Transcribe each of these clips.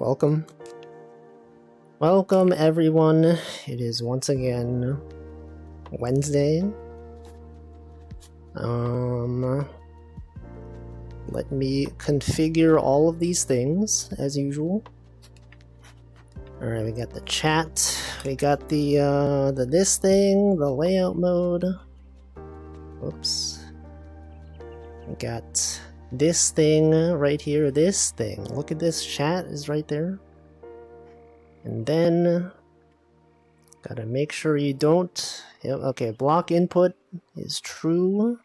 welcome. Welcome everyone. It is once again Wednesday. Let me configure all of these things as usual. Alright, we got the chat, we got the this thing, the layout mode. Whoops. We got this thing right here, this thing. Look at this, chat is right there. And then, gotta make sure you don't, okay, block input is true.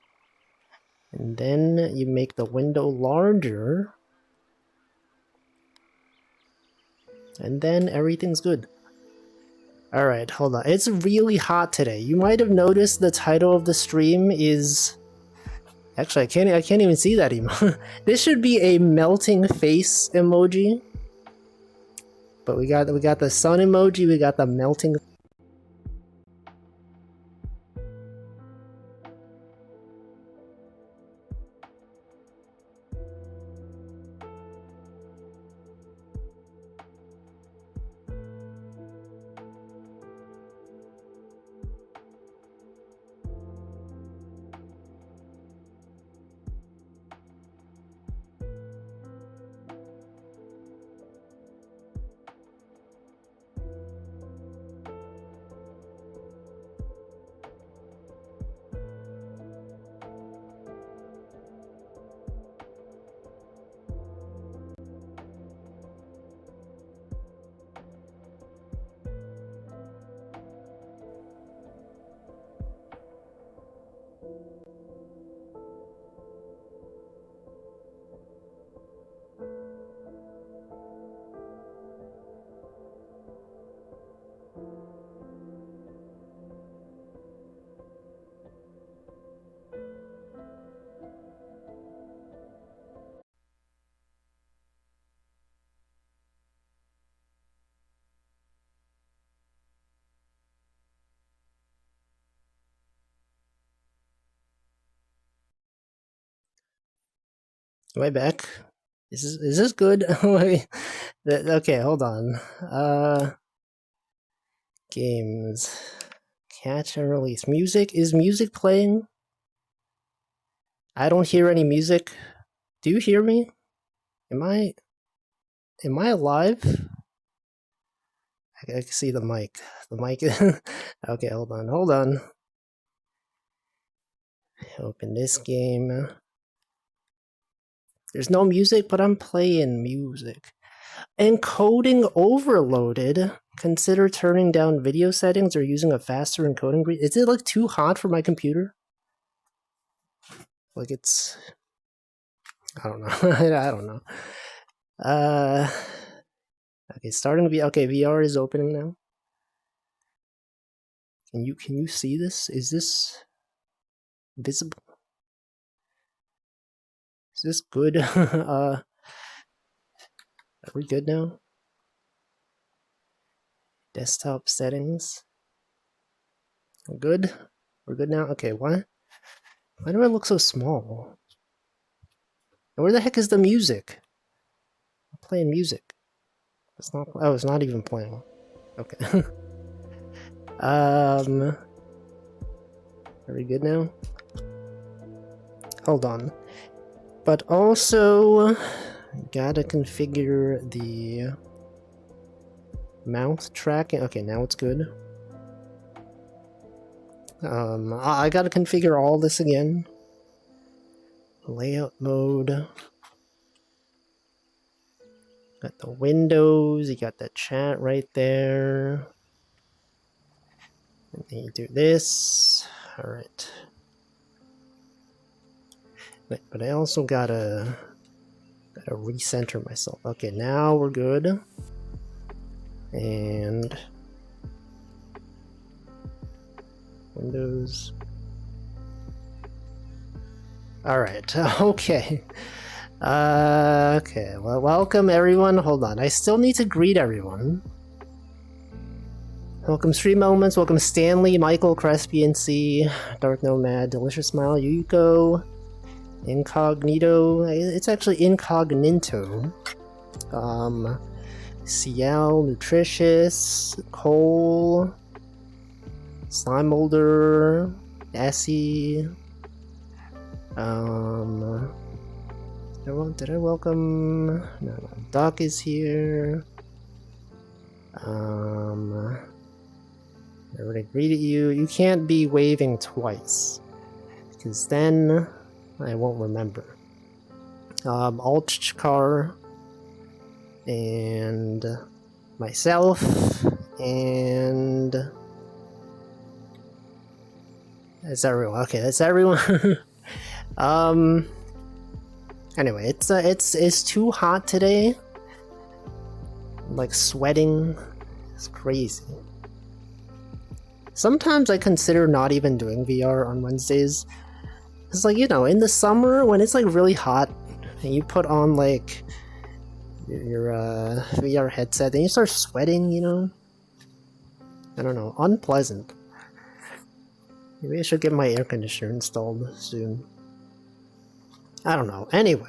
And then you make the window larger. And then everything's good. Alright, hold on. It's really hot today. You might have noticed the title of the stream is... Actually, I can't even see that emoji. This should be a melting face emoji. But we got the sun emoji, we got the melting. Am I back? Is this good? Okay, hold on. Games. Catch and release. Music? Is music playing? I don't hear any music. Do you hear me? Am I alive? I can see the mic. The mic. Okay, hold on. Open this game. There's no music, but I'm playing music. Encoding overloaded. Consider turning down video settings or using a faster encoding rate. Is it like too hot for my computer? Like it's... I don't know. I don't know. Okay, starting okay, VR is opening now. Can you see this? Is this visible? Is this good? Are we good now? Desktop settings. We're good? We're good now? Okay, why do I look so small? Where the heck is the music? I'm playing music. It's not. Oh, it's not even playing. Okay. Are we good now? Hold on. But also, gotta configure the mouth tracking. Okay, now it's good. I gotta configure all this again. Layout mode. Got the windows, you got the chat right there. And then you do this. Alright. But I also gotta recenter myself. Okay, now we're good. And Windows. Alright, okay. Okay, well, welcome everyone. Hold on, I still need to greet everyone. Welcome Stream Elements, welcome Stanley, Michael, Crespian C, Dark Nomad, Delicious Smile, Yuko, Incognito. It's actually Incognito. CL, Nutritious, Cole, Slime Molder, Essie. Did I welcome? No, Doc is here. I already greeted you. You can't be waving twice, because then I won't remember. Altchkar and myself and that's everyone. Okay, that's everyone. Anyway, it's too hot today. I'm like sweating. It's crazy. Sometimes I consider not even doing VR on Wednesdays. It's like, you know, in the summer when it's like really hot and you put on like your VR headset and you start sweating, you know? I don't know, unpleasant. Maybe I should get my air conditioner installed soon. I don't know. Anyway,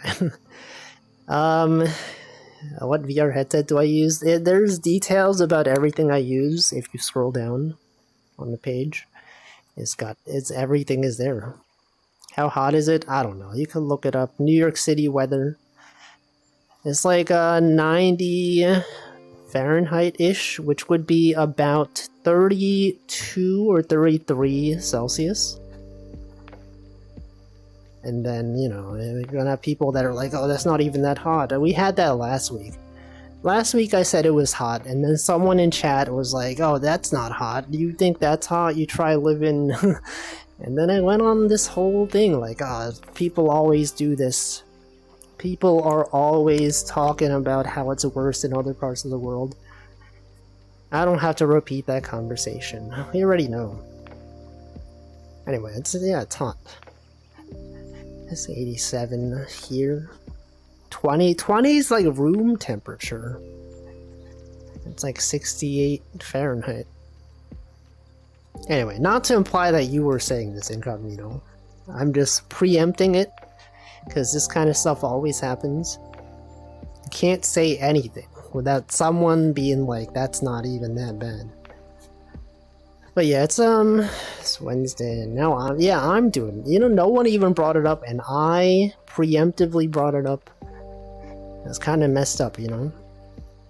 what VR headset do I use? There's details about everything I use if you scroll down on the page. Everything is there. How hot is it? I don't know. You can look it up. New York City weather. It's like 90 Fahrenheit-ish, which would be about 32 or 33 Celsius. And then, you know, you're gonna have people that are like, oh, that's not even that hot. And we had that last week. Last week I said it was hot, and then someone in chat was like, oh, that's not hot. You think that's hot? You try living... And then I went on this whole thing, like, people always do this. People are always talking about how it's worse in other parts of the world. I don't have to repeat that conversation. We already know. Anyway, it's hot. It's 87 here. 20 is like room temperature. It's like 68 Fahrenheit. Anyway, not to imply that you were saying this, Incognito. I'm just preempting it, because this kind of stuff always happens. You can't say anything without someone being like, that's not even that bad. But yeah, it's Wednesday, and now I'm doing it. You know, no one even brought it up, and I preemptively brought it up. It's kind of messed up, you know?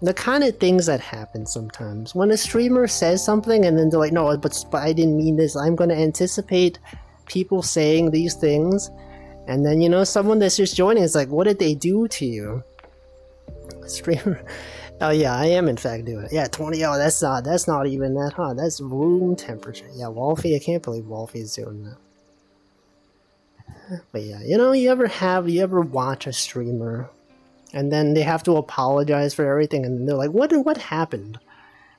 The kind of things that happen sometimes. When a streamer says something, and then they're like, no, but I didn't mean this. I'm going to anticipate people saying these things, and then, you know, someone that's just joining is like, what did they do to you? Streamer... Oh yeah, I am in fact doing it. Yeah, 20. Oh, that's not even that hot. That's room temperature. Yeah, Wolfie. I can't believe Wolfie's doing that. But yeah, you know, you ever watch a streamer, and then they have to apologize for everything, and they're like, what happened?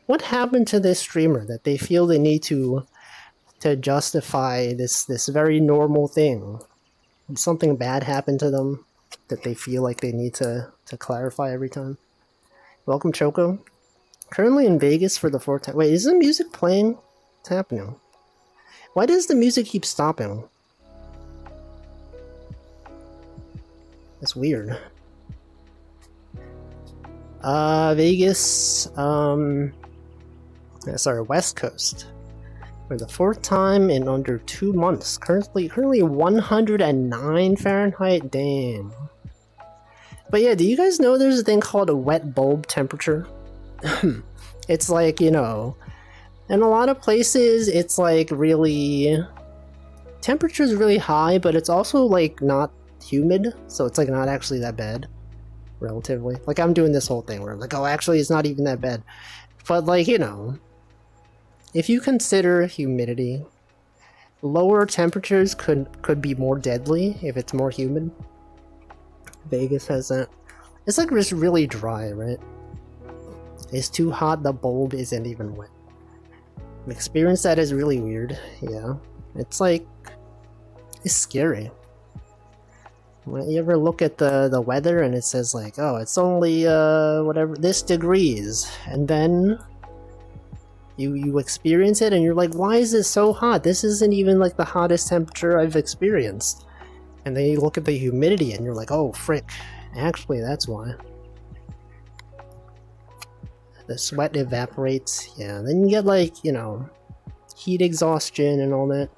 What happened to this streamer that they feel they need to justify this very normal thing? Did something bad happen to them that they feel like they need to clarify every time? Welcome, Choco. Currently in Vegas for the 4th time. Wait, is the music playing? What's happening? Why does the music keep stopping? That's weird. Vegas, sorry, West Coast. For the 4th time in under 2 months. Currently 109 Fahrenheit. Damn. But yeah, do you guys know there's a thing called a wet bulb temperature? It's like, you know, in a lot of places it's like really... Temperature's really high, but it's also like not humid, so it's like not actually that bad. Relatively. Like I'm doing this whole thing where I'm like, oh, actually it's not even that bad. But like, you know, if you consider humidity, lower temperatures could be more deadly if it's more humid. Vegas has that. It's like just really dry, right? It's too hot, the bulb isn't even wet. An experience that is really weird, yeah. It's like, it's scary. When you ever look at the weather and it says like, oh, it's only, whatever, this degrees, and then you experience it and you're like, why is this so hot? This isn't even like the hottest temperature I've experienced. And then you look at the humidity and you're like, oh, frick. Actually, that's why. The sweat evaporates. Yeah, then you get like, you know, heat exhaustion and all that.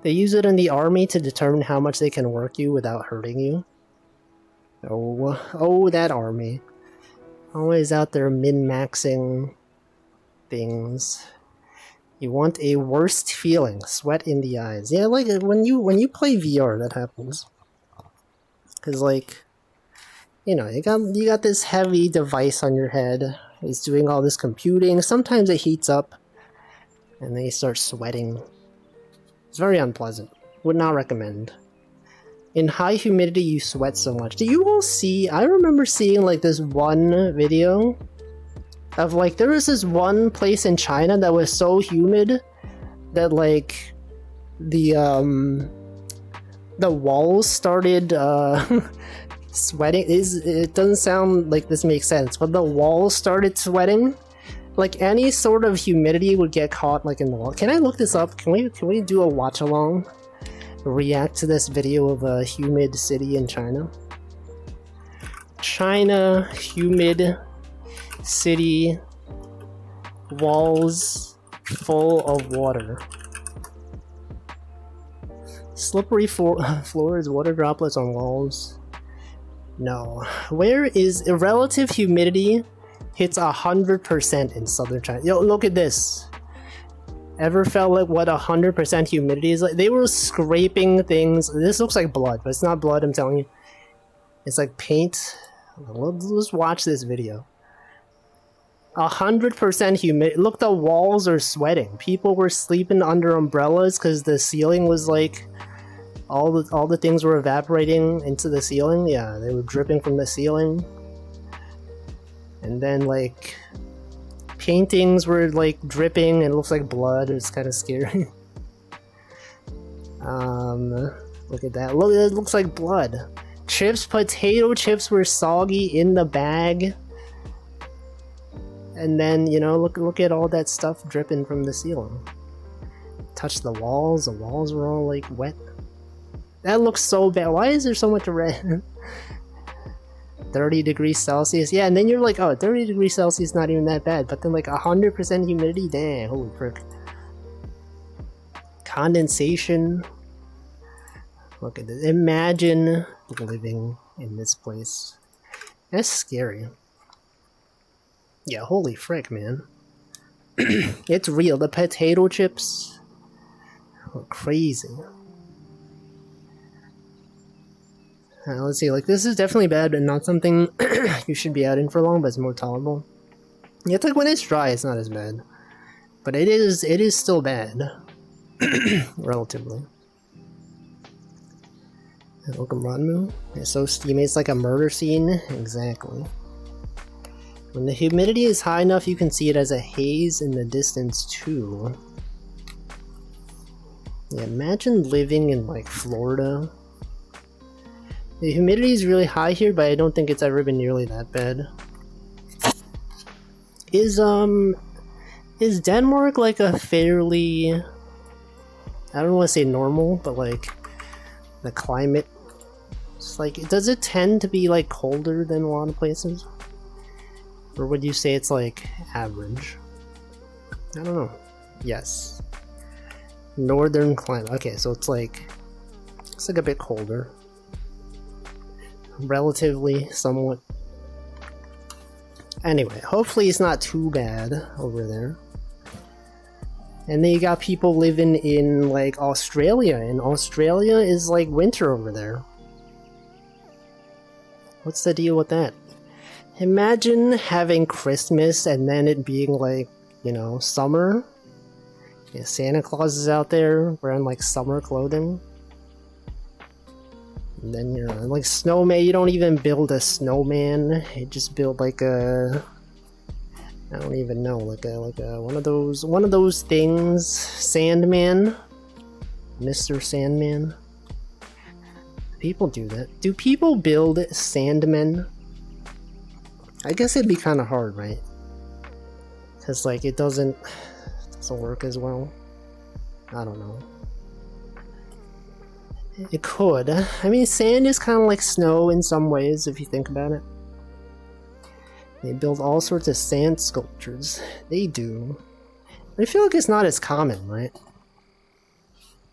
They use it in the army to determine how much they can work you without hurting you. Oh, that army. Always out there min-maxing things. You want a worst feeling, sweat in the eyes. Yeah, like when you play VR, that happens. Cause like, you know, you got this heavy device on your head. It's doing all this computing. Sometimes it heats up, and then you start sweating. It's very unpleasant. Would not recommend. In high humidity, you sweat so much. Do you all see? I remember seeing like this one video of like there was this one place in China that was so humid that like the walls started sweating. It doesn't sound like this makes sense, but the walls started sweating. Like any sort of humidity would get caught like in the wall. Can I look this up? Can we do a watch along? React to this video of a humid city in China. China humid city, walls full of water. Slippery floors, water droplets on walls. No. Where is relative humidity hits 100% in southern China? Yo, look at this. Ever felt like what 100% humidity is like? They were scraping things. This looks like blood, but it's not blood, I'm telling you. It's like paint. Let's watch this video. 100% humidity. Look, the walls are sweating. People were sleeping under umbrellas because the ceiling was like all the things were evaporating into the ceiling. Yeah, they were dripping from the ceiling. And then like paintings were like dripping and it looks like blood. It's kind of scary. Look at that. Look, it looks like blood. Chips, potato chips were soggy in the bag. And then, you know, look at all that stuff dripping from the ceiling. Touch the walls were all like wet. That looks so bad. Why is there so much red? 30 degrees Celsius. Yeah, and then you're like, oh, 30 degrees Celsius not even that bad. But then like 100% humidity, damn, holy frick. Condensation. Look at this. Imagine living in this place. That's scary. Yeah, holy frick, man. It's real. The potato chips were crazy. Let's see, like, this is definitely bad, but not something you should be out in for long, but it's more tolerable. Yeah, it's like when it's dry, it's not as bad. But it is still bad. Relatively. Welcome, Ranmu. It's so steamy, it's like a murder scene. Exactly. When the humidity is high enough, you can see it as a haze in the distance, too. Yeah, imagine living in, like, Florida. The humidity is really high here, but I don't think it's ever been nearly that bad. Is Denmark, like, a fairly... I don't want to say normal, but, like, the climate... It's like, does it tend to be, like, colder than a lot of places? Or would you say it's like average? I don't know. Yes. Northern climate. Okay, so it's like a bit colder. Relatively, somewhat. Anyway, hopefully it's not too bad over there. And then you got people living in like Australia, and Australia is like winter over there. What's the deal with that? Imagine having Christmas and then it being like, you know, summer. Yeah, Santa Claus is out there wearing like summer clothing. And then you're like snowman, you don't even build a snowman. You just build like a, I don't even know, like a one of those things, Sandman. Mr. Sandman. People do that. Do people build Sandmen? I guess it'd be kind of hard, right? Because, like, it doesn't work as well. I don't know. It could. I mean, sand is kind of like snow in some ways, if you think about it. They build all sorts of sand sculptures. They do. I feel like it's not as common, right?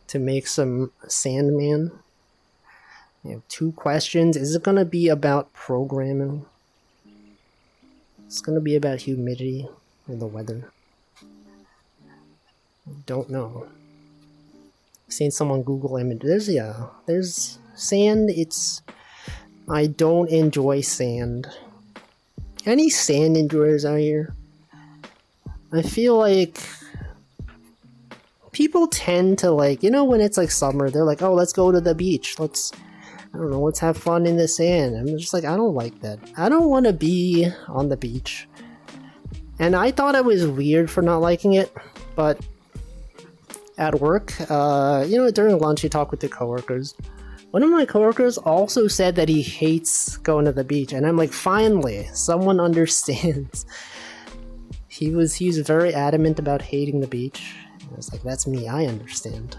To make some Sandman. You have 2 questions. Is it going to be about programming? It's going to be about humidity or the weather. I don't know. I've seen someone Google images. There's sand. I don't enjoy sand. Any sand enjoyers out here? I feel like people tend to like, when it's like summer, they're like, oh, let's go to the beach. Let's have fun in the sand. I'm just like, I don't like that. I don't want to be on the beach. And I thought it was weird for not liking it, but at work, during lunch, you talk with the coworkers. One of my coworkers also said that he hates going to the beach, and I'm like, finally, someone understands. He was very adamant about hating the beach. I was like, that's me, I understand.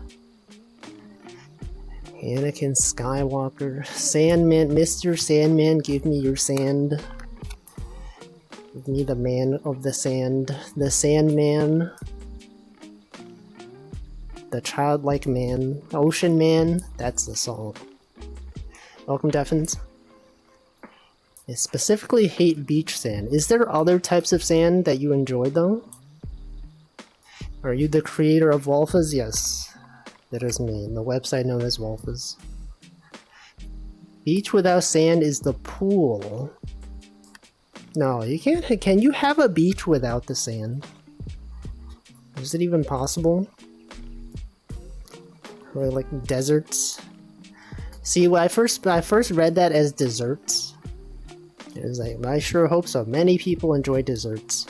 Anakin Skywalker, Sandman, Mr. Sandman, give me your sand. Give me the man of the sand, the Sandman. The Childlike Man, Ocean Man, that's the song. Welcome, Deffins. I specifically hate beach sand. Is there other types of sand that you enjoy, though? Are you the creator of Wolfas? Yes, that is me, the website known as Wolfas. Beach without sand is the pool. No, you can't. Can you have a beach without the sand? Is it even possible? Or like deserts. See, when I first read that as desserts, it was like, I sure hope so. Many people enjoy desserts.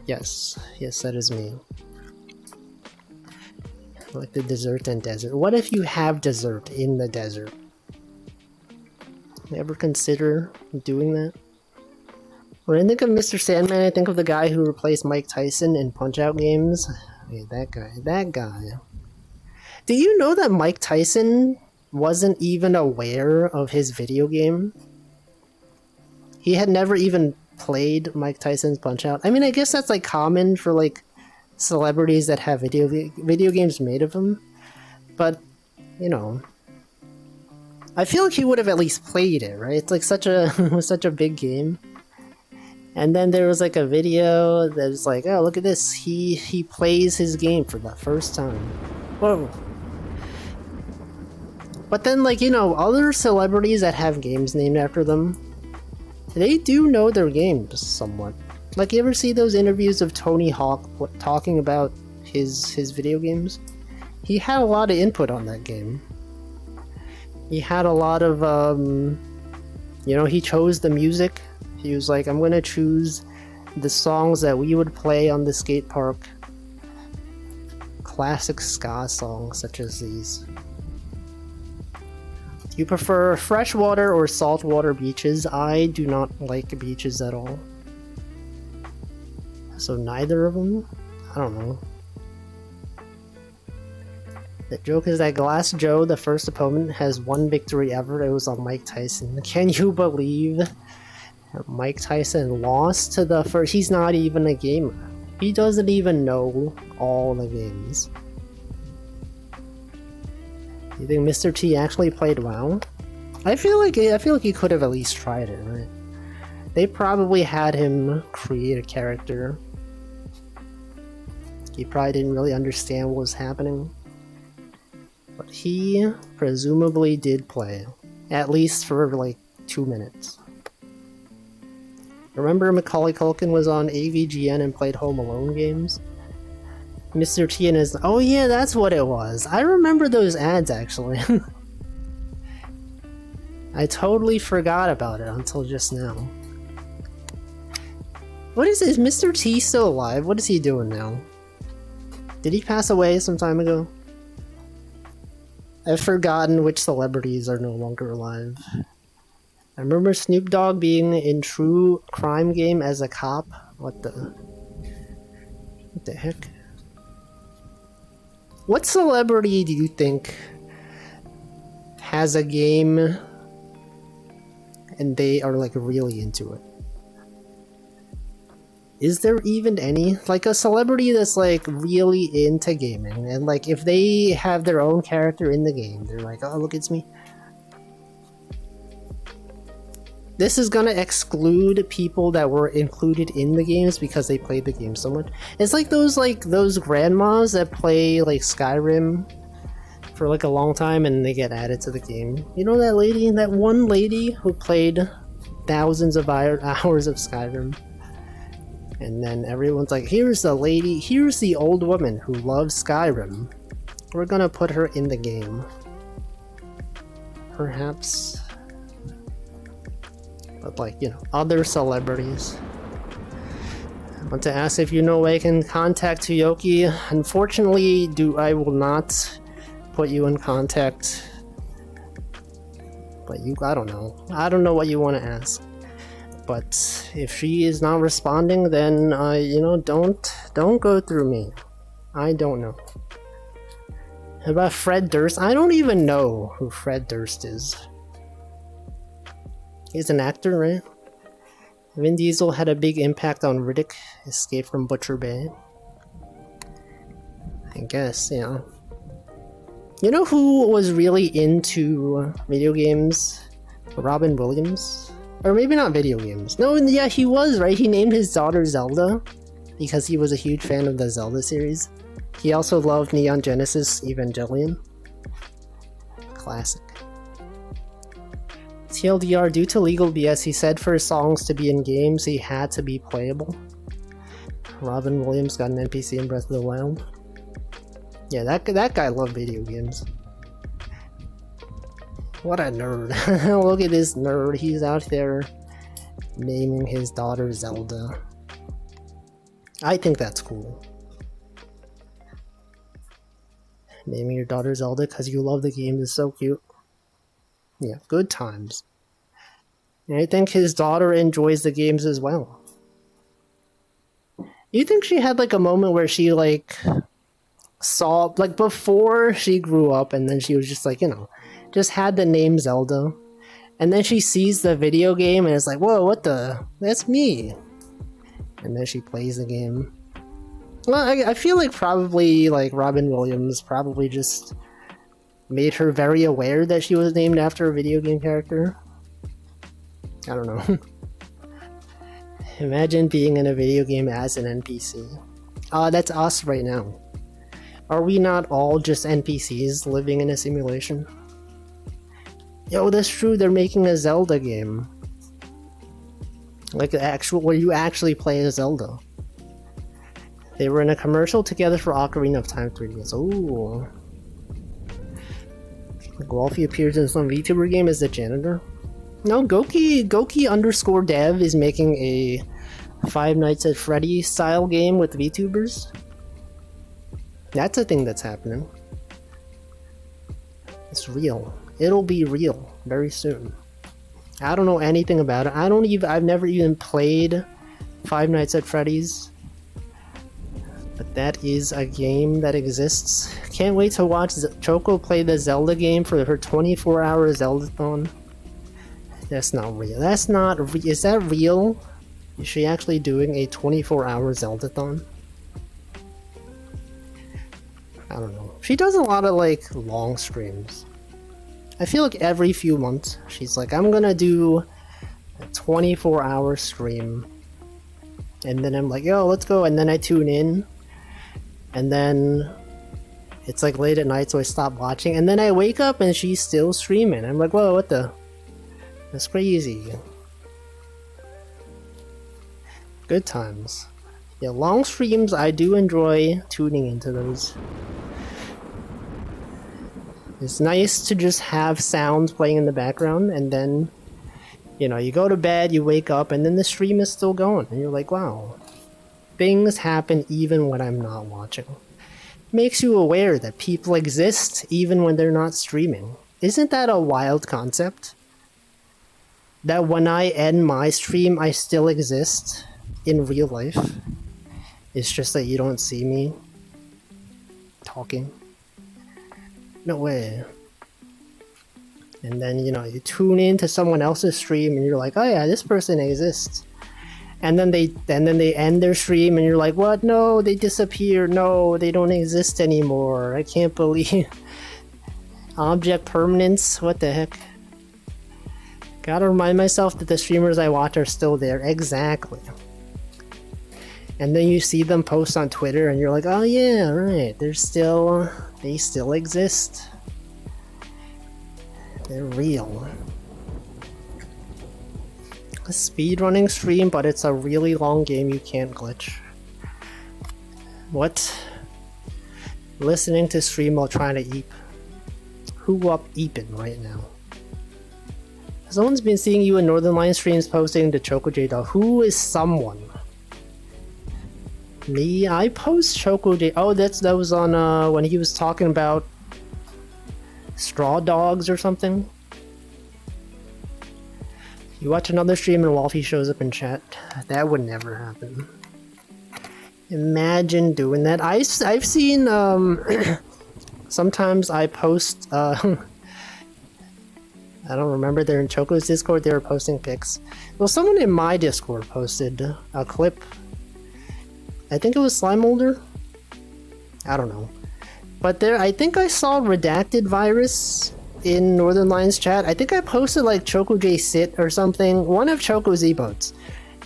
Yes, that is me. I like the dessert and desert. What if you have dessert in the desert? You ever consider doing that? When I think of Mr. Sandman, I think of the guy who replaced Mike Tyson in Punch-Out games. Hey, that guy. Do you know that Mike Tyson wasn't even aware of his video game? He had never even played Mike Tyson's Punch-Out. I mean, I guess that's like common for like celebrities that have video games made of them. But, I feel like he would have at least played it, right? It's like it was such a big game. And then there was like a video that's like, oh, look at this. He plays his game for the first time. Whoa. But then, like, other celebrities that have games named after them, they do know their games somewhat. Like, you ever see those interviews of Tony Hawk talking about his video games? He had a lot of input on that game. He had a lot of, he chose the music. He was like, I'm gonna choose the songs that we would play on the skate park. Classic ska songs such as these. Do you prefer freshwater or saltwater beaches? I do not like beaches at all. So neither of them? I don't know. The joke is that Glass Joe, the first opponent, has one victory ever. It was on Mike Tyson. Can you believe Mike Tyson lost to the first? He's not even a gamer. He doesn't even know all the games. You think Mr. T actually played WoW? I feel like he could have at least tried it, right? They probably had him create a character. He probably didn't really understand what was happening. But he presumably did play. At least for like 2 minutes. Remember Macaulay Culkin was on AVGN and played Home Alone games? Mr. T and his... Oh yeah, that's what it was. I remember those ads, actually. I totally forgot about it until just now. What is Mr. T still alive? What is he doing now? Did he pass away some time ago? I've forgotten which celebrities are no longer alive. I remember Snoop Dogg being in True Crime Game as a cop. What the heck? What celebrity do you think has a game and they are like really into it? Is there even any? Like a celebrity that's like really into gaming, and like if they have their own character in the game, they're like, oh look, it's me. This is gonna exclude people that were included in the games because they played the game so much. It's like those grandmas that play like Skyrim for like a long time and they get added to the game. You know that lady, that one lady who played thousands of hours of Skyrim? And then everyone's like, here's the lady, here's the old woman who loves Skyrim. We're gonna put her in the game. Perhaps. But like, you know, other celebrities. I want to ask if you know I can contact Toyoki. Unfortunately, I will not put you in contact. But I don't know. I don't know what you want to ask. But if she is not responding, then you know, don't go through me. I don't know. How about Fred Durst? I don't even know who Fred Durst is. He's an actor, right? Vin Diesel had a big impact on Riddick, Escape from Butcher Bay. I guess, yeah. You know who was really into video games? Robin Williams? Or maybe not video games. No, yeah, he was, right? He named his daughter Zelda because he was a huge fan of the Zelda series. He also loved Neon Genesis Evangelion. Classic. TLDR, due to legal BS, he said for his songs to be in games, he had to be playable. Robin Williams got an NPC in Breath of the Wild. Yeah, that guy loved video games. What a nerd. Look at this nerd. He's out there naming his daughter Zelda. I think that's cool. Naming your daughter Zelda because you love the game is so cute. Yeah, good times. And I think his daughter enjoys the games as well. You think she had like a moment where she like saw, like before she grew up and then she was just like, you know, just had the name Zelda. And then she sees the video game and it's like, whoa, what the? That's me. And then she plays the game. Well, I feel like probably like Robin Williams probably just made her very aware that she was named after a video game character. I don't know. Imagine being in a video game as an NPC. That's us right now. Are we not all just NPCs living in a simulation? Yo, that's true, they're making a Zelda game. Like where you actually play as Zelda. They were in a commercial together for Ocarina of Time 3DS. Ooh. Golfy appears in some VTuber game as the janitor. No, Goki underscore dev is making a Five Nights at Freddy's style game with VTubers. That's a thing that's happening. It's real. It'll be real very soon. I don't know anything about it. I've never even played Five Nights at Freddy's. But that is a game that exists. Can't wait to watch Choco play the Zelda game for her 24-hour Zelda-thon. That's not real. That's not real. Is that real? Is she actually doing a 24-hour Zelda-thon? I don't know. She does a lot of like long streams. I feel like every few months she's like, I'm gonna do a 24-hour stream. And then I'm like, yo, let's go. And then I tune in. And then it's like late at night, so I stop watching. And then I wake up and she's still streaming. I'm like, whoa, what the? That's crazy. Good times. Yeah, long streams, I do enjoy tuning into those. It's nice to just have sounds playing in the background, and then, you know, you go to bed, you wake up, and then the stream is still going. And you're like, wow. Things happen even when I'm not watching. Makes you aware that people exist even when they're not streaming. Isn't that a wild concept? That when I end my stream, I still exist in real life. It's just that you don't see me talking. No way. And then, you know, you tune in to someone else's stream and you're like, oh yeah, this person exists. and then they end their stream, and you're like, what? No, they disappear. No, they don't exist anymore. I can't believe object permanence. What the heck? Gotta remind myself that the streamers I watch are still there. Exactly. And then you see them post on Twitter, and you're like, oh yeah, right. They still exist. They're real. A speedrunning stream, but it's a really long game you can't glitch. What? Listening to stream while trying to eat. Who up eeping right now? Someone's been seeing you in Northern Lion streams posting the Choco J doll. Who is someone? Me? I post Choco J. Oh, that was on when he was talking about straw dogs or something. You watch another stream and Wolfie shows up in chat. That would never happen. Imagine doing that. I've seen sometimes I post I don't remember, they're in Choco's Discord, they were posting pics. Well, someone in my Discord posted a clip. I think it was Slime Molder? I don't know. But there, I think I saw Redacted Virus in Northern Lions chat. I think I posted like Choco J Sit or something, one of Choco's emotes.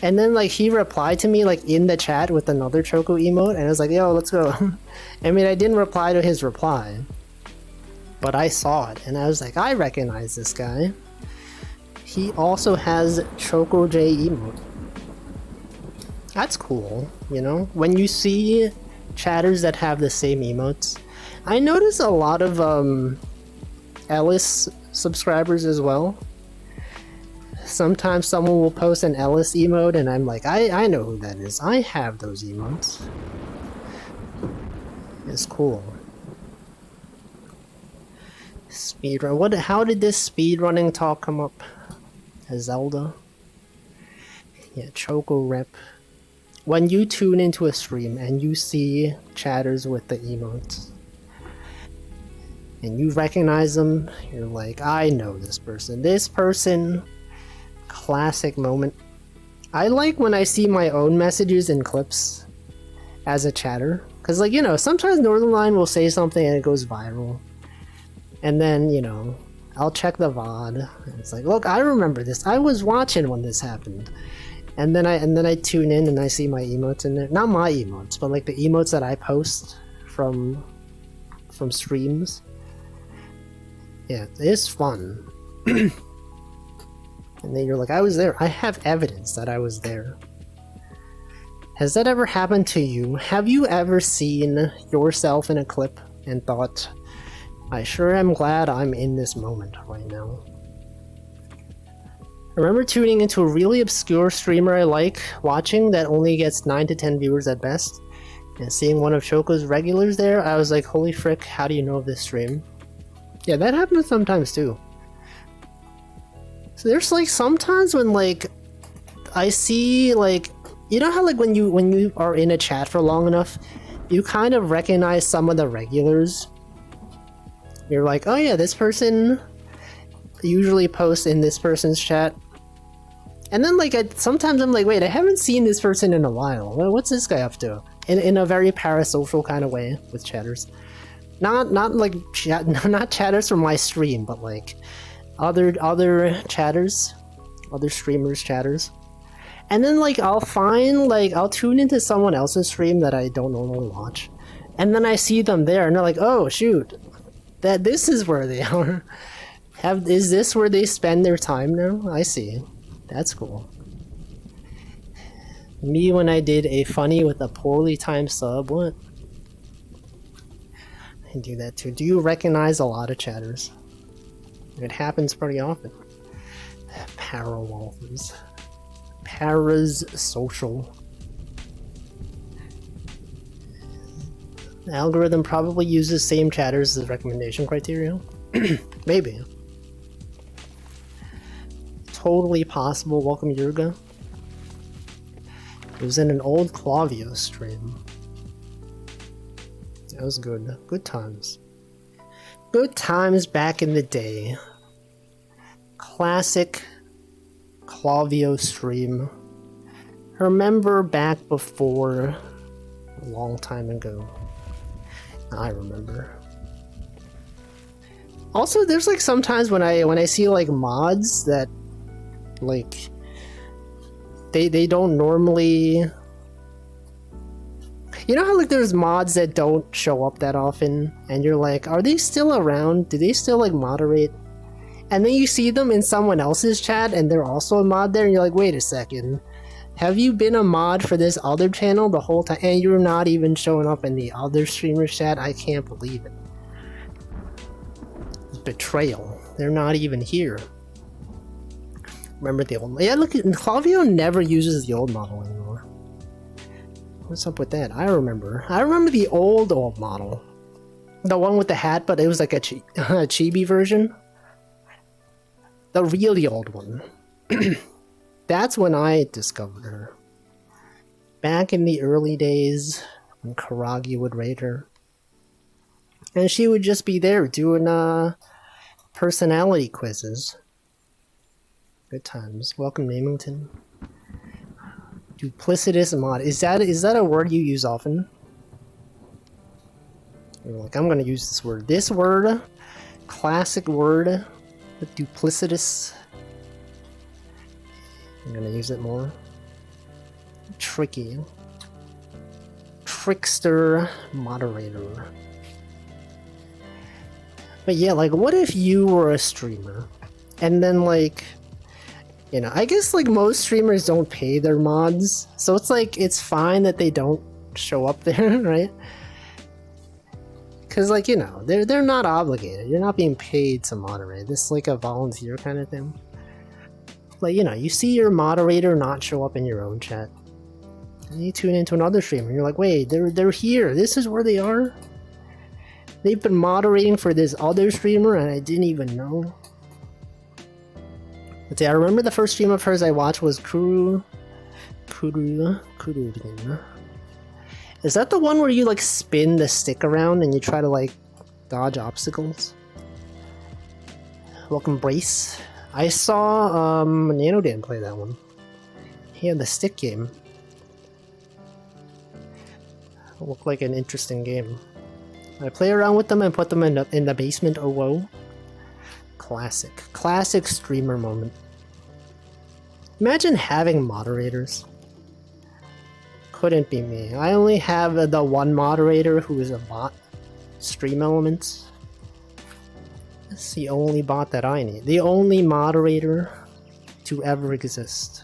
And then like he replied to me like in the chat with another Choco emote, and I was like, yo, let's go. I mean, I didn't reply to his reply, but I saw it and I was like, I recognize this guy. He also has Choco J emote. That's cool, you know? When you see chatters that have the same emotes. I notice a lot of Ellis subscribers as well. Sometimes someone will post an Ellis emote and I'm like, I know who that is. I have those emotes. It's cool. Speedrun. How did this speedrunning talk come up? Zelda? Yeah, Choco Rep. When you tune into a stream and you see chatters with the emotes and you recognize them, you're like, I know this person. This person, classic moment. I like when I see my own messages in clips as a chatter. Because, like, you know, sometimes Northern Lion will say something and it goes viral. And then, you know, I'll check the VOD. And it's like, look, I remember this. I was watching when this happened. And then I tune in and I see my emotes in there. Not my emotes, but like the emotes that I post from streams. Yeah, it's fun. And then you're like, I was there. I have evidence that I was there. Has that ever happened to you? Have you ever seen yourself in a clip and thought, I sure am glad I'm in this moment right now? I remember tuning into a really obscure streamer I like watching that only gets 9 to 10 viewers at best, and seeing one of Choco's regulars there, I was like, holy frick, how do you know of this stream? Yeah, that happens sometimes too. So there's like sometimes when like I see like, you know how like when you are in a chat for long enough, you kind of recognize some of the regulars. You're like, oh yeah, this person usually posts in this person's chat. And then like sometimes I'm like, wait, I haven't seen this person in a while. What's this guy up to? In a very parasocial kind of way with chatters. Not like not chatters from my stream, but like other chatters, other streamers' chatters. And then like I'll tune into someone else's stream that I don't normally watch, and then I see them there, and they're like, oh shoot, this is where they are. Is this where they spend their time now? I see. That's cool. Me when I did a funny with a poorly timed sub, what? I do that too. Do you recognize a lot of chatters? It happens pretty often. Parawolfers. Paras social. The algorithm probably uses same chatters as recommendation criteria. Maybe. Totally possible. Welcome, Yurga. It was in an old Clavio stream. That was good. Good times. Good times back in the day. Classic Clavio stream. remember back before, a long time ago. I remember. Also, there's like sometimes when I see like mods that like they don't normally, you know how like there's mods that don't show up that often and you're like, are they still around? Do they still like moderate? And then you see them in someone else's chat and they're also a mod there and you're like, wait a second, have you been a mod for this other channel the whole time and you're not even showing up in the other streamer's chat? I can't believe it. Betrayal. They're not even here. Remember the old... Yeah, look, Clavio never uses the old model anymore. What's up with that? I remember the old model. The one with the hat, but it was like a chibi version. The really old one. That's when I discovered her. Back in the early days, when Karagi would raid her. And she would just be there doing personality quizzes. Good times. Welcome, Namington. Duplicitous mod. Is that a word you use often? You're like, I'm gonna use this word. This word, classic word, duplicitous. I'm gonna use it more. Tricky. Trickster moderator. But yeah, like, what if you were a streamer? And then, like, you know, I guess, like, most streamers don't pay their mods. So it's, like, it's fine that they don't show up there, right? Because, like, you know, they're not obligated. You're not being paid to moderate. This is, like, a volunteer kind of thing. Like, you know, you see your moderator not show up in your own chat. And you tune into another streamer, and you're like, wait, they're here. This is where they are? They've been moderating for this other streamer, and I didn't even know. Let's see, I remember the first stream of hers I watched was Kuru. Is that the one where you, like, spin the stick around and you try to, like, dodge obstacles? Welcome, Brace. I saw Nanodan play that one. He had the stick game. It looked like an interesting game. I play around with them and put them in the basement. Oh, whoa. Classic streamer moment. Imagine having moderators. Couldn't be me. I only have the one moderator who is a bot. Stream Elements. That's the only bot that I need. The only moderator to ever exist.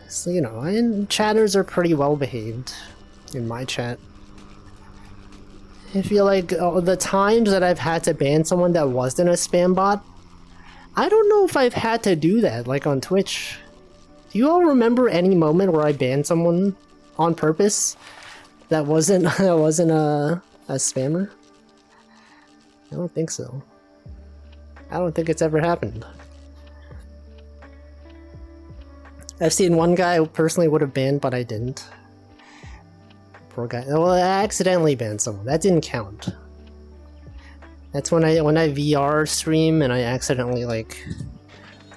So, you know, and chatters are pretty well behaved in my chat. I feel like the times that I've had to ban someone that wasn't a spam bot, I don't know if I've had to do that, like on Twitch. Do you all remember any moment where I banned someone on purpose that wasn't a spammer? I don't think so. I don't think it's ever happened. I've seen one guy who personally would have banned, but I didn't. Poor guy. Well, I accidentally banned someone. That didn't count. That's when I VR stream and I accidentally like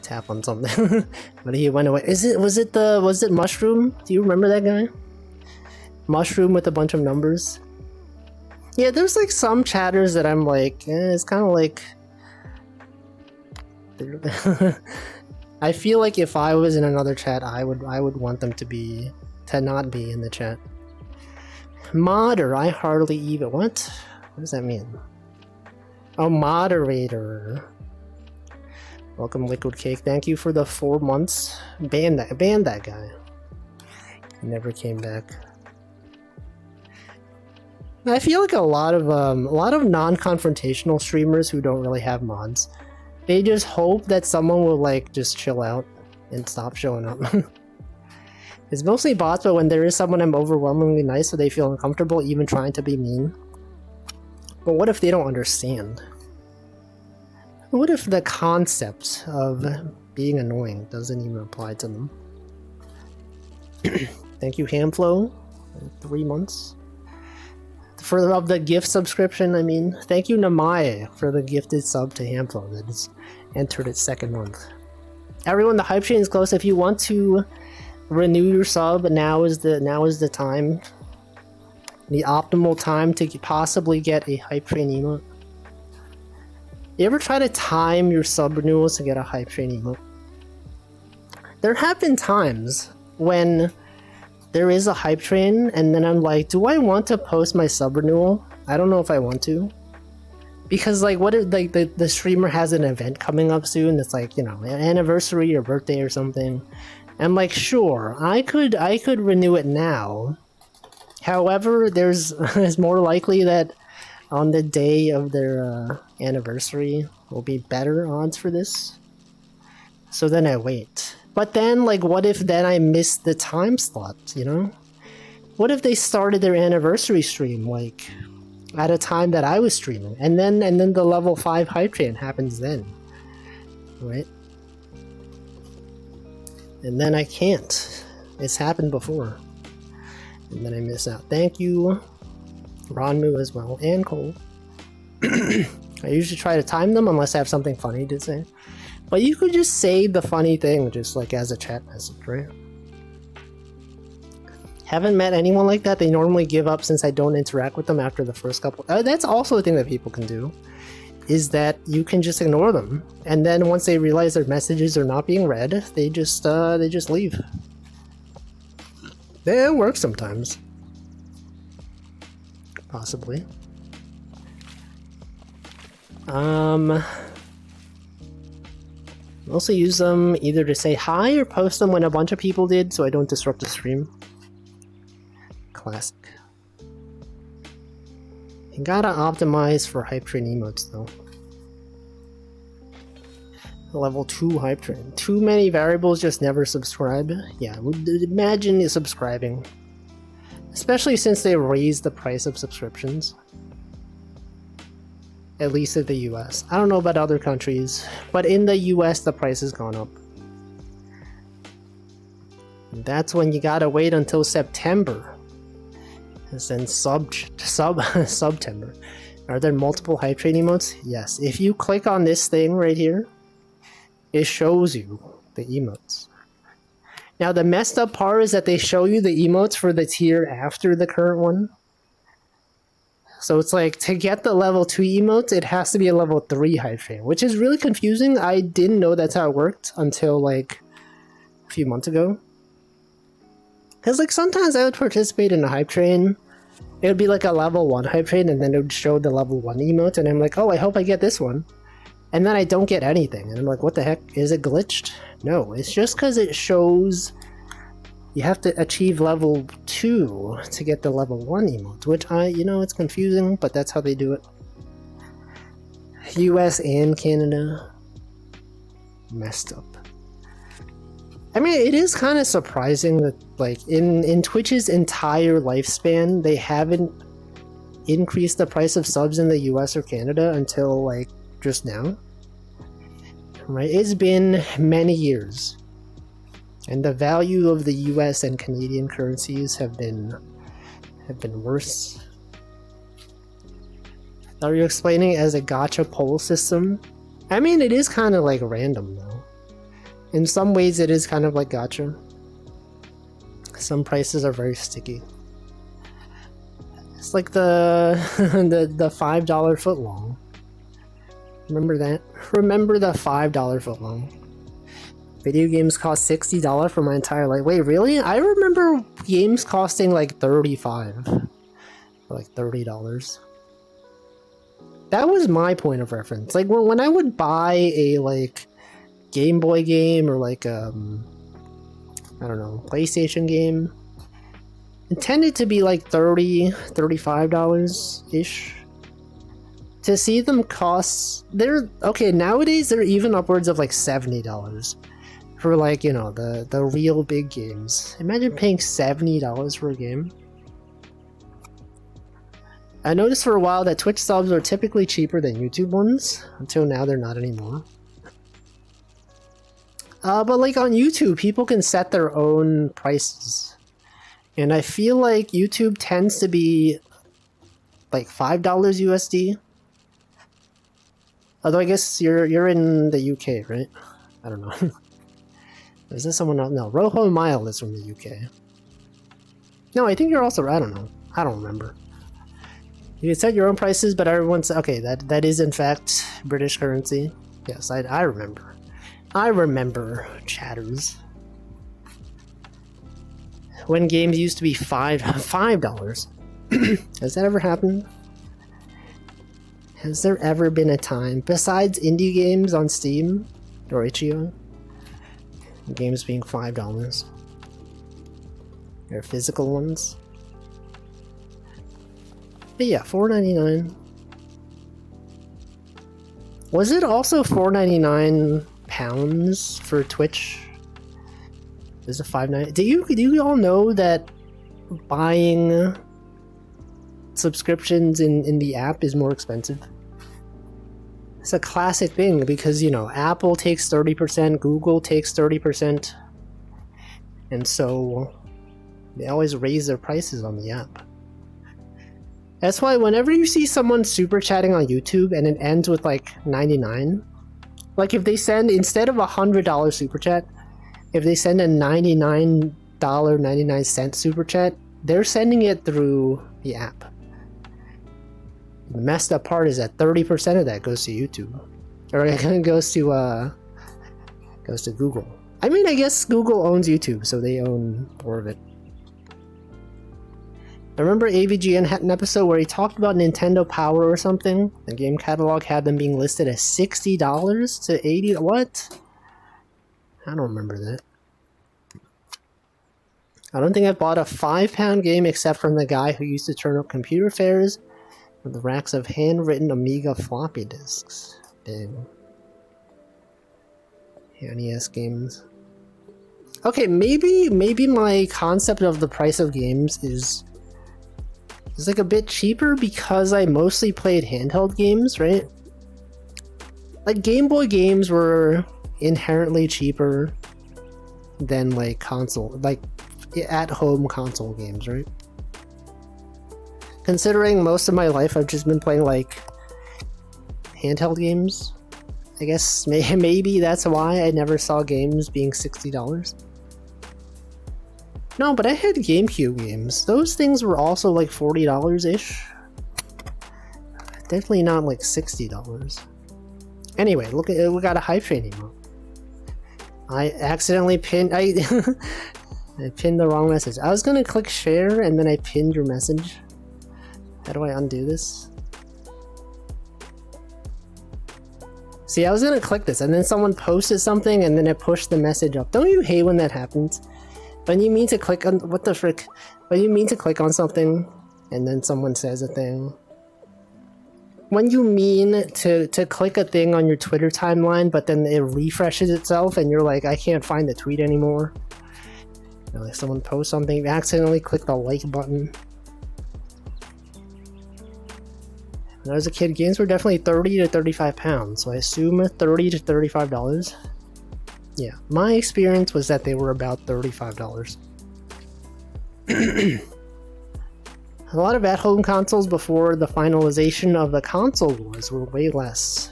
tap on something. But he went away. Was it Mushroom? Do you remember that guy? Mushroom with a bunch of numbers. Yeah, there's like some chatters that I'm like, it's kind of like. I feel like if I was in another chat, I would want them to not be in the chat. Modder, I hardly even. What does that mean? Oh, moderator. Welcome, Liquid Cake. Thank you for the 4 months. Ban that guy. He never came back. I feel like a lot of non-confrontational streamers who don't really have mods, they just hope that someone will like just chill out and stop showing up. It's mostly bots, but when there is someone I'm overwhelmingly nice, so they feel uncomfortable even trying to be mean. But what if they don't understand? What if the concept of being annoying doesn't even apply to them? Thank you, Hamflow. 3 months. For the gift subscription, I mean, thank you, Namai, for the gifted sub to Hamflow that has entered its 2nd month. Everyone, the hype train is close. If you want to renew your sub, now is the time. The optimal time to possibly get a hype train emote. You ever try to time your sub renewals to get a hype train emote? There have been times when there is a hype train and then I'm like, do I want to post my sub renewal? I don't know if I want to. Because like what if like the streamer has an event coming up soon, it's like, you know, an anniversary or birthday or something. I'm like, sure, I could renew it now. However, it's more likely that on the day of their anniversary will be better odds for this. So then I wait. But then, like, what if then I miss the time slot, you know? What if they started their anniversary stream, like, at a time that I was streaming, and then the level 5 hype train happens then, right? And then I can't. It's happened before. And then I miss out. Thank you, Ronmu as well, and Cole. I usually try to time them unless I have something funny to say. But you could just say the funny thing just like as a chat message, right? Haven't met anyone like that. They normally give up since I don't interact with them after the first couple. That's also a thing that people can do, is that you can just ignore them. And then once they realize their messages are not being read, they just leave. It works sometimes. Possibly. Mostly use them either to say hi or post them when a bunch of people did so I don't disrupt the stream. Classic. You gotta optimize for hype train emotes though. Level 2 hype train. Too many variables, just never subscribe. Yeah, imagine subscribing. Especially since they raised the price of subscriptions. At least in the US. I don't know about other countries, but in the US the price has gone up. And that's when you gotta wait until September. And then September. Are there multiple hype train emotes? Yes. If you click on this thing right here, it shows you the emotes. Now the messed up part is that they show you the emotes for the tier after the current one. So it's like, to get the level 2 emotes, it has to be a level 3 hype train, which is really confusing. I didn't know that's how it worked until like a few months ago. Because like sometimes I would participate in a hype train, it would be like a level 1 hype train, and then it would show the level 1 emote, and I'm like, oh, I hope I get this one. And then I don't get anything, and I'm like, what the heck? Is it glitched? No, it's just because it shows you have to achieve level 2 to get the level 1 emote, which it's confusing, but that's how they do it. US and Canada. Messed up. I mean, it is kind of surprising that, like, in Twitch's entire lifespan, they haven't increased the price of subs in the US or Canada until, like, just now. Right? It's been many years. And the value of the US and Canadian currencies have been worse. Are you explaining it as a gacha poll system? I mean, it is kind of like random though. In some ways it is kind of like gacha. Some prices are very sticky. It's like the $5 footlong. Remember that? Remember the $5 footlong. Video games cost $60 for my entire life. Wait, really? I remember games costing like $35. Or like $30. That was my point of reference. Like when I would buy a like Game Boy game or like I don't know, PlayStation game, it tended to be like $35 ish. To see them cost, nowadays they're even upwards of like $70 for like, you know, the real big games. Imagine paying $70 for a game. I noticed for a while that Twitch subs are typically cheaper than YouTube ones, until now they're not anymore. But like on YouTube, people can set their own prices. And I feel like YouTube tends to be like $5 USD. Although I guess you're in the UK, right? I don't know. Is this someone else? No, Rojo Mile is from the UK. No, I think you're also, I don't know. I don't remember. You can set your own prices, but everyone's, okay, that is in fact British currency. Yes, I remember. I remember, chatters. When games used to be $5. Has that ever happened? Has there ever been a time, besides indie games on Steam or itch.io, games being $5? They're physical ones. But yeah, $4.99. Was it also £4.99 for Twitch? Is it $5.99? Do you all know that buying subscriptions in the app is more expensive? It's a classic thing because, you know, Apple takes 30%, Google takes 30%, and so they always raise their prices on the app. That's why whenever you see someone super chatting on YouTube and it ends with like 99, like if they send, instead of $100 super chat, if they send a $99.99 super chat, they're sending it through the app. The messed up part is that 30% of that goes to YouTube, or it goes to Google. I mean, I guess Google owns YouTube, so they own more of it. I remember AVGN had an episode where he talked about Nintendo Power or something. The game catalog had them being listed as $60 to $80. What? I don't remember that. I don't think I bought a £5 game except from the guy who used to turn up computer fairs with the racks of handwritten Amiga floppy disks. Dang. NES games. Okay, maybe my concept of the price of games is like a bit cheaper because I mostly played handheld games, right? Like Game Boy games were inherently cheaper than like console, like at-home console games, right? Considering most of my life I've just been playing like handheld games, I guess maybe that's why I never saw games being $60. No, but I had GameCube games. Those things were also like $40-ish. Definitely not like $60. Anyway, look at it, we got a hype train emote. I accidentally pinned I pinned the wrong message. I was gonna click share and then I pinned your message. How do I undo this? See, I was gonna click this and then someone posted something and then it pushed the message up. Don't you hate when that happens? When you mean to click on, what the frick? When you mean to click on something and then someone says a thing. When you mean to click a thing on your Twitter timeline but then it refreshes itself and you're like, I can't find the tweet anymore. You know, like someone posts something, you accidentally click the like button. When I was a kid, games were definitely 30 to 35 pounds, so I assume $30 to $35. Yeah, my experience was that they were about $35. A lot of at-home consoles before the finalization of the console wars were way less.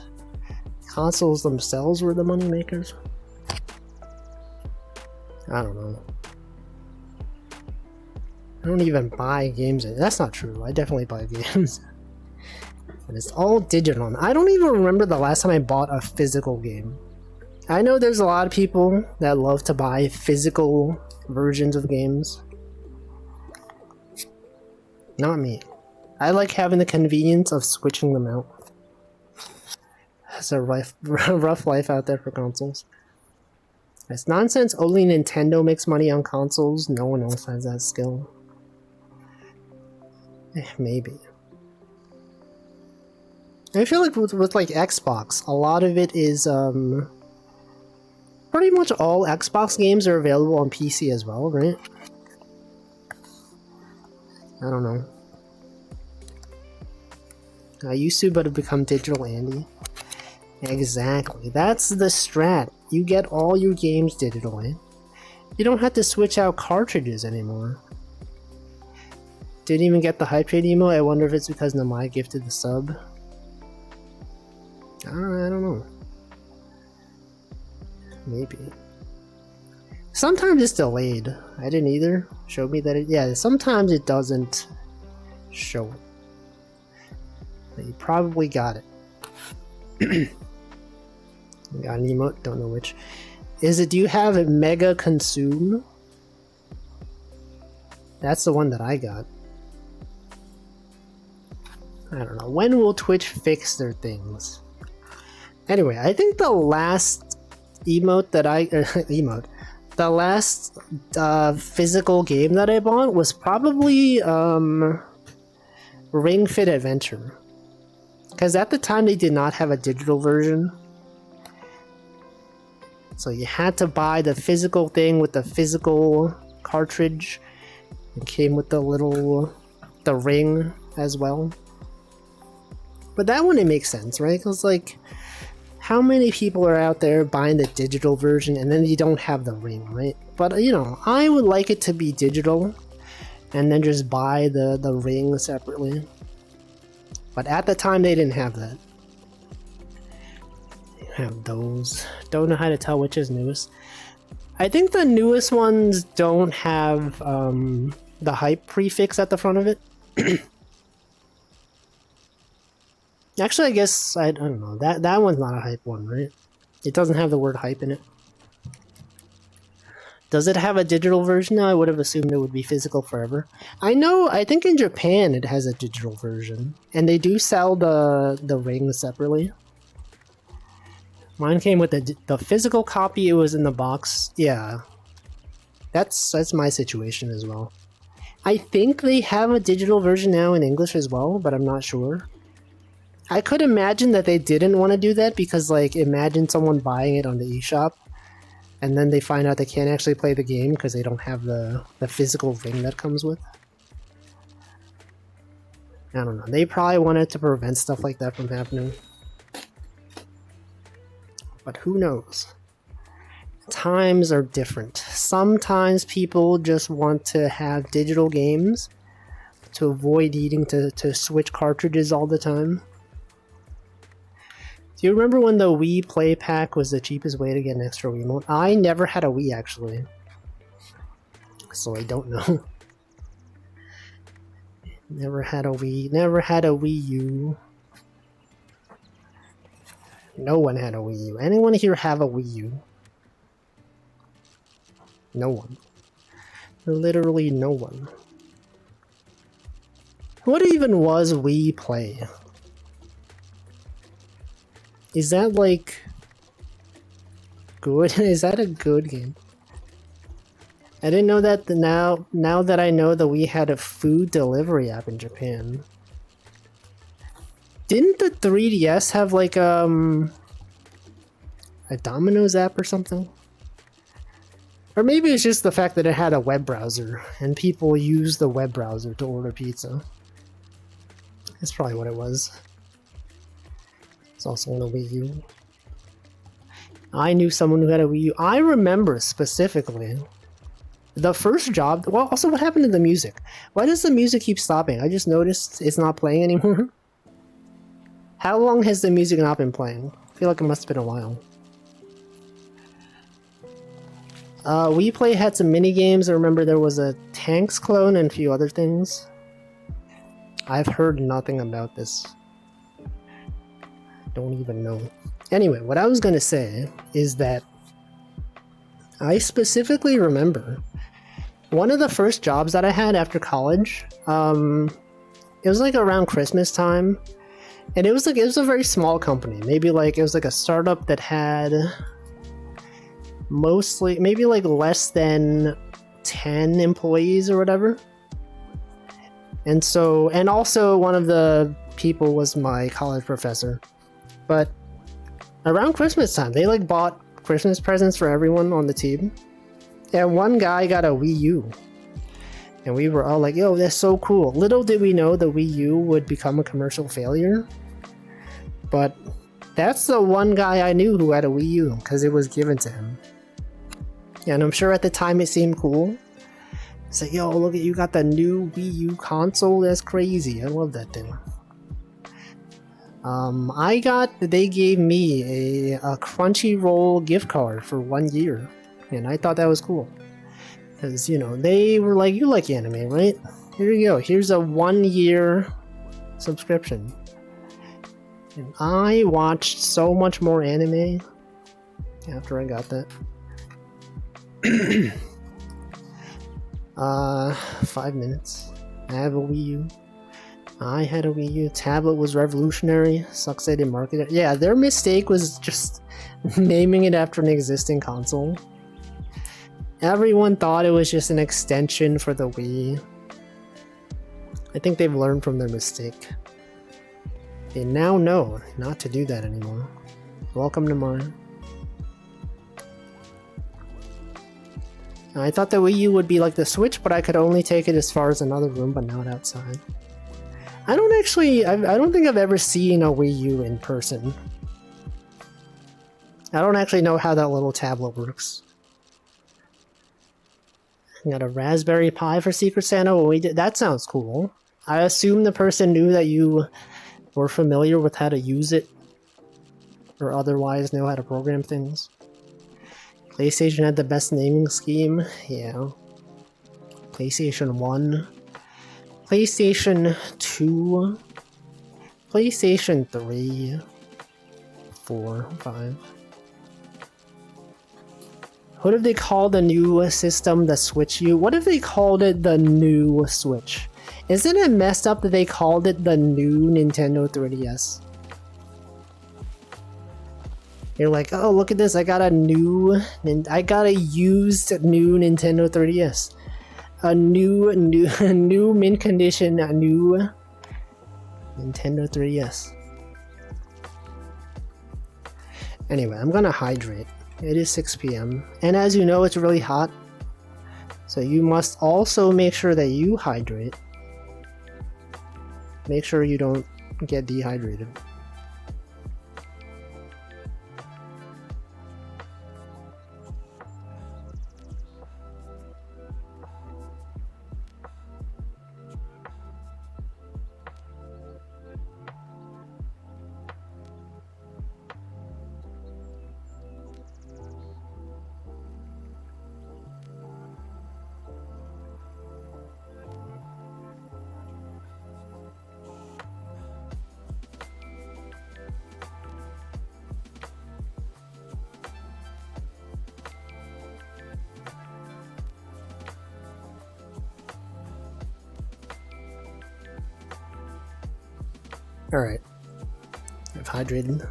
Consoles themselves were the money makers. I don't know. I don't even buy games. That's not true. I definitely buy games. But it's all digital. I don't even remember the last time I bought a physical game. I know there's a lot of people that love to buy physical versions of games. Not me. I like having the convenience of switching them out. It's a rough life out there for consoles. It's nonsense. Only Nintendo makes money on consoles. No one else has that skill. Maybe. I feel like with like Xbox, a lot of it is pretty much all Xbox games are available on PC as well, right? I don't know. I used to, but have become digital Andy. Exactly. That's the strat. You get all your games digitally. You don't have to switch out cartridges anymore. Didn't even get the hype trade emo. I wonder if it's because Namai gifted the sub. I don't know. Maybe. Sometimes it's delayed. I didn't either. Showed me that it, yeah, sometimes it doesn't show it. But you probably got it. Got an emote, don't know which. Is it, do you have a Mega Consume? That's the one that I got. I don't know. When will Twitch fix their things? Anyway, I think the last emote that I... The last physical game that I bought was probably Ring Fit Adventure. Because at the time they did not have a digital version. So you had to buy the physical thing with the physical cartridge. It came with the ring as well. But that wouldn't make sense, right? Because like, how many people are out there buying the digital version and then you don't have the ring, right? But you know, I would like it to be digital and then just buy the ring separately. But at the time they didn't have that. They have those. Don't know how to tell which is newest. I think the newest ones don't have the hype prefix at the front of it. Actually, I guess, I don't know, that one's not a hype one, right? It doesn't have the word hype in it. Does it have a digital version now? I would have assumed it would be physical forever. I think in Japan it has a digital version. And they do sell the ring separately. Mine came with the physical copy, it was in the box. Yeah. That's my situation as well. I think they have a digital version now in English as well, but I'm not sure. I could imagine that they didn't want to do that because, like, imagine someone buying it on the eShop and then they find out they can't actually play the game because they don't have the physical ring that comes with. I don't know. They probably wanted to prevent stuff like that from happening. But who knows? Times are different. Sometimes people just want to have digital games to avoid needing to switch cartridges all the time. Do you remember when the Wii Play Pack was the cheapest way to get an extra Wiimote? I never had a Wii, actually. So I don't know. Never had a Wii. Never had a Wii U. No one had a Wii U. Anyone here have a Wii U? No one. Literally no one. What even was Wii Play? Is that like good? Is that a good game? I didn't know that. Now that I know that we had a food delivery app in Japan. Didn't the 3DS have like a Domino's app or something? Or maybe it's just the fact that it had a web browser and people use the web browser to order pizza. That's probably what it was. It's also on the Wii U. I knew someone who had a Wii U. I remember specifically the first job. Well, also what happened to the music? Why does the music keep stopping? I just noticed it's not playing anymore. How long has the music not been playing? I feel like it must have been a while. Wii Play had some mini games. I remember there was a Tanks clone and a few other things. I've heard nothing about this. Don't even know. Anyway, what I was gonna say is that I specifically remember one of the first jobs that I had after college. It was like around Christmas time, and it was a very small company. Maybe like it was like a startup that had mostly maybe like less than 10 employees or whatever. And so, and also one of the people was my college professor. But around Christmas time, they like bought Christmas presents for everyone on the team. And one guy got a Wii U. And we were all like, yo, that's so cool. Little did we know the Wii U would become a commercial failure. But that's the one guy I knew who had a Wii U, because it was given to him. And I'm sure at the time it seemed cool. It's like, yo, look at you got the new Wii U console. That's crazy. I love that thing. They gave me a Crunchyroll gift card for 1 year. And I thought that was cool. Because, you know, they were like, you like anime, right? Here you go. Here's a 1-year subscription. And I watched so much more anime after I got that. 5 minutes. I have a Wii U. I had a Wii U. Tablet was revolutionary. Sucks they didn't market it. Yeah, their mistake was just naming it after an existing console. Everyone thought it was just an extension for the Wii. I think they've learned from their mistake. They now know not to do that anymore. Welcome to mine. I thought the Wii U would be like the Switch, but I could only take it as far as another room, but not outside. I don't think I've ever seen a Wii U in person. I don't actually know how that little tablet works. I got a Raspberry Pi for Secret Santa. That sounds cool. I assume the person knew that you were familiar with how to use it, or otherwise know how to program things. PlayStation had the best naming scheme, yeah. PlayStation 1, PlayStation 2, PlayStation 3, 4, 5. What if they called the new system the Switch U? What if they called it the new Switch? Isn't it messed up that they called it the new Nintendo 3DS? You're like, oh, look at this, I got a used new Nintendo 3DS. A new mint condition, a new Nintendo 3DS. Anyway, I'm gonna hydrate. It is 6 p.m. And as you know, it's really hot. So you must also make sure that you hydrate. Make sure you don't get dehydrated. Alright. I've hydrated.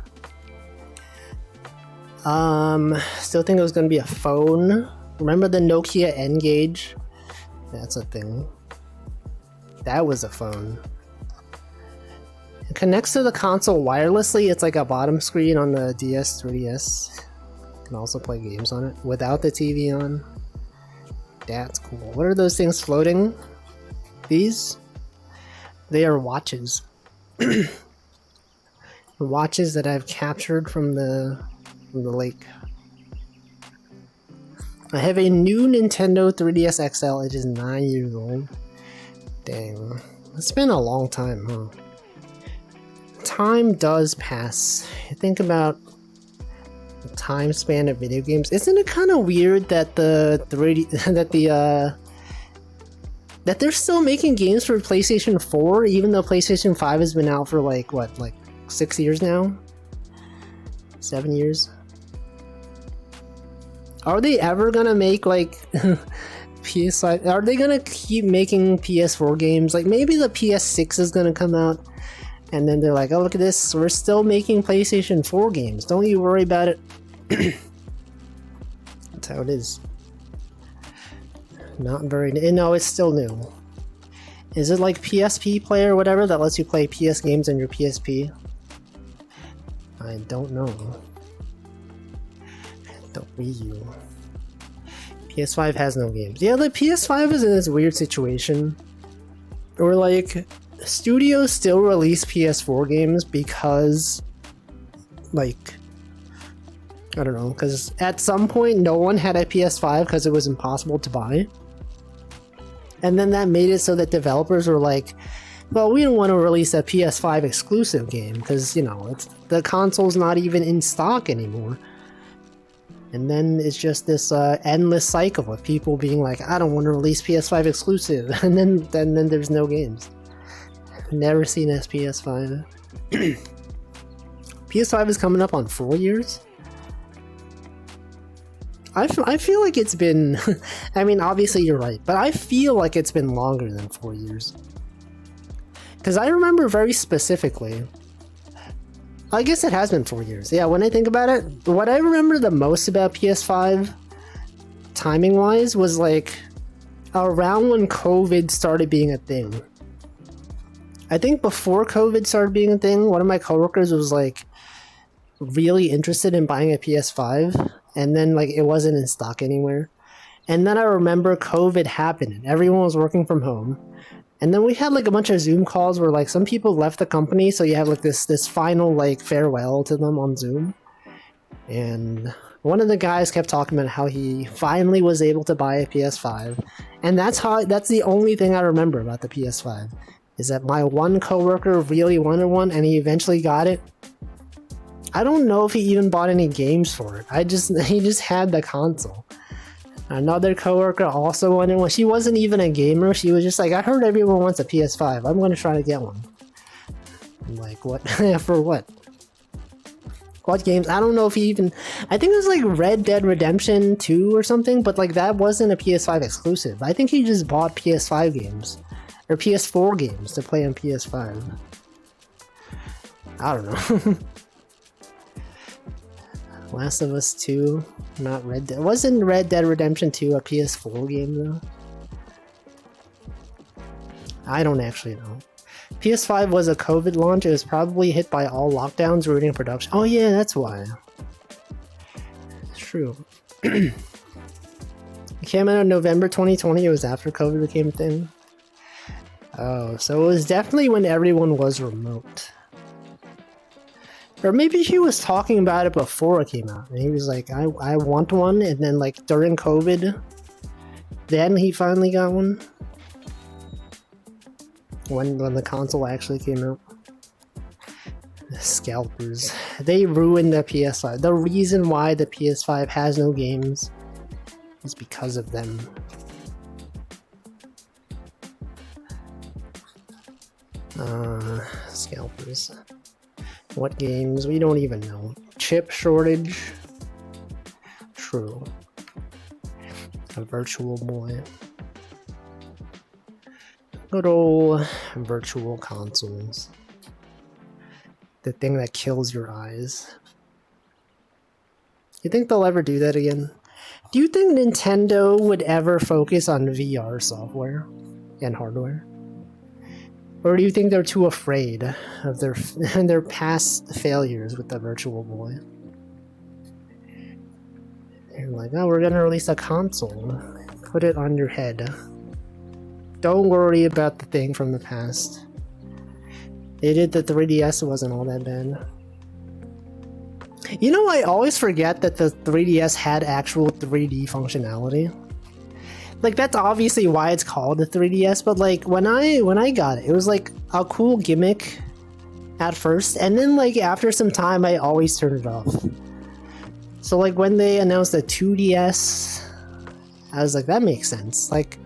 Still think it was gonna be a phone. Remember the Nokia N-Gage? That's a thing. That was a phone. It connects to the console wirelessly. It's like a bottom screen on the DS, 3DS. You can also play games on it without the TV on. That's cool. What are those things floating? These? They are watches. Watches that I've captured from the lake. I have a new Nintendo 3DS XL. It is 9 years old. Dang. It's been a long time, huh? Time does pass. Think about the time span of video games. Isn't it kind of weird that that they're still making games for PlayStation 4, even though PlayStation 5 has been out for like 6 years now? 7 years? Are they ever gonna make like PS5? Are they gonna keep making PS4 games? Like maybe the PS6 is gonna come out and then they're like, oh, look at this, we're still making PlayStation 4 games. Don't you worry about it. That's how it is. Not very... No, it's still new. Is it like PSP Play or whatever that lets you play PS games on your PSP? I don't know. The Wii U. PS5 has no games. Yeah, the PS5 is in this weird situation where like studios still release PS4 games because like I don't know, because at some point no one had a PS5 because it was impossible to buy. And then that made it so that developers were like, well, we don't want to release a PS5 exclusive game because, you know, the console's not even in stock anymore. And then it's just this endless cycle of people being like, I don't want to release PS5 exclusive, and then there's no games. Never seen PS5. PS5 is coming up on 4 years? I feel like it's been... I mean, obviously you're right, but I feel like it's been longer than 4 years. Because I remember very specifically... I guess it has been 4 years. Yeah, when I think about it, what I remember the most about PS5, timing-wise, was like around when COVID started being a thing. I think before COVID started being a thing, one of my coworkers was like really interested in buying a PS5, and then like it wasn't in stock anywhere. And then I remember COVID happened and everyone was working from home. And then we had like a bunch of Zoom calls where like some people left the company, so you have like this final like farewell to them on Zoom. And one of the guys kept talking about how he finally was able to buy a PS5. And that's the only thing I remember about the PS5. Is that my one coworker really wanted one and he eventually got it. I don't know if he even bought any games for it. He just had the console. Another coworker also wanted one. She wasn't even a gamer. She was just like, I heard everyone wants a PS5. I'm going to try to get one. I'm like, what? For what? What games? I don't know if he even... I think it was like Red Dead Redemption 2 or something, but like that wasn't a PS5 exclusive. I think he just bought PS5 games. Or PS4 games to play on PS5. I don't know. Last of Us 2, not Red Dead. Wasn't Red Dead Redemption 2 a PS4 game though? I don't actually know. PS5 was a COVID launch. It was probably hit by all lockdowns ruining production. Oh yeah, that's why. It's true. It came out in November 2020. It was after COVID became a thing. Oh, so it was definitely when everyone was remote. Or maybe he was talking about it before it came out. And he was like, I want one. And then like during COVID, then he finally got one. When the console actually came out. The scalpers. They ruined the PS5. The reason why the PS5 has no games is because of them. Scalpers. What games? We don't even know. Chip shortage. True. A Virtual Boy. Good old virtual consoles. The thing that kills your eyes. You think they'll ever do that again? Do you think Nintendo would ever focus on VR software and hardware? Or do you think they're too afraid of their past failures with the Virtual Boy? They're like, oh, we're gonna release a console. Put it on your head. Don't worry about the thing from the past. They did the 3DS, it wasn't all that bad. You know, I always forget that the 3DS had actual 3D functionality. Like, that's obviously why it's called the 3DS, but like, when I got it, it was like a cool gimmick at first, and then like, after some time, I always turned it off. So like, when they announced the 2DS, I was like, that makes sense. Like,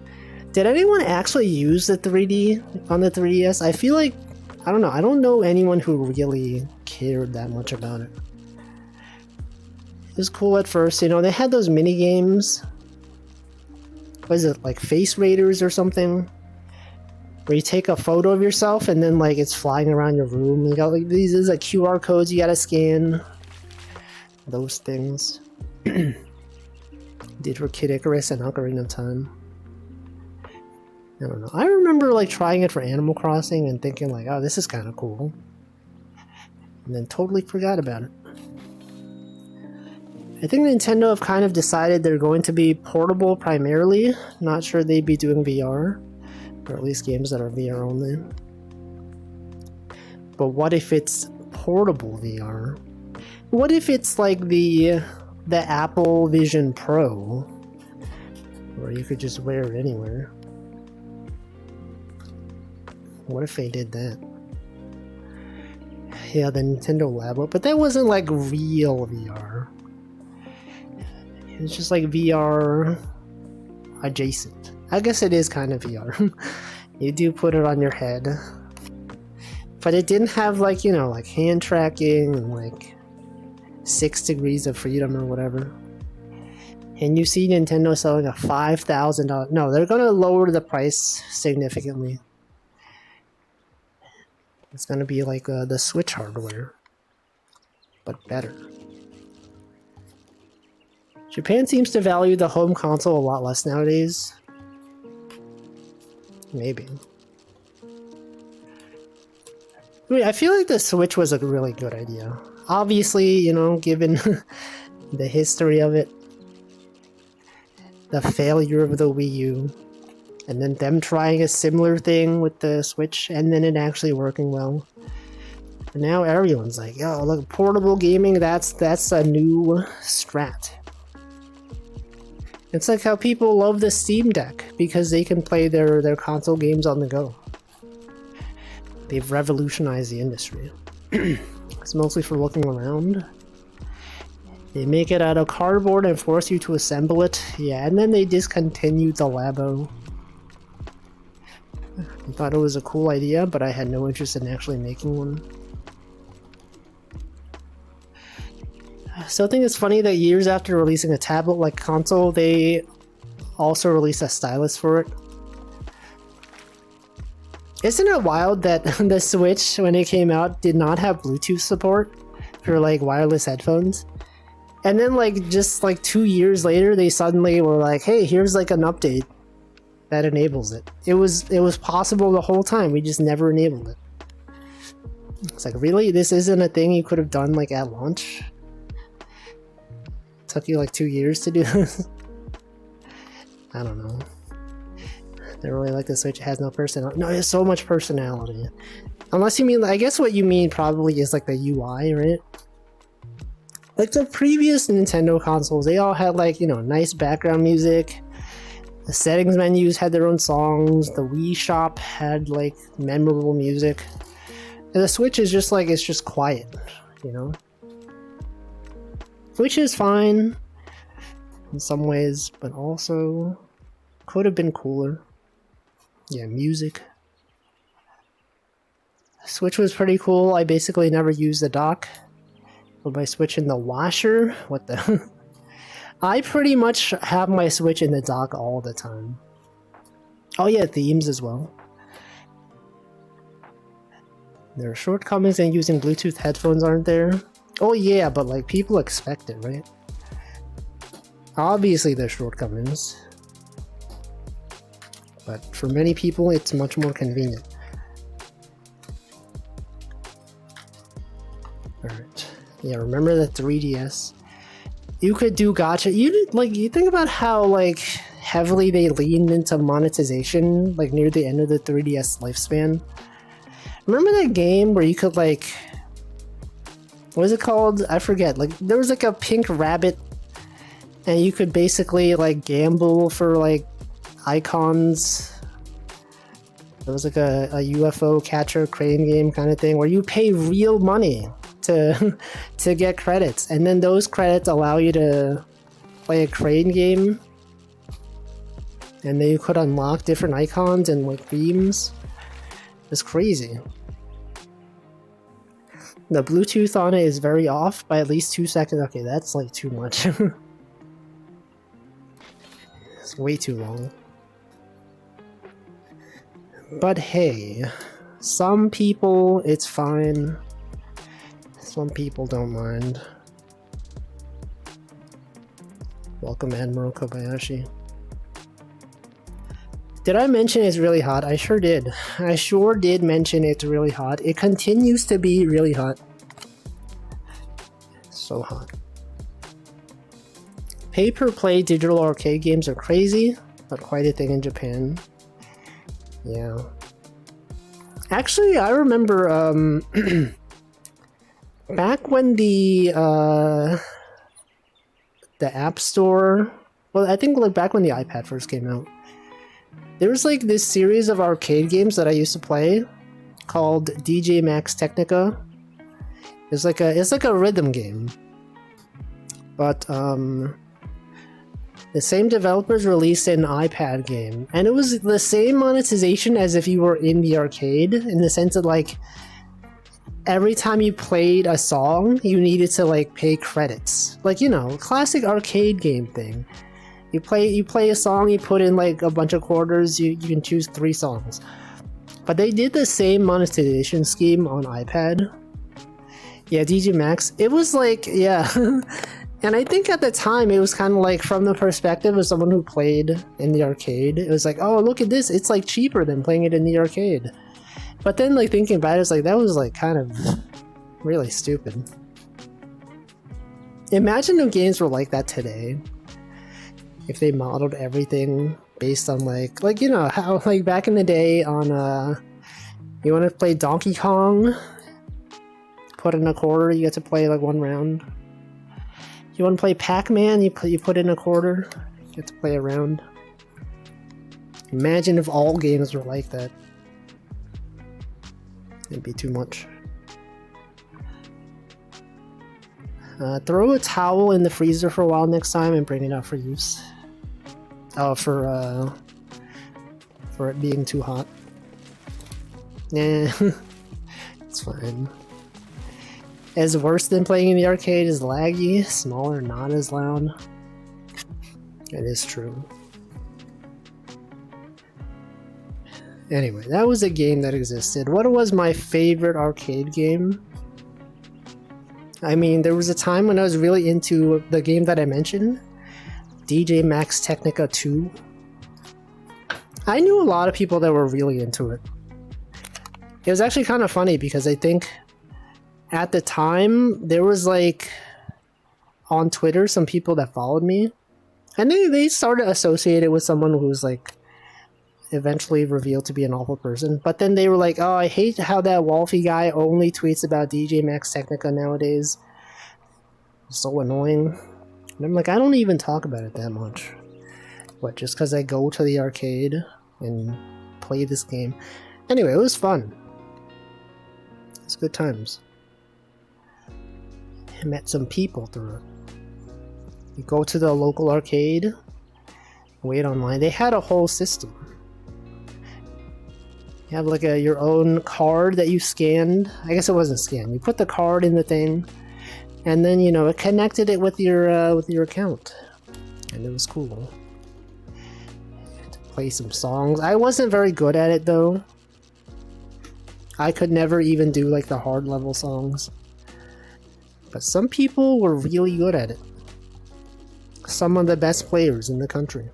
did anyone actually use the 3D on the 3DS? I feel like, I don't know, I don't know anyone who really cared that much about it. It was cool at first, you know, they had those mini games. What is it, like Face Raiders or something? Where you take a photo of yourself and then like it's flying around your room. You got like these like QR codes you gotta scan. Those things. Did for Kid Icarus and Ocarina of Time. I don't know. I remember like trying it for Animal Crossing and thinking like, oh, this is kind of cool. And then totally forgot about it. I think Nintendo have kind of decided they're going to be portable primarily. Not sure they'd be doing VR. Or at least games that are VR only. But what if it's portable VR? What if it's like the Apple Vision Pro? Where you could just wear it anywhere. What if they did that? Yeah, the Nintendo Labo, but that wasn't like real VR. It's just like VR adjacent. I guess it is kind of VR. You do put it on your head. But it didn't have like, you know, like hand tracking and like 6 degrees of freedom or whatever. And you see Nintendo selling a $5,000... No, they're going to lower the price significantly. It's going to be like the Switch hardware. But better. Japan seems to value the home console a lot less nowadays. Maybe. I mean, I feel like the Switch was a really good idea. Obviously, you know, given the history of it, the failure of the Wii U, and then them trying a similar thing with the Switch, and then it actually working well. And now everyone's like, yo, look, portable gaming, that's a new strat. It's like how people love the Steam Deck, because they can play their console games on the go. They've revolutionized the industry. It's mostly for looking around. They make it out of cardboard and force you to assemble it. Yeah, and then they discontinued the Labo. I thought it was a cool idea, but I had no interest in actually making one. I still think it's funny that years after releasing a tablet-like console, they also released a stylus for it. Isn't it wild that the Switch, when it came out, did not have Bluetooth support for like wireless headphones? And then like just like 2 years later, they suddenly were like, hey, here's like an update that enables it. It was possible the whole time, we just never enabled it. It's like, really? This isn't a thing you could have done like at launch? Took you like 2 years to do this? I don't know. I really like the Switch. It has no personality. No, it has so much personality. Unless you mean, I guess what you mean probably is like the UI, right? Like the previous Nintendo consoles, they all had like, you know, nice background music. The settings menus had their own songs. The Wii Shop had like memorable music. And the Switch is just like, it's just quiet, you know? Which is fine in some ways, but also could have been cooler. Yeah, music. Switch was pretty cool. I basically never used the dock. But by switching the washer, what the... I pretty much have my Switch in the dock all the time. Oh yeah, themes as well. There are shortcomings in using Bluetooth headphones, aren't there? Oh yeah, but like people expect it, right? Obviously there's shortcomings. But for many people, it's much more convenient. Alright. Yeah, remember the 3DS? You could do gacha. You think about how like heavily they leaned into monetization like near the end of the 3DS lifespan. Remember that game where you could like, what was it called? I forget. Like there was like a pink rabbit and you could basically like gamble for like icons. There was like a UFO catcher crane game kind of thing where you pay real money to get credits, and then those credits allow you to play a crane game, and then you could unlock different icons and like themes. It's crazy. The Bluetooth on it is very off by at least 2 seconds. Okay, that's like too much. It's way too long. But hey, some people it's fine. Some people don't mind. Welcome, Admiral Kobayashi. Did I mention it's really hot? I sure did. I sure did mention it's really hot. It continues to be really hot. So hot. Pay-per-play digital arcade games are crazy, but quite a thing in Japan. Yeah. Actually, I remember, back when the App Store... Well, I think like back when the iPad first came out, there was like this series of arcade games that I used to play called DJ Max Technica. It's like a rhythm game. But The same developers released an iPad game, and it was the same monetization as if you were in the arcade, in the sense that like every time you played a song, you needed to like pay credits. Like, you know, classic arcade game thing. You play a song, you put in like a bunch of quarters, you can choose 3 songs. But they did the same monetization scheme on iPad. Yeah, DJ Max. It was like, yeah. And I think at the time it was kind of like from the perspective of someone who played in the arcade. It was like, oh, look at this. It's like cheaper than playing it in the arcade. But then like thinking about it, it's like that was like kind of really stupid. Imagine if games were like that today. If they modeled everything based on like you know how like back in the day on you want to play Donkey Kong, put in a quarter, you get to play like 1 round. You want to play Pac-Man, you put in a quarter, you get to play a round. Imagine if all games were like that. It'd be too much. Throw a towel in the freezer for a while next time and bring it out for use. Oh, for it being too hot. Nah, it's fine. As worse than playing in the arcade is laggy, smaller, not as loud. It is true. Anyway, that was a game that existed. What was my favorite arcade game? I mean, there was a time when I was really into the game that I mentioned, DJ Max Technica 2. I knew a lot of people that were really into it. It was actually kind of funny because I think at the time there was like on Twitter some people that followed me, and they started associated with someone who was like eventually revealed to be an awful person. But then they were like, oh, I hate how that Wolfie guy only tweets about DJ Max Technica nowadays. It's so annoying. And I'm like, I don't even talk about it that much. What, just because I go to the arcade and play this game? Anyway, it was fun. It's good times. I met some people through it. You go to the local arcade, wait online. They had a whole system. You have like your own card that you scanned. I guess it wasn't scanned. You put the card in the thing, and then you know it connected it with your account, and it was cool. To play some songs. I wasn't very good at it though. I could never even do like the hard level songs. But some people were really good at it. Some of the best players in the country.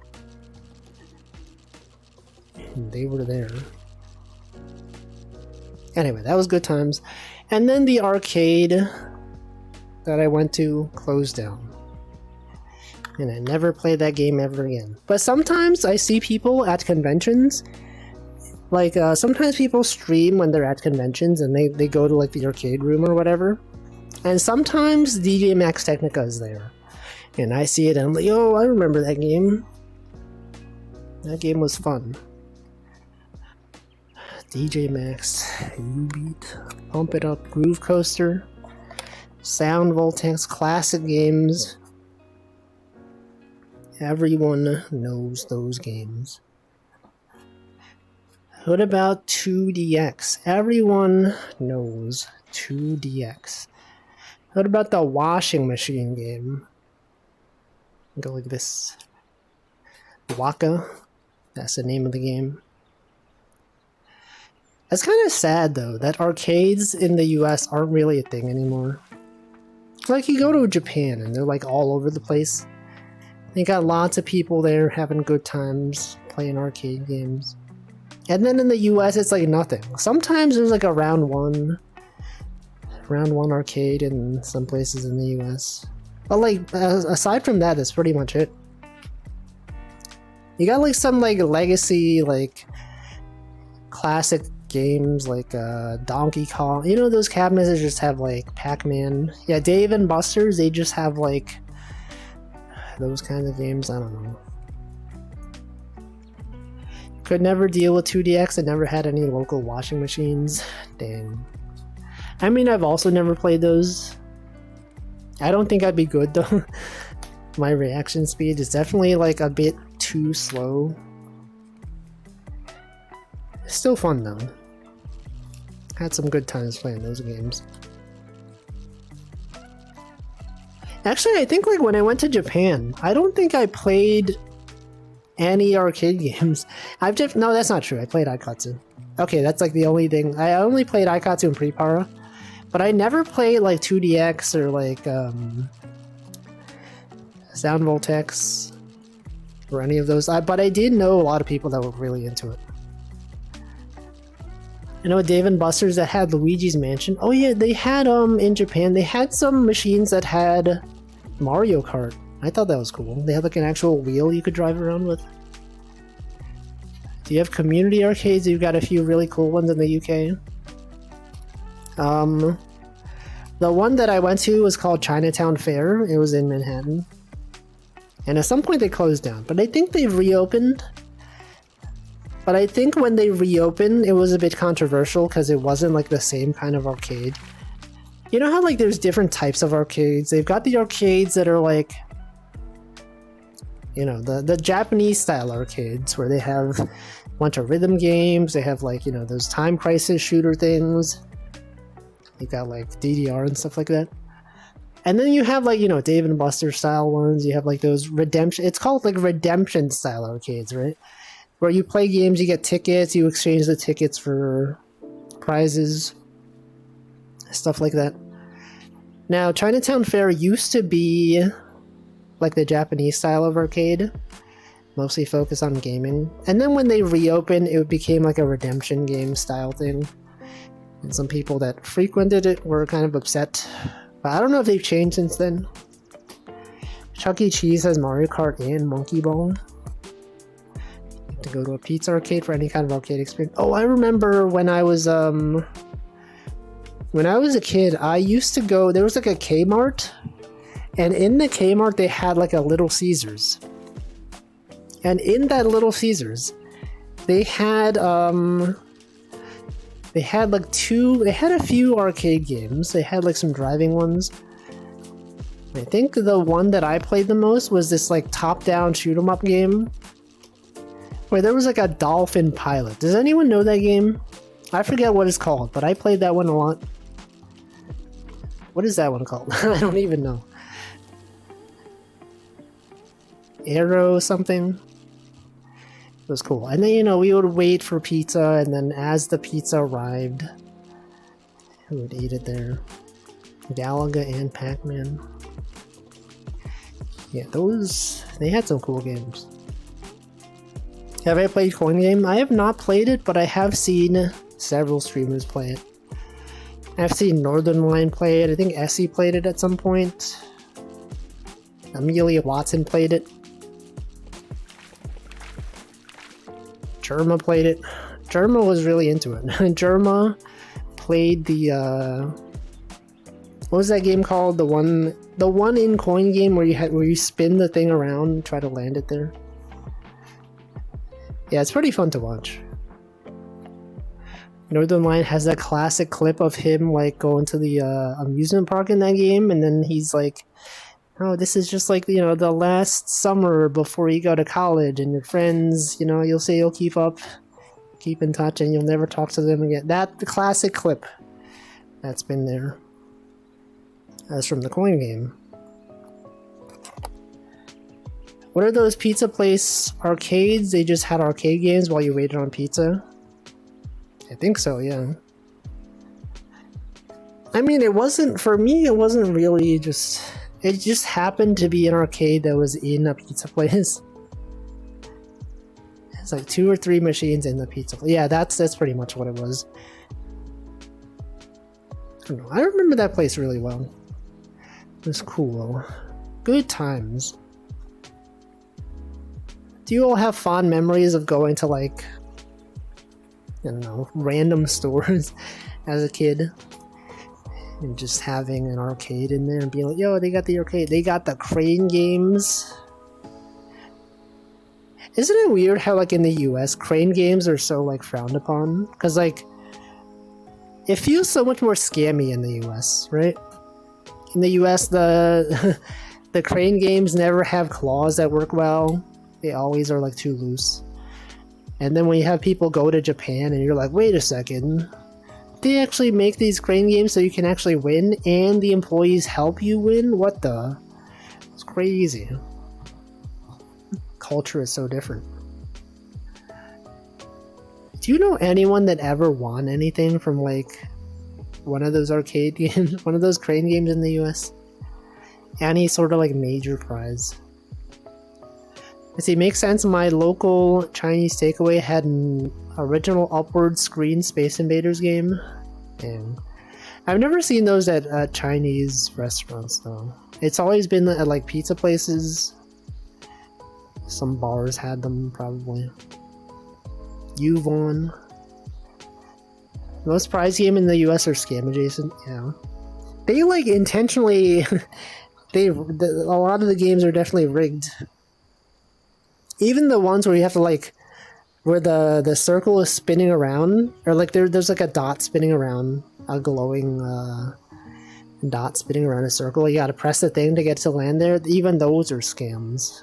And they were there. Anyway, that was good times. And then the arcade that I went to closed down. And I never played that game ever again. But sometimes I see people at conventions. Like, sometimes people stream when they're at conventions and they go to like the arcade room or whatever. And sometimes DJ Max Technica is there. And I see it and I'm like, oh, I remember that game. That game was fun. DJ Max, U-Beat, Pump It Up, Groove Coaster, Sound Voltex, classic games. Everyone knows those games. What about 2DX? Everyone knows 2DX. What about the washing machine game? Go like this. Waka. That's the name of the game. It's kind of sad though that arcades in the US aren't really a thing anymore. Like you go to Japan and they're like all over the place. They got lots of people there having good times playing arcade games. And then in the US it's like nothing. Sometimes there's like a round one arcade in some places in the US. But like aside from that, that's pretty much it. You got like some like legacy like classic games like Donkey Kong. You know those cabinets that just have like Pac-Man. Yeah, Dave and Buster's, they just have like those kinds of games. I don't know. Could never deal with 2DX. I never had any local washing machines. Dang. I mean, I've also never played those. I don't think I'd be good though. my reaction speed is definitely like a bit too slow. Still fun though. Had some good times playing those games. Actually, I think like when I went to Japan, I don't think I played any arcade games. No, that's not true. I played Aikatsu. Okay, that's like the only thing. I only played Aikatsu and Prepara, but I never played like 2DX or like Sound Voltex or any of those. But I did know a lot of people that were really into it. I know Dave & Buster's that had Luigi's Mansion. Oh yeah, they had in Japan, they had some machines that had Mario Kart. I thought that was cool. They had like an actual wheel you could drive around with. Do you have community arcades? You've got a few really cool ones in the UK. The one that I went to was called Chinatown Fair. It was in Manhattan. And at some point they closed down, but I think they've reopened. But I think when they reopened, it was a bit controversial because it wasn't like the same kind of arcade. You know how like there's different types of arcades? They've got the arcades that are like, you know, the Japanese style arcades where they have a bunch of rhythm games. They have like, you know, those Time Crisis shooter things. You got like DDR and stuff like that. And then you have like, you know, Dave & Buster style ones. You have like those redemption. It's called like redemption style arcades, right? Where you play games, you get tickets, you exchange the tickets for prizes, stuff like that. Now, Chinatown Fair used to be like the Japanese style of arcade, mostly focused on gaming. And then when they reopened, it became like a redemption game style thing. And some people that frequented it were kind of upset. But I don't know if they've changed since then. Chuck E. Cheese has Mario Kart and Monkey Ball. To go to a pizza arcade for any kind of arcade experience. Oh, I remember when I was a kid, I used to go, there was like a Kmart, and in the Kmart they had like a Little Caesars. And in that Little Caesars, they had like they had a few arcade games. They had like some driving ones. I think the one that I played the most was this like top-down shoot-'em-up game where there was like a dolphin pilot. Does anyone know that game? I forget what it's called, but I played that one a lot. What is that one called? I don't even know. Arrow something? It was cool. And then, you know, we would wait for pizza, and then as the pizza arrived, we would eat it there. Galaga and Pac-Man. Yeah, they had some cool games. Have I played Coin Game? I have not played it, but I have seen several streamers play it. I've seen Northern Line play it. I think Essie played it at some point. Amelia Watson played it. Germa played it. Germa was really into it. Germa played the what was that game called? The one in Coin Game where you spin the thing around and try to land it there. Yeah, it's pretty fun to watch. Northern Line has that classic clip of him like going to the amusement park in that game, and then he's like, "Oh, this is just like, you know, the last summer before you go to college, and your friends, you know, you'll say you'll keep in touch, and you'll never talk to them again." The classic clip that's been there. That's from the Coin Game. What are those pizza place arcades? They just had arcade games while you waited on pizza? I think so, yeah. I mean, for me, it wasn't really just... It just happened to be an arcade that was in a pizza place. It's like 2 or 3 machines in the pizza place. Yeah, that's pretty much what it was. I don't know. I remember that place really well. It was cool. Good times. Do you all have fond memories of going to, like, I don't know, random stores as a kid? And just having an arcade in there and being like, yo, they got the arcade. They got the Crane games. Isn't it weird how, like, in the US, Crane games are so, like, frowned upon? Because, like, it feels so much more scammy in the US, right? In the US, the The crane games never have claws that work well. They always are like too loose. And then when you have people go to Japan and you're like, wait a second, they actually make these crane games so you can actually win and the employees help you win? What the? It's crazy. Culture is so different. Do you know anyone that ever won anything from like one of those arcade games, one of those crane games in the US? Any sort of like major prize? Let's see, makes sense. My local Chinese takeaway had an original upward screen Space Invaders game. And I've never seen those at Chinese restaurants though. It's always been at like pizza places. Some bars had them probably. Yuvon. Most prize game in the US are Scam Adjacent. Yeah. They like intentionally a lot of the games are definitely rigged. Even the ones where you have to like, where the circle is spinning around, or like there's like a dot spinning around, a glowing dot spinning around a circle. You gotta press the thing to get to land there. Even those are scams.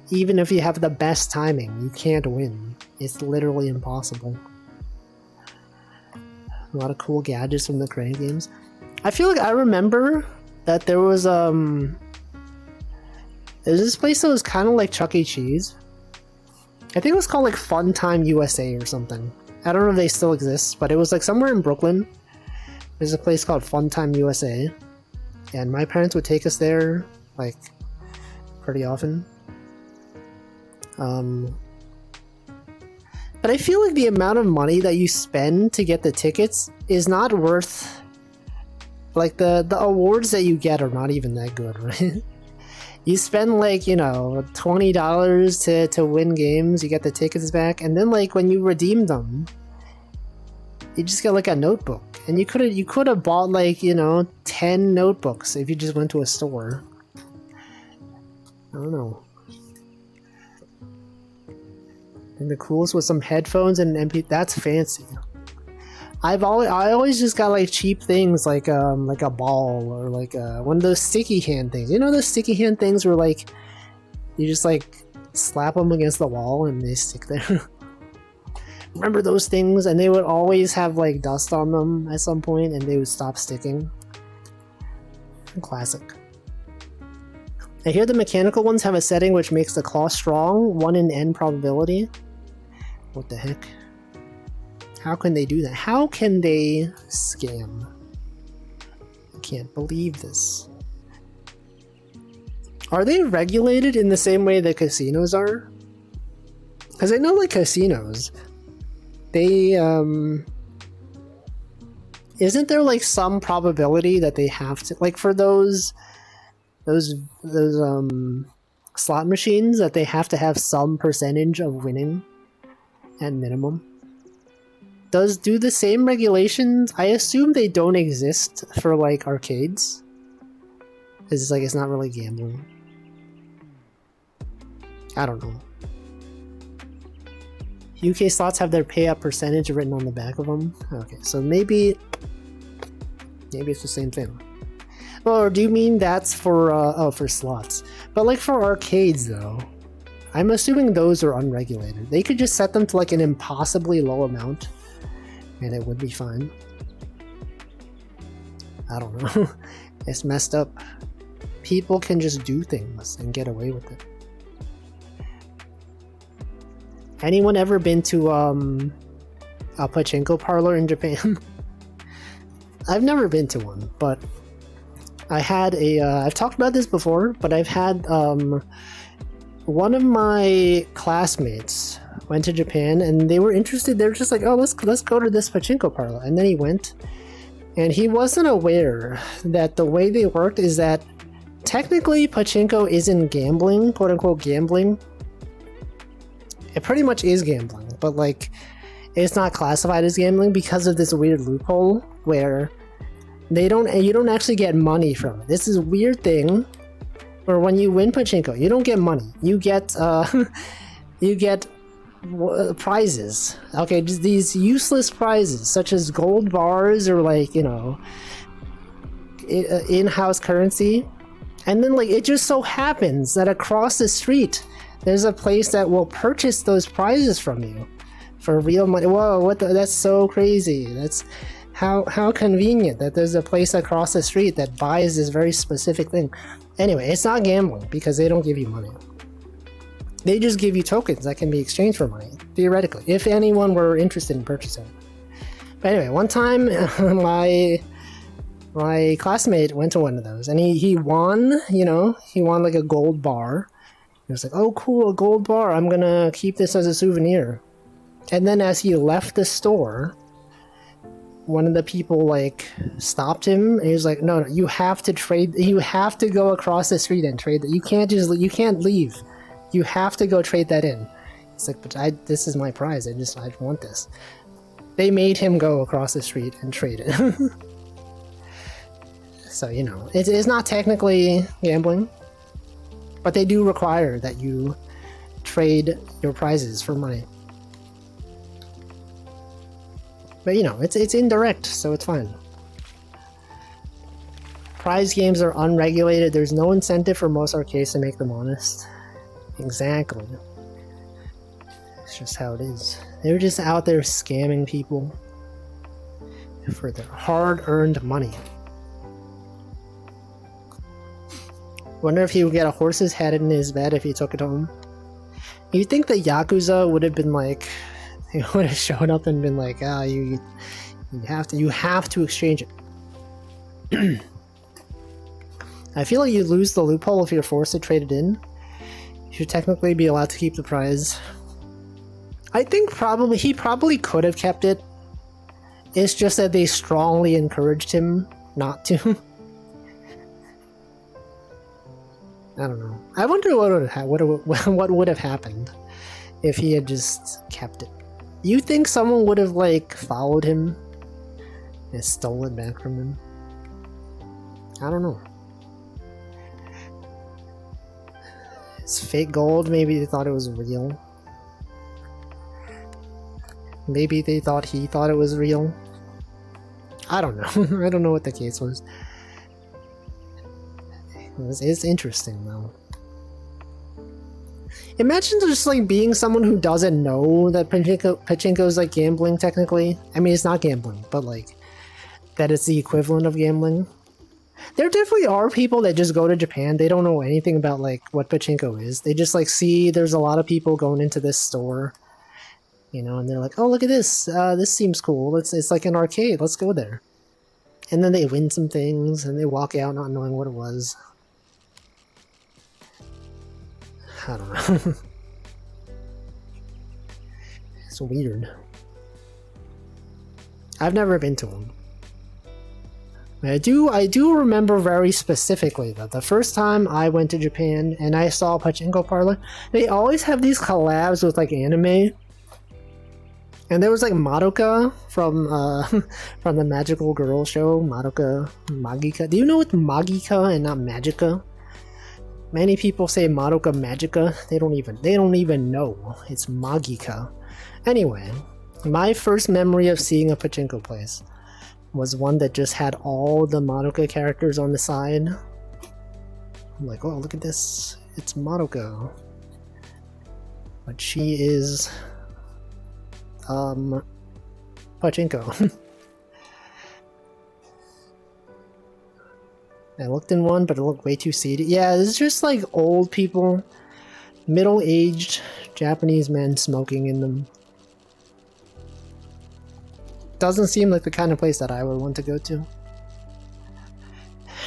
Even if you have the best timing, you can't win. It's literally impossible. A lot of cool gadgets from the crane games. I feel like I remember that there was there's this place that was kind of like Chuck E. Cheese. I think it was called like Fun Time USA or something. I don't know if they still exist, but it was like somewhere in Brooklyn. There's a place called Fun Time USA, and my parents would take us there like pretty often. But I feel like the amount of money that you spend to get the tickets is not worth, like the awards that you get are not even that good, right? You spend like, you know, $20 to win games, you get the tickets back, and then like when you redeem them, you just get like a notebook. And you could have bought like, you know, 10 notebooks if you just went to a store. I don't know. And the coolest was some headphones and an MP. That's fancy. I always just got like cheap things like a ball or like one of those sticky hand things. You know those sticky hand things where like you just like slap them against the wall and they stick there. Remember those things? And they would always have like dust on them at some point and they would stop sticking. Classic. I hear the mechanical ones have a setting which makes the claw strong, 1 in n probability. What the heck? How can they do that? How can they scam? I can't believe this. Are they regulated in the same way that casinos are? Because I know like casinos, they isn't there like some probability that they have to, like for those slot machines, that they have to have some percentage of winning at minimum? Do the same regulations? I assume they don't exist for like arcades. It's like it's not really gambling. I don't know. UK slots have their payout percentage written on the back of them. Okay, so maybe it's the same thing. Or do you mean that's for for slots? But like for arcades though, I'm assuming those are unregulated. They could just set them to like an impossibly low amount and it would be fine. I don't know. It's messed up. People can just do things and get away with it. Anyone ever been to a pachinko parlor in Japan? I've never been to one, but I had I've talked about this before, but I've had one of my classmates went to Japan and they were interested. They were just like, oh, let's go to this pachinko parlor. And then he went, and he wasn't aware that the way they worked is that technically pachinko isn't gambling, quote unquote gambling. It pretty much is gambling, but like it's not classified as gambling because of this weird loophole where you don't actually get money from it. This is a weird thing where when you win pachinko, you don't get money. You get prizes. Okay, just these useless prizes such as gold bars or like, you know, in-house currency. And then like it just so happens that across the street there's a place that will purchase those prizes from you for real money. Whoa, what the, that's so crazy. That's how convenient that there's a place across the street that buys this very specific thing. Anyway, it's not gambling because they don't give you money. They just give you tokens that can be exchanged for money, theoretically, if anyone were interested in purchasing. But anyway, one time my classmate went to one of those and he won, you know, he won like a gold bar. He was like, oh cool, a gold bar, I'm gonna keep this as a souvenir. And then as he left the store, one of the people like stopped him and he was like, no, you have to trade, you have to go across the street and trade that. You can't leave. You have to go trade that in. It's like, but this is my prize. I want this. They made him go across the street and trade it. So, you know, it is not technically gambling, but they do require that you trade your prizes for money. But, you know, it's indirect, so it's fine. Prize games are unregulated. There's no incentive for most arcades to make them honest. Exactly. It's just how it is. They're just out there scamming people for their hard-earned money. Wonder if he would get a horse's head in his bed if he took it home. You'd think the Yakuza would have been like, they would have shown up and been like, ah, you have to exchange it. I feel like you lose the loophole if you're forced to trade it in. You should technically be allowed to keep the prize. I think he probably could have kept it. It's just that they strongly encouraged him not to. I don't know. I wonder what would have happened if he had just kept it. You think someone would have like followed him and stole it back from him? I don't know. It's fake gold. Maybe they thought it was real. Maybe they thought he thought it was real. I don't know. I don't know what the case was. It's interesting though. Imagine just like being someone who doesn't know that pachinko is like gambling technically. I mean, it's not gambling, but like that it's the equivalent of gambling. There definitely are people that just go to Japan. They don't know anything about like what pachinko is. They just like see there's a lot of people going into this store, you know, and they're like, oh, look at this. This seems cool. It's like an arcade. Let's go there. And then they win some things and they walk out not knowing what it was. I don't know. It's weird. I've never been to one. I do remember very specifically that the first time I went to Japan and I saw a pachinko parlor, they always have these collabs with like anime. And there was like Madoka from from the Magical Girl show, Madoka Magica. Do you know it's Magica and not Magica? Many people say Madoka Magica. They don't even know it's Magica. Anyway, my first memory of seeing a pachinko place was one that just had all the Madoka characters on the side. I'm like, oh, look at this. It's Madoka. But she is pachinko. I looked in one, but it looked way too seedy. Yeah, it's just like old people, middle-aged Japanese men smoking in them. Doesn't seem like the kind of place that I would want to go to.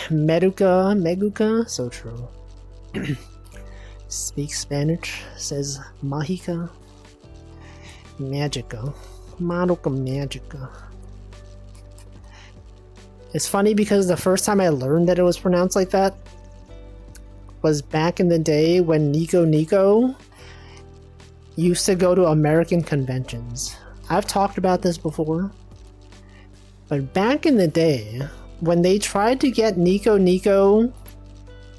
Meguka, so true. Speak Spanish, says Mahika. Magica. Madoka Magica. It's funny because the first time I learned that it was pronounced like that was back in the day when Nico Nico used to go to American conventions. I've talked about this before, but back in the day when they tried to get Nico Nico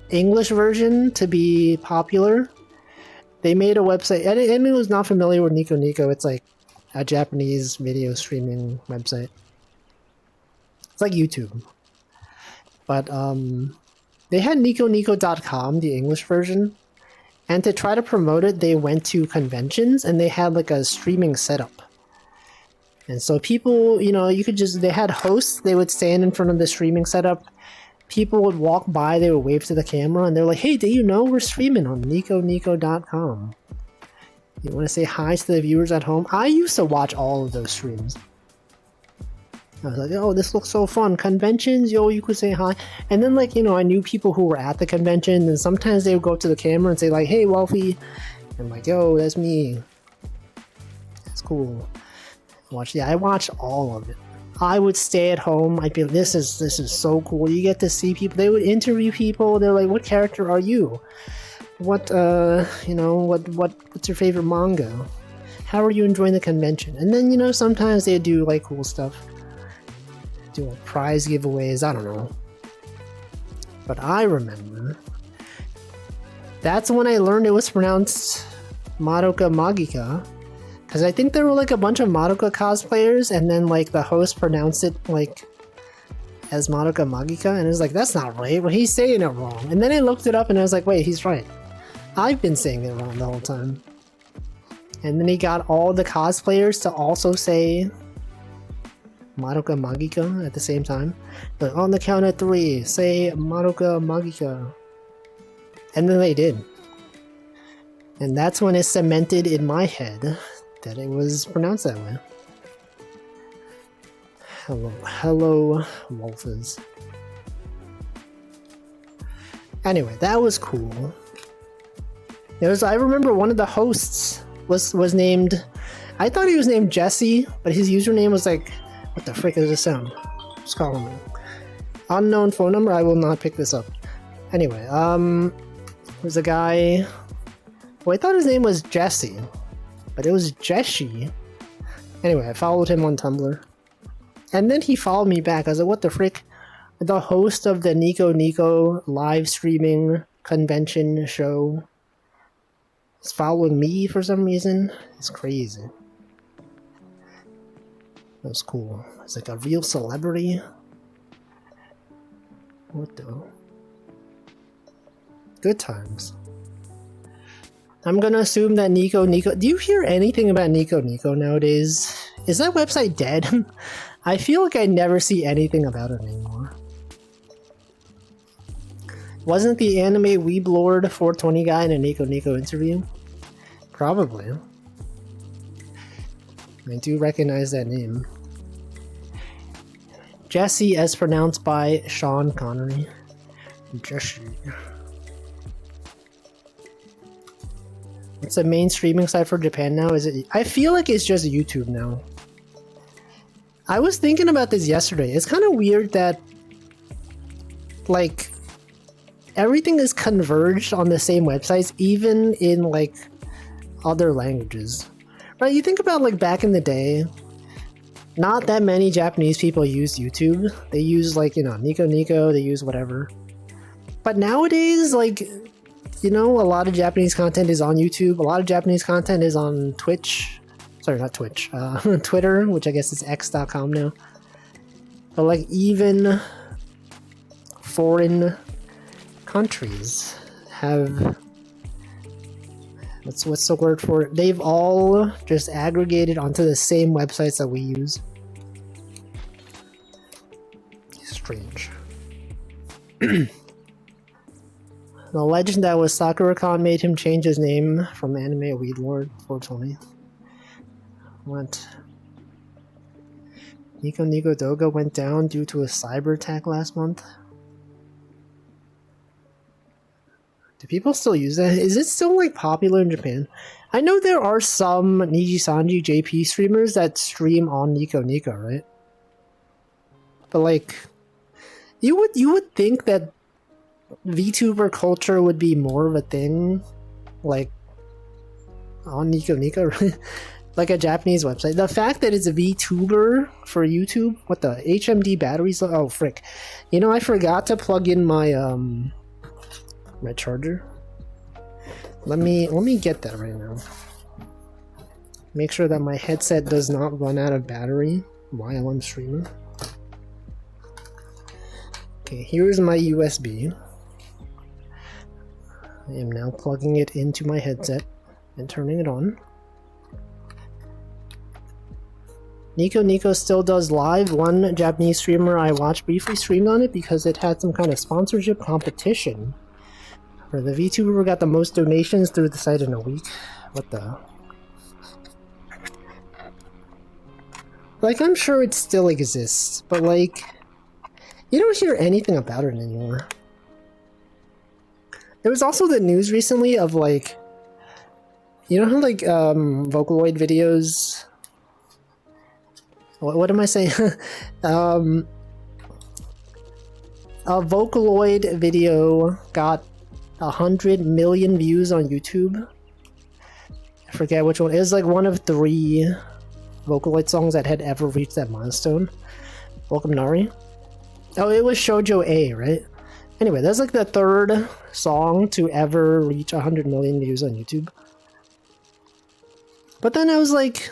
English version to be popular, they made a website. Anyone who's not familiar with Nico Nico, it's like a Japanese video streaming website. It's like YouTube. But They had NicoNico.com, the English version, and to try to promote it, they went to conventions and they had like a streaming setup. And so people, you know, you could just, they had hosts, they would stand in front of the streaming setup. People would walk by, they would wave to the camera, and they're like, hey, do you know we're streaming on NicoNico.com? You want to say hi to the viewers at home? I used to watch all of those streams. I was like, oh, this looks so fun. Conventions, yo, you could say hi. And then, like, you know, I knew people who were at the convention, and sometimes they would go up to the camera and say, like, hey, Wolfie. I'm like, yo, that's me. That's cool. I watched all of it. I would stay at home. I'd be like, this is so cool. You get to see people. They would interview people. They're like, what character are you? What, you know, what's your favorite manga? How are you enjoying the convention? And then, you know, sometimes they do, like, cool stuff. Do like prize giveaways, I don't know. But I remember that's when I learned it was pronounced Madoka Magica, because I think there were like a bunch of Madoka cosplayers, and then like the host pronounced it like as Madoka Magica, and it was like, that's not right, well, he's saying it wrong. And then I looked it up and I was like, wait, he's right, I've been saying it wrong the whole time. And then he got all the cosplayers to also say Madoka Magica at the same time. But on the count of 3, say Madoka Magica. And then they did. And that's when it cemented in my head that it was pronounced that way. Hello, Wolfers. Anyway, that was cool. I remember one of the hosts was named, I thought he was named Jesse, but his username was like, what the frick is this sound? Just call him. Unknown phone number, I will not pick this up. Anyway, there's a guy, well, I thought his name was Jesse, but it was Jesse. Anyway, I followed him on Tumblr. And then he followed me back. I was like, what the frick? The host of the NicoNico live streaming convention show is following me for some reason. It's crazy. That was cool. It's like a real celebrity. What the? Good times. I'm gonna assume that NicoNico... Do you hear anything about NicoNico nowadays? Is that website dead? I feel like I never see anything about it anymore. Wasn't the anime Weeblord 420 guy in a NicoNico interview? Probably. I do recognize that name. Jesse, as pronounced by Sean Connery. Jesse. It's a main streaming site for Japan now. Is it? I feel like it's just YouTube now. I was thinking about this yesterday. It's kind of weird that, like, everything is converged on the same websites, even in like other languages. Right? You think about like back in the day, not that many Japanese people used YouTube. They use like, you know, NicoNico, they use whatever. But nowadays, like, you know, a lot of Japanese content is on YouTube. A lot of Japanese content is on Twitch. Sorry, not Twitch. Twitter, which I guess is x.com now. But like even foreign countries have... What's the word for it? They've all just aggregated onto the same websites that we use. Strange. The legend that was Sakura-Con made him change his name from anime Weedlord 420. What? NicoNico Doga went down due to a cyber attack last month? Do people still use that? Is it still like popular in Japan? I know there are some Nijisanji JP streamers that stream on NicoNico, right? But like, you would think that VTuber culture would be more of a thing, like on NicoNico, like a Japanese website. The fact that it's a VTuber for YouTube, what the HMD batteries? Oh frick! You know, I forgot to plug in my my charger. Let me get that right now. Make sure that my headset does not run out of battery while I'm streaming. Okay, here's my USB. I am now plugging it into my headset and turning it on. Nico Nico still does live. One Japanese streamer I watched briefly streamed on it because it had some kind of sponsorship competition where the VTuber got the most donations through the site in a week. What the? Like, I'm sure it still exists, but like, you don't hear anything about it anymore. There was also the news recently of like, you know how like Vocaloid videos, what am I saying? A Vocaloid video got 100 million views on YouTube. I forget which one. It was like one of 3 Vocaloid songs that had ever reached that milestone. Welcome, Nari. Oh, it was Shoujo A, right? Anyway, that's like the 3rd song to ever reach 100 million views on YouTube. But then I was like,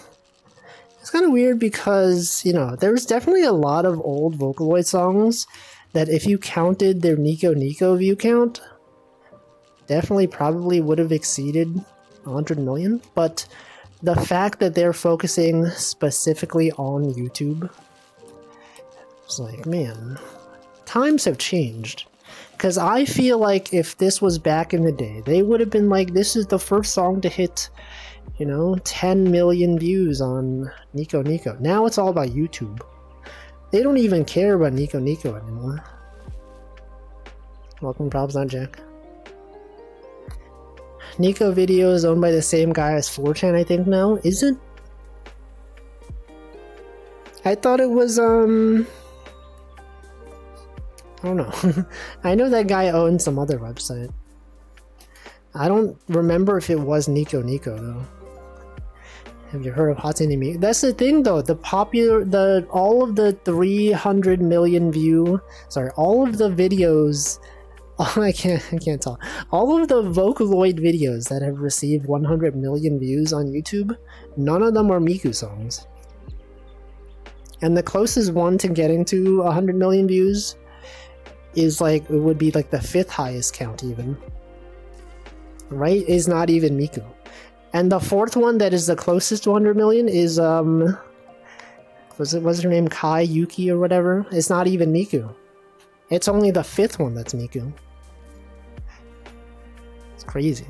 it's kind of weird because, you know, there was definitely a lot of old Vocaloid songs that if you counted their Nico Nico view count, definitely probably would have exceeded 100 million. But the fact that they're focusing specifically on YouTube, it's like, man, times have changed. Because I feel like if this was back in the day, they would have been like, this is the first song to hit, you know, 10 million views on Nico Nico. Now it's all about YouTube. They don't even care about Nico Nico anymore. Welcome, Probs on Jack. Nico Video is owned by the same guy as 4chan, I think now. Is it? I thought it was, I don't know. I know that guy owned some other website. I don't remember if it was Nico Nico, though. Have you heard of Hatsune Miku? That's the thing, though. All of the 300 million view... Sorry, all of the videos... Oh, I can't tell. All of the Vocaloid videos that have received 100 million views on YouTube, none of them are Miku songs. And the closest one to getting to 100 million views is like, it would be like the 5th highest count even. Right? Is not even Miku. And the 4th one that is the closest to 100 million is, was her name Kai Yuki or whatever? It's not even Miku. It's only the 5th one that's Miku. It's crazy.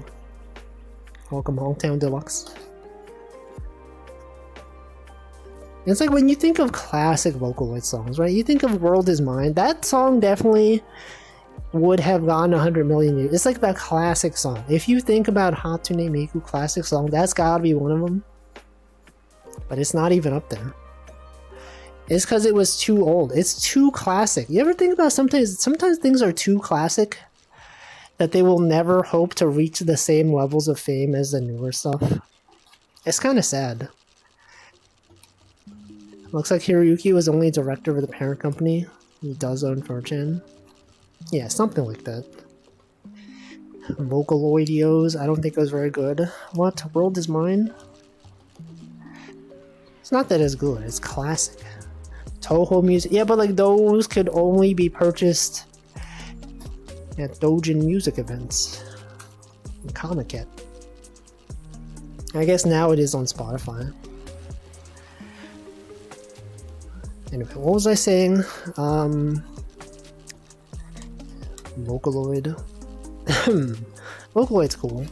Welcome Hometown Deluxe. It's like when you think of classic Vocaloid songs, right? You think of World Is Mine. That song definitely would have gotten 100 million views. It's like that classic song. If you think about Hatsune Miku classic song, that's gotta be one of them. But it's not even up there. It's because it was too old. It's too classic. You ever think about sometimes things are too classic that they will never hope to reach the same levels of fame as the newer stuff? It's kind of sad. Looks like Hiroyuki was only director of the parent company. He does own 4chan. Yeah, something like that. Vocaloidios, I don't think it was very good. What? World Is Mine? It's not that it's good, it's classic. Toho Music, yeah, but like those could only be purchased at Dojin music events. Comiket. I guess now it is on Spotify. Anyway, what was I saying? Vocaloid. Vocaloid's cool.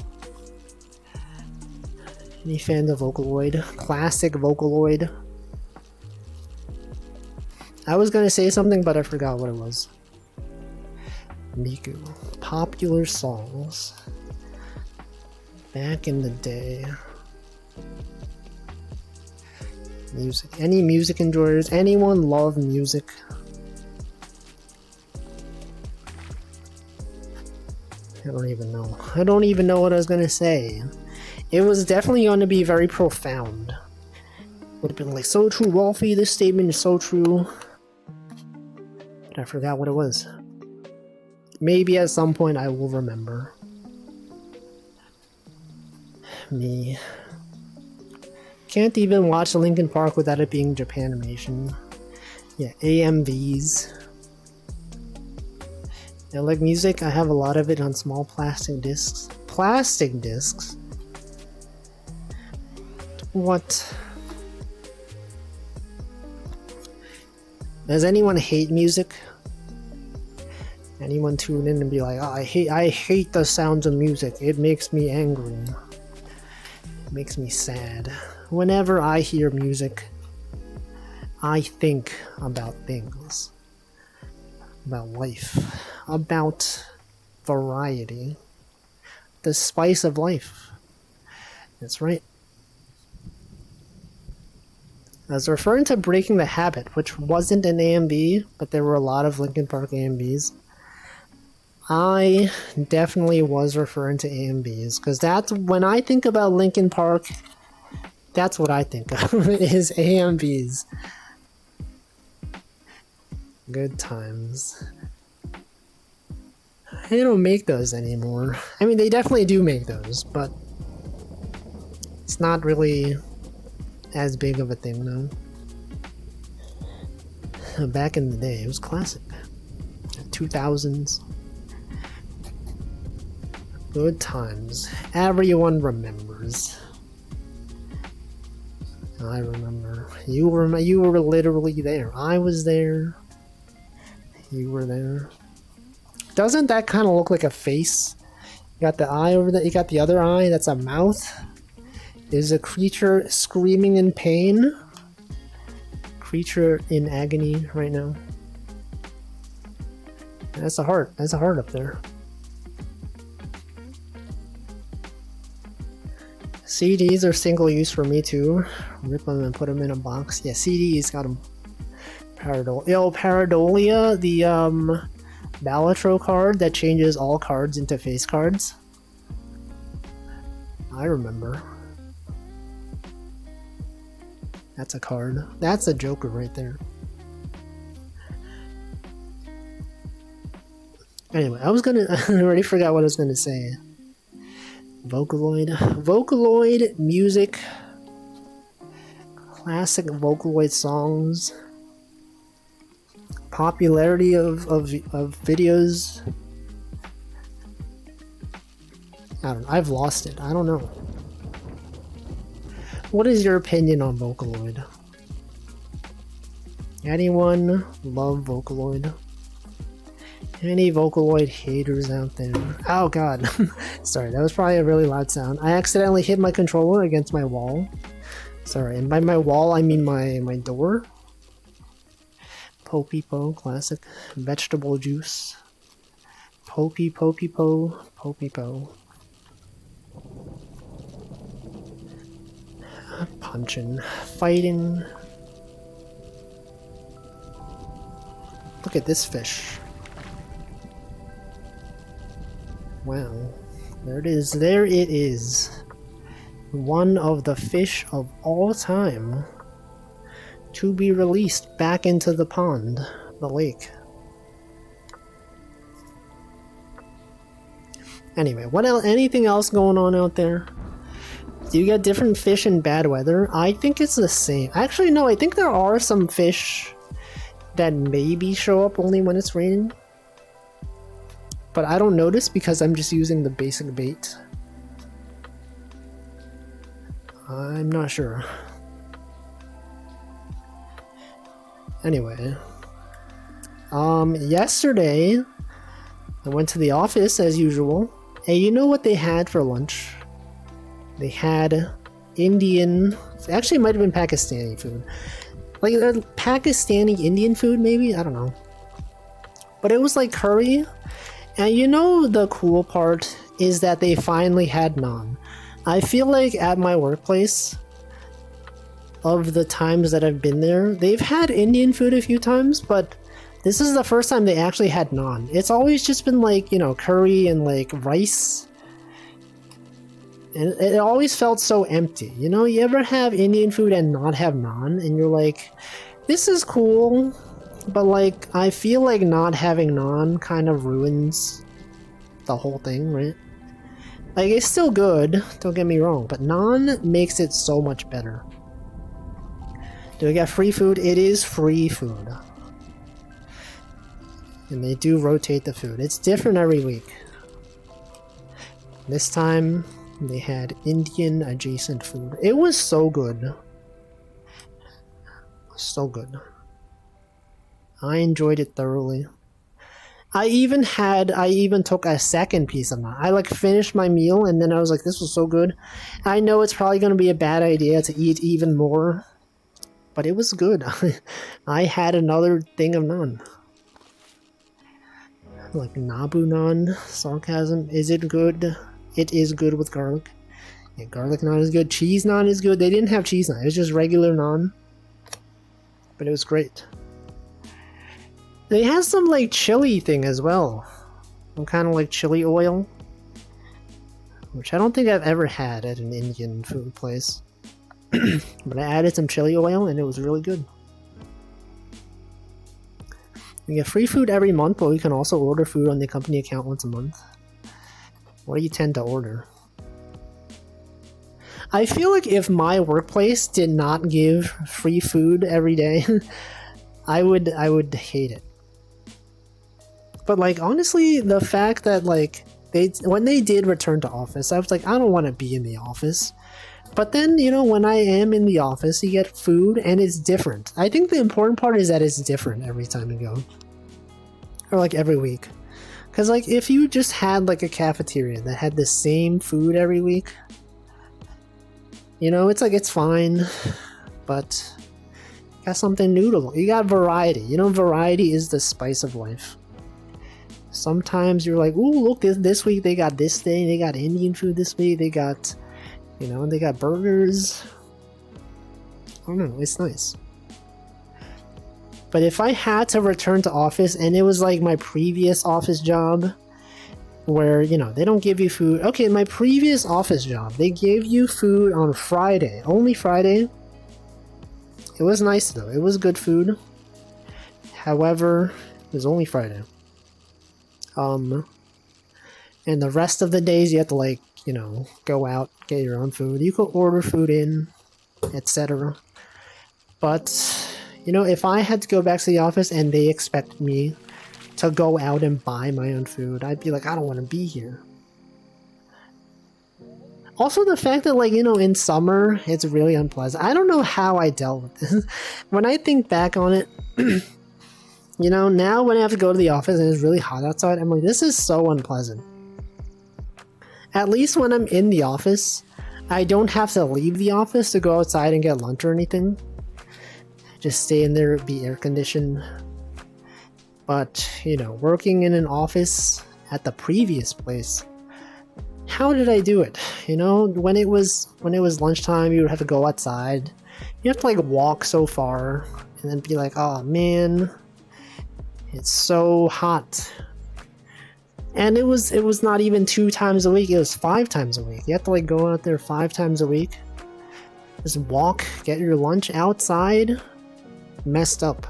Any fans of Vocaloid? Classic Vocaloid. I was gonna say something, but I forgot what it was. Miku. Popular songs. Back in the day. Music. Any music enjoyers? Anyone love music? I don't even know. I don't even know what I was gonna say. It was definitely going to be very profound. Would have been like, so true, Wolfie, this statement is so true. But I forgot what it was. Maybe at some point I will remember. Me. Can't even watch Linkin Park without it being Japanimation. Yeah, AMVs. I like music. I have a lot of it on small plastic discs. Plastic discs? What? Does anyone hate music? Anyone tune in and be like, oh, I hate the sounds of music. It makes me angry. It makes me sad. Whenever I hear music, I think about things. About life. About variety. The spice of life. That's right. I was referring to Breaking the Habit, which wasn't an AMV, but there were a lot of Linkin Park AMVs. I definitely was referring to AMVs, because that's when I think about Linkin Park, that's what I think of, is AMVs. Good times. They don't make those anymore. I mean, they definitely do make those, but it's not really as big of a thing now. Back in the day, it was classic. 2000s. Good times. Everyone remembers. I remember. You were literally there. I was there. You were there. Doesn't that kind of look like a face? You got the eye over there. You got the other eye. That's a mouth. Is a creature screaming in pain? Creature in agony right now. That's a heart. That's a heart up there. CDs are single use for me too. Rip them and put them in a box. Yeah, CDs got them. Paradolia, the Balatro card that changes all cards into face cards. I remember. That's a card. That's a Joker right there. Anyway, I already forgot what I was gonna say. Vocaloid music. Classic Vocaloid songs. Popularity of videos. I don't know. I've lost it. I don't know. What is your opinion on Vocaloid? Anyone love Vocaloid? Any Vocaloid haters out there? Oh god. Sorry, that was probably a really loud sound. I accidentally hit my controller against my wall. Sorry, and by my wall I mean my door. Popipo, classic. Vegetable juice. Popipo. Punching. Fighting. Look at this fish. Wow. There it is. There it is. One of the fish of all time to be released back into the pond, the lake. Anyway, what else? Anything else going on out there? Do you get different fish in bad weather? I think it's the same. Actually, no, I think there are some fish that maybe show up only when it's raining. But I don't notice because I'm just using the basic bait. I'm not sure. Anyway. Yesterday, I went to the office as usual. And you know what they had for lunch? They had Indian... Actually, it might have been Pakistani food. Like, Pakistani Indian food, maybe? I don't know. But it was like curry. And you know the cool part is that they finally had naan. I feel like at my workplace, of the times that I've been there, they've had Indian food a few times, but this is the first time they actually had naan. It's always just been like, you know, curry and like rice. And it always felt so empty. You know, you ever have Indian food and not have naan? And you're like, this is cool, but like, I feel like not having naan kind of ruins the whole thing, right? Like, it's still good, don't get me wrong, but naan makes it so much better. Do we get free food? It is free food. And they do rotate the food. It's different every week. This time, they had Indian adjacent food. It was so good. So good. I enjoyed it thoroughly. I even took a second piece of naan. I like finished my meal and then I was like, this was so good. I know it's probably going to be a bad idea to eat even more, but it was good. I had another thing of naan. Like Nabu naan, sarcasm. Is it good? It is good with garlic. Yeah, garlic naan is good. Cheese naan is good. They didn't have cheese naan. It was just regular naan. But it was great. They had some like chili thing as well. Some kind of like chili oil. Which I don't think I've ever had at an Indian food place. But I added some chili oil and it was really good. We get free food every month, but we can also order food on the company account once a month. What do you tend to order? I feel like if my workplace did not give free food every day, I would hate it. But like honestly, the fact that like when they did return to office, I was like, I don't want to be in the office. But then, you know, when I am in the office, you get food and it's different. I think the important part is that it's different every time you go. Or like every week. Because like if you just had like a cafeteria that had the same food every week, you know, it's like it's fine. But you got something new to look. You got variety. You know, variety is the spice of life. Sometimes you're like, ooh, look, this week they got this thing. They got Indian food this week. They got, you know, they got burgers. I don't know, it's nice. But if I had to return to office and it was like my previous office job where, you know, they don't give you food. Okay, my previous office job, they gave you food on Friday. Only Friday. It was nice though. It was good food. However, it was only Friday. And the rest of the days you have to like, you know, go out, get your own food. You could order food in, etc. But, you know, if I had to go back to the office and they expect me to go out and buy my own food, I'd be like, I don't want to be here. Also, the fact that, like, you know, in summer, it's really unpleasant. I don't know how I dealt with this. When I think back on it, you know, now when I have to go to the office and it's really hot outside, I'm like, this is so unpleasant. At least when I'm in the office, I don't have to leave the office to go outside and get lunch or anything. Just stay in there, be air conditioned. But, you know, working in an office at the previous place, how did I do it? You know, when it was lunchtime, you would have to go outside. You have to like walk so far and then be like, oh man, it's so hot. And it was not even 2 times a week, it was 5 times a week. You have to like go out there 5 times a week. Just walk, get your lunch outside. Messed up.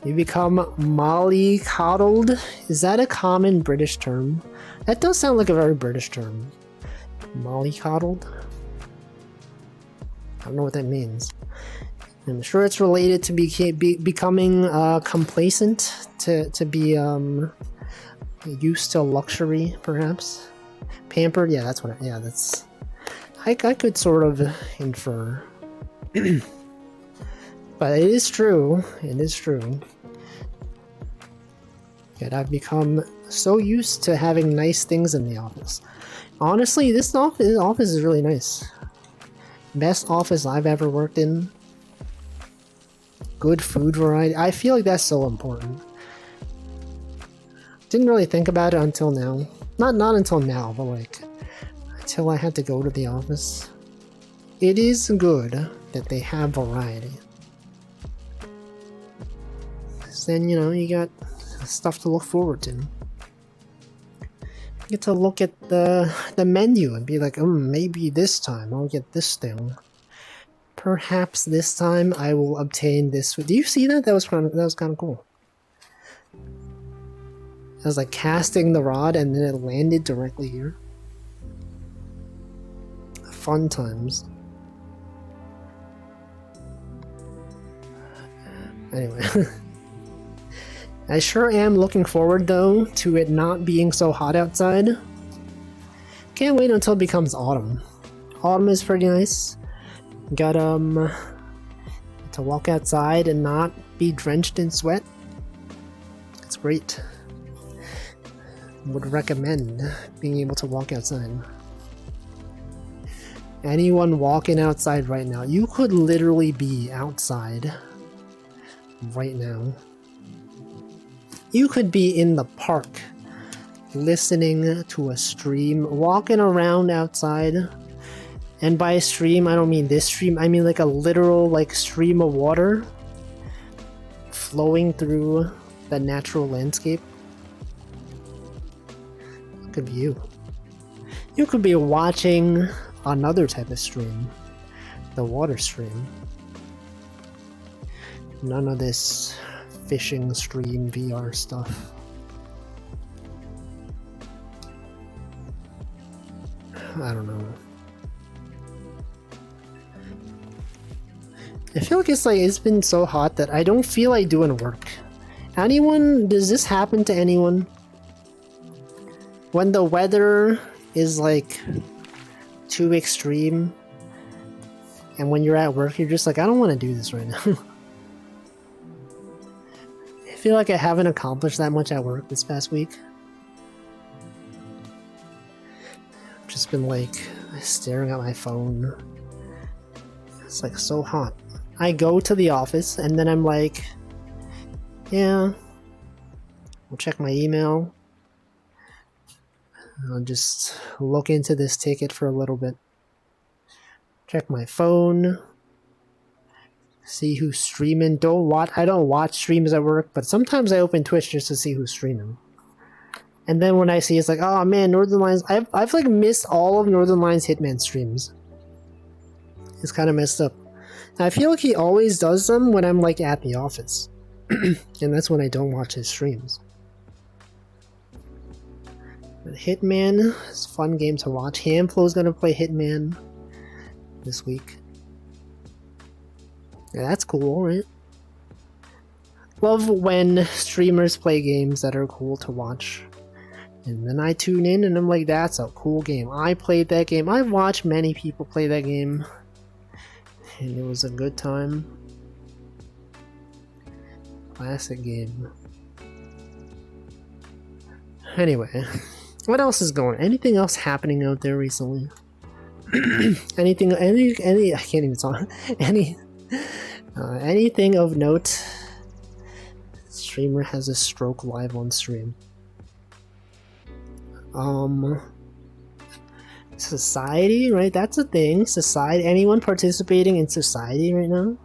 You become mollycoddled. Is that a common British term? That does sound like a very British term. Mollycoddled? I don't know what that means. I'm sure it's related to becoming complacent, to be used to luxury, perhaps. Pampered? Yeah, that's what. Yeah, that's. I could sort of infer. But it is true. It is true. Yet I've become so used to having nice things in the office. Honestly, this office is really nice. Best office I've ever worked in. Good food variety. I feel like that's so important. Didn't really think about it until now. Not until now, but like until I had to go to the office. It is good that they have variety. Then, you know, you got stuff to look forward to. You get to look at the menu and be like, maybe this time I'll get this thing. Perhaps this time I will obtain this. Do you see that? That was kind of cool. I was like casting the rod and then it landed directly here. Fun times. Anyway. I sure am looking forward, though, to it not being so hot outside. Can't wait until it becomes autumn. Autumn is pretty nice. Got, to walk outside and not be drenched in sweat. It's great. Would recommend being able to walk outside. Anyone walking outside right now, you could literally be outside right now. You could be in the park listening to a stream, walking around outside. And by a stream, I don't mean this stream, I mean like a literal like stream of water flowing through the natural landscape. It could be you. You could be watching another type of stream, the water stream. None of this fishing stream VR stuff. I don't know. I feel like it's been so hot that I don't feel like doing work. Anyone, does this happen to anyone? When the weather is like too extreme and when you're at work you're just like, I don't want to do this right now. I feel like I haven't accomplished that much at work this past week. I've just been like staring at my phone. It's like so hot. I go to the office and then I'm like, yeah, I'll check my email. I'll just look into this ticket for a little bit. Check my phone. See who's streaming. I don't watch streams at work, but sometimes I open Twitch just to see who's streaming. And then when I see it's like, oh man, Northernlions, I've like missed all of Northernlions Hitman streams. It's kind of messed up. And I feel like he always does them when I'm like at the office. And that's when I don't watch his streams. But Hitman is a fun game to watch. Hamflow's gonna play Hitman this week. Yeah, that's cool, right? Love when streamers play games that are cool to watch. And then I tune in and I'm like, that's a cool game. I played that game. I've watched many people play that game. And it was a good time. Classic game. Anyway. What else is going on? Anything else happening out there recently? Any I can't even talk. Anything of note? Streamer has a stroke live on stream. Society, right? That's a thing. Society. Anyone participating in society right now?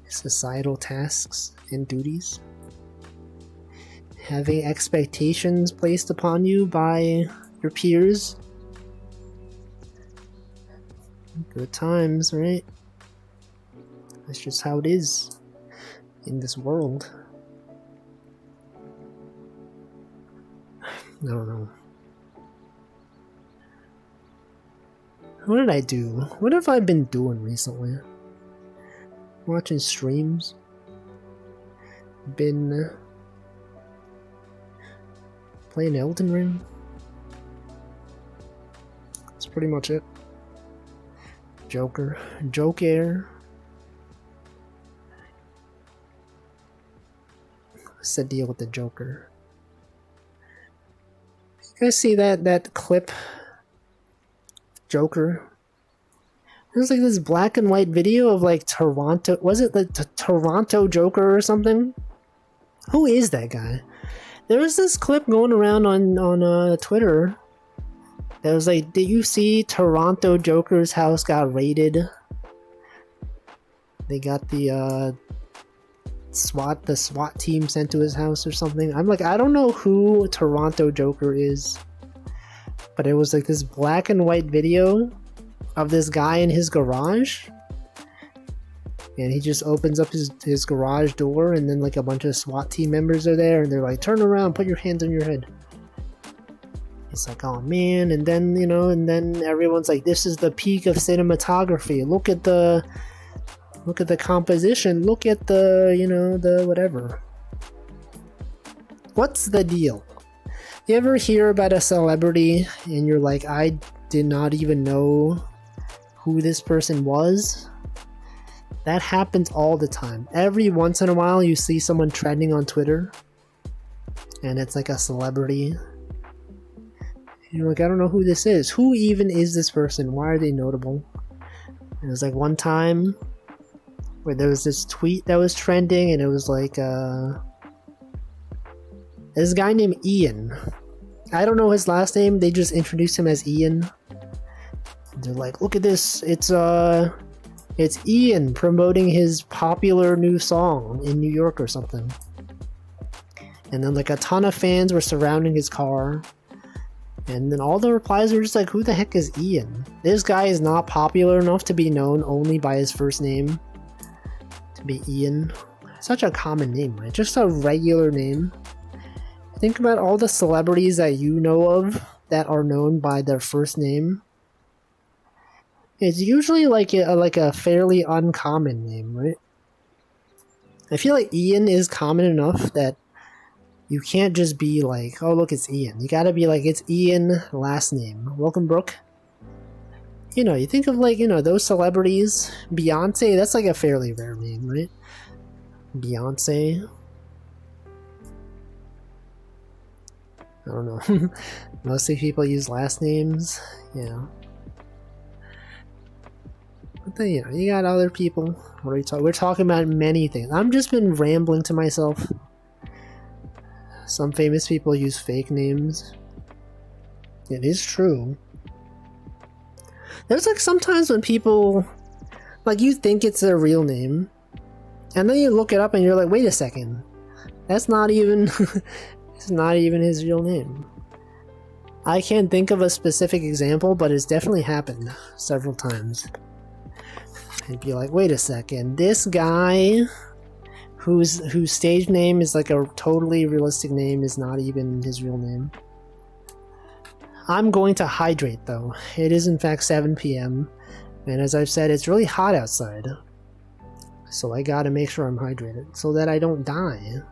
Societal tasks and duties. Having expectations placed upon you by your peers. Good times, right? That's just how it is in this world. I don't know. What did I do? What have I been doing recently? Watching streams. Been playing Elden Ring. That's pretty much it. Joker. What's the deal with the Joker? You guys see that clip? Joker. There's like this black and white video of like Toronto. Was it the Toronto Joker or something? Who is that guy? There was this clip going around on Twitter. That was like, did you see Toronto Joker's house got raided? They got the SWAT team sent to his house or something. I'm like, I don't know who Toronto Joker is, but it was like this black and white video of this guy in his garage, and he just opens up his garage door, and then like a bunch of SWAT team members are there, and they're like, turn around, put your hands on your head. It's like, oh man. And then, you know, and then everyone's like, this is the peak of cinematography. Look at the composition, look at the, you know, the whatever. What's the deal? You ever hear about a celebrity and you're like, I did not even know who this person was? That happens all the time. Every once in a while you see someone trending on Twitter and it's like a celebrity. You're like, I don't know who this is. Who even is this person? Why are they notable? And it was like one time where there was this tweet that was trending and it was like this guy named Ian. I don't know his last name. They just introduced him as Ian. They're like, look at this. It's Ian promoting his popular new song in New York or something. And then like a ton of fans were surrounding his car. And then all the replies were just like, who the heck is Ian? This guy is not popular enough to be known only by his first name. To be Ian. Such a common name, right? Just a regular name. Think about all the celebrities that you know of that are known by their first name. It's usually like a fairly uncommon name, right? I feel like Ian is common enough that you can't just be like, oh look, it's Ian. You gotta be like, it's Ian, last name. Welcome, Brooke. You know, you think of like, you know, those celebrities. Beyonce, that's like a fairly rare name, right? Beyonce. I don't know. Mostly people use last names. Yeah. But then, you know, you got other people. What are we talking? We're talking about many things. I've just been rambling to myself. Some famous people use fake names. It is true. There's like sometimes when people, like, you think it's their real name, and then you look it up and you're like, wait a second. That's not even... It's not even his real name. I can't think of a specific example, but it's definitely happened several times. I'd be like, wait a second, this guy whose stage name is like a totally realistic name is not even his real name. I'm going to hydrate though. It is in fact 7 p.m. and as I've said, it's really hot outside. So I gotta make sure I'm hydrated so that I don't die.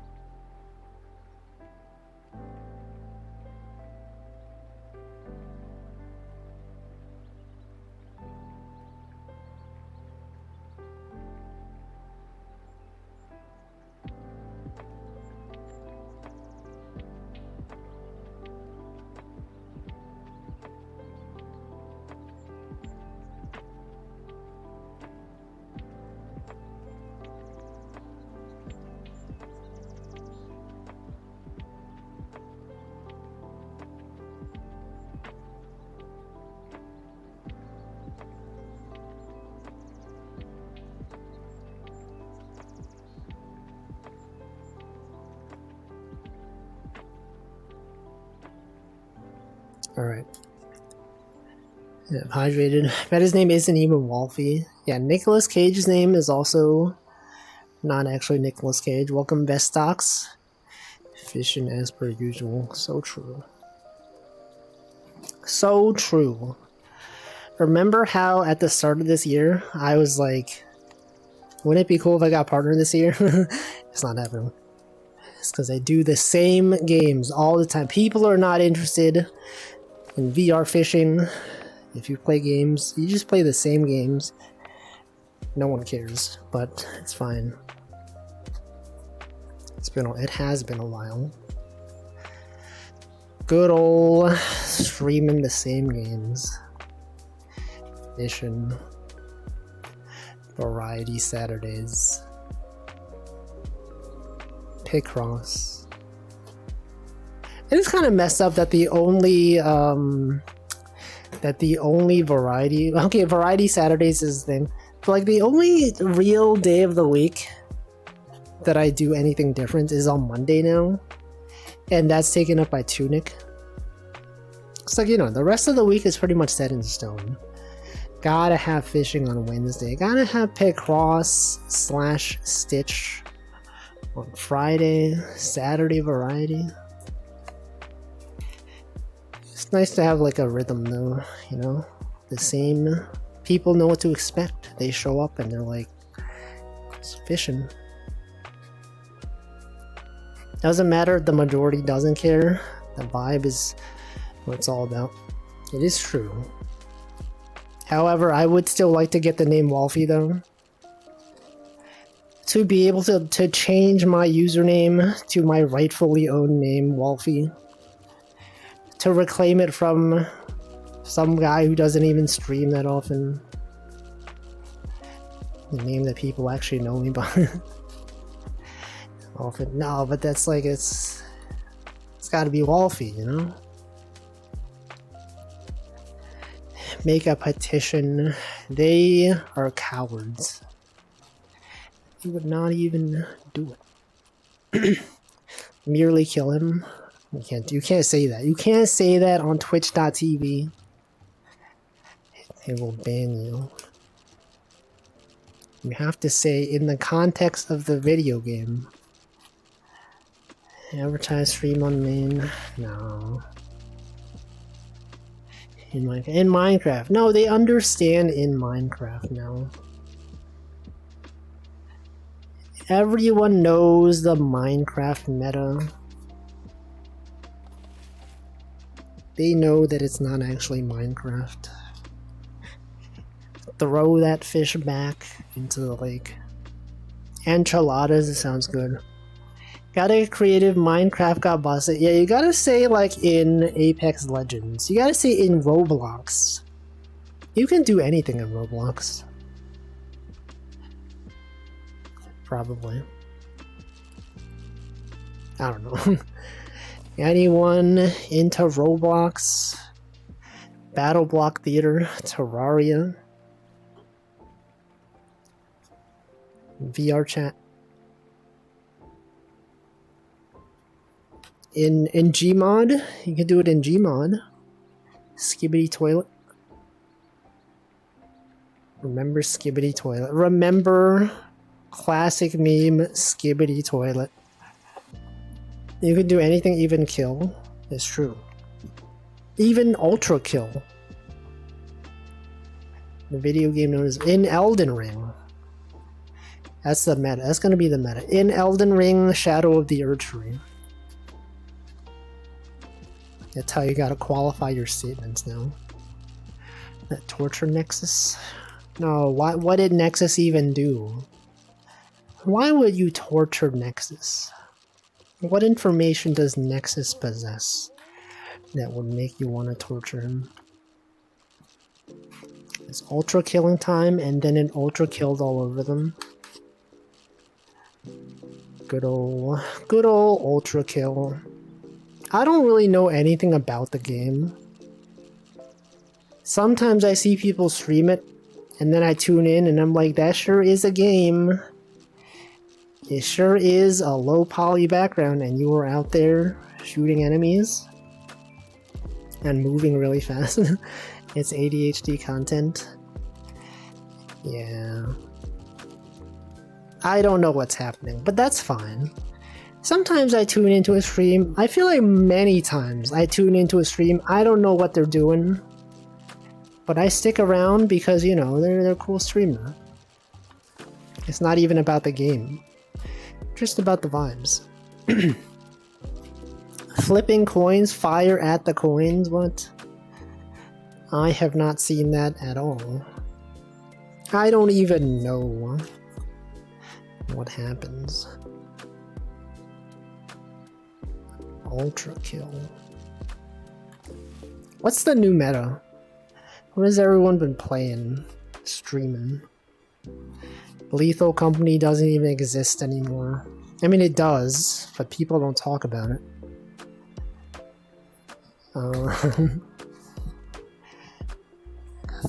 Alright. Yeah, I'm hydrated. Bet his name isn't even Wolfie. Yeah, Nicolas Cage's name is also not actually Nicolas Cage. Welcome, Vestox. Fishing as per usual. So true. So true. Remember how at the start of this year, I was like, wouldn't it be cool if I got a partner this year? It's not happening. It's because I do the same games all the time. People are not interested in VR fishing. If you play games, you just play the same games. No one cares, but it's fine. It has been a while. Good old streaming the same games. Fishing. Variety Saturdays. Picross. It is kind of messed up that the only Variety Saturdays is the thing. But like the only real day of the week that I do anything different is on Monday now. And that's taken up by Tunic. It's like, you know, the rest of the week is pretty much set in stone. Gotta have fishing on Wednesday. Gotta have Picross / Stitch on Friday. Saturday Variety. It's nice to have like a rhythm though, you know? The same people know what to expect. They show up and they're like, it's fishing. Doesn't matter if the majority doesn't care. The vibe is what it's all about. It is true. However, I would still like to get the name Wolfie though. To be able to change my username to my rightfully owned name, Wolfie. To reclaim it from some guy who doesn't even stream that often. The name that people actually know me by. Often. No, but that's like, it's gotta be Wolfie, you know? Make a petition. They are cowards. You would not even do it. Merely kill him. You can't say that. You can't say that on Twitch.tv. They will ban you. You have to say in the context of the video game. Advertise stream on main. No. In Minecraft. No, they understand in Minecraft now. Everyone knows the Minecraft meta. They know that it's not actually Minecraft. Throw that fish back into the lake. Enchiladas, it sounds good. Gotta get creative, Minecraft got busted. Yeah, you gotta say like in Apex Legends. You gotta say in Roblox. You can do anything in Roblox. Probably. I don't know. Anyone into Roblox? Battle Block Theater, Terraria. VR chat. In Gmod, you can do it in Gmod. Skibidi Toilet. Remember Skibidi Toilet. Remember classic meme Skibidi Toilet. You can do anything, even kill. It's true. Even ultra kill. The video game known as in Elden Ring. That's the meta. That's gonna be the meta. In Elden Ring, Shadow of the Erdtree. That's how you gotta qualify your statements now. That torture Nexus? No, what did Nexus even do? Why would you torture Nexus? What information does Nexus possess that would make you want to torture him? It's ultra killing time, and then it ultra killed all over them. Good old ultra kill. I don't really know anything about the game. Sometimes I see people stream it, and then I tune in and I'm like, that sure is a game. It sure is a low poly background, and you were out there shooting enemies and moving really fast. It's ADHD content. Yeah. I don't know what's happening, but that's fine. Sometimes I tune into a stream. I feel like many times I tune into a stream. I don't know what they're doing, but I stick around because, you know, they're a cool streamer. It's not even about the game. Just about the vibes. Flipping coins, fire at the coins, what? I have not seen that at all. I don't even know what happens. Ultra kill. What's the new meta? What has everyone been playing? Streaming? Lethal Company doesn't even exist anymore. I mean, it does, but people don't talk about it.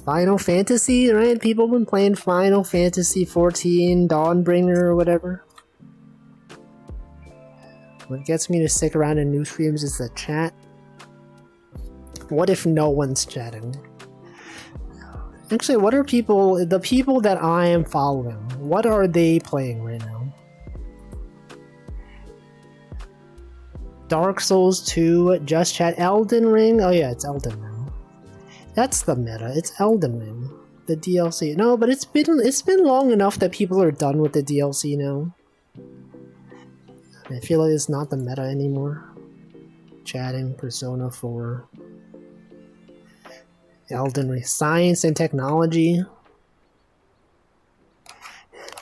Final Fantasy, right? People have been playing Final Fantasy 14, Dawnbringer, or whatever. What gets me to stick around in new streams is the chat. What if no one's chatting? Actually, what are the people that I am following, what are they playing right now? Dark Souls 2, Just Chat, Elden Ring? Oh yeah, it's Elden Ring. That's the meta, it's Elden Ring. The DLC. No, but it's been long enough that people are done with the DLC now. I feel like it's not the meta anymore. Chatting, Persona 4, Elden Ring, science and technology.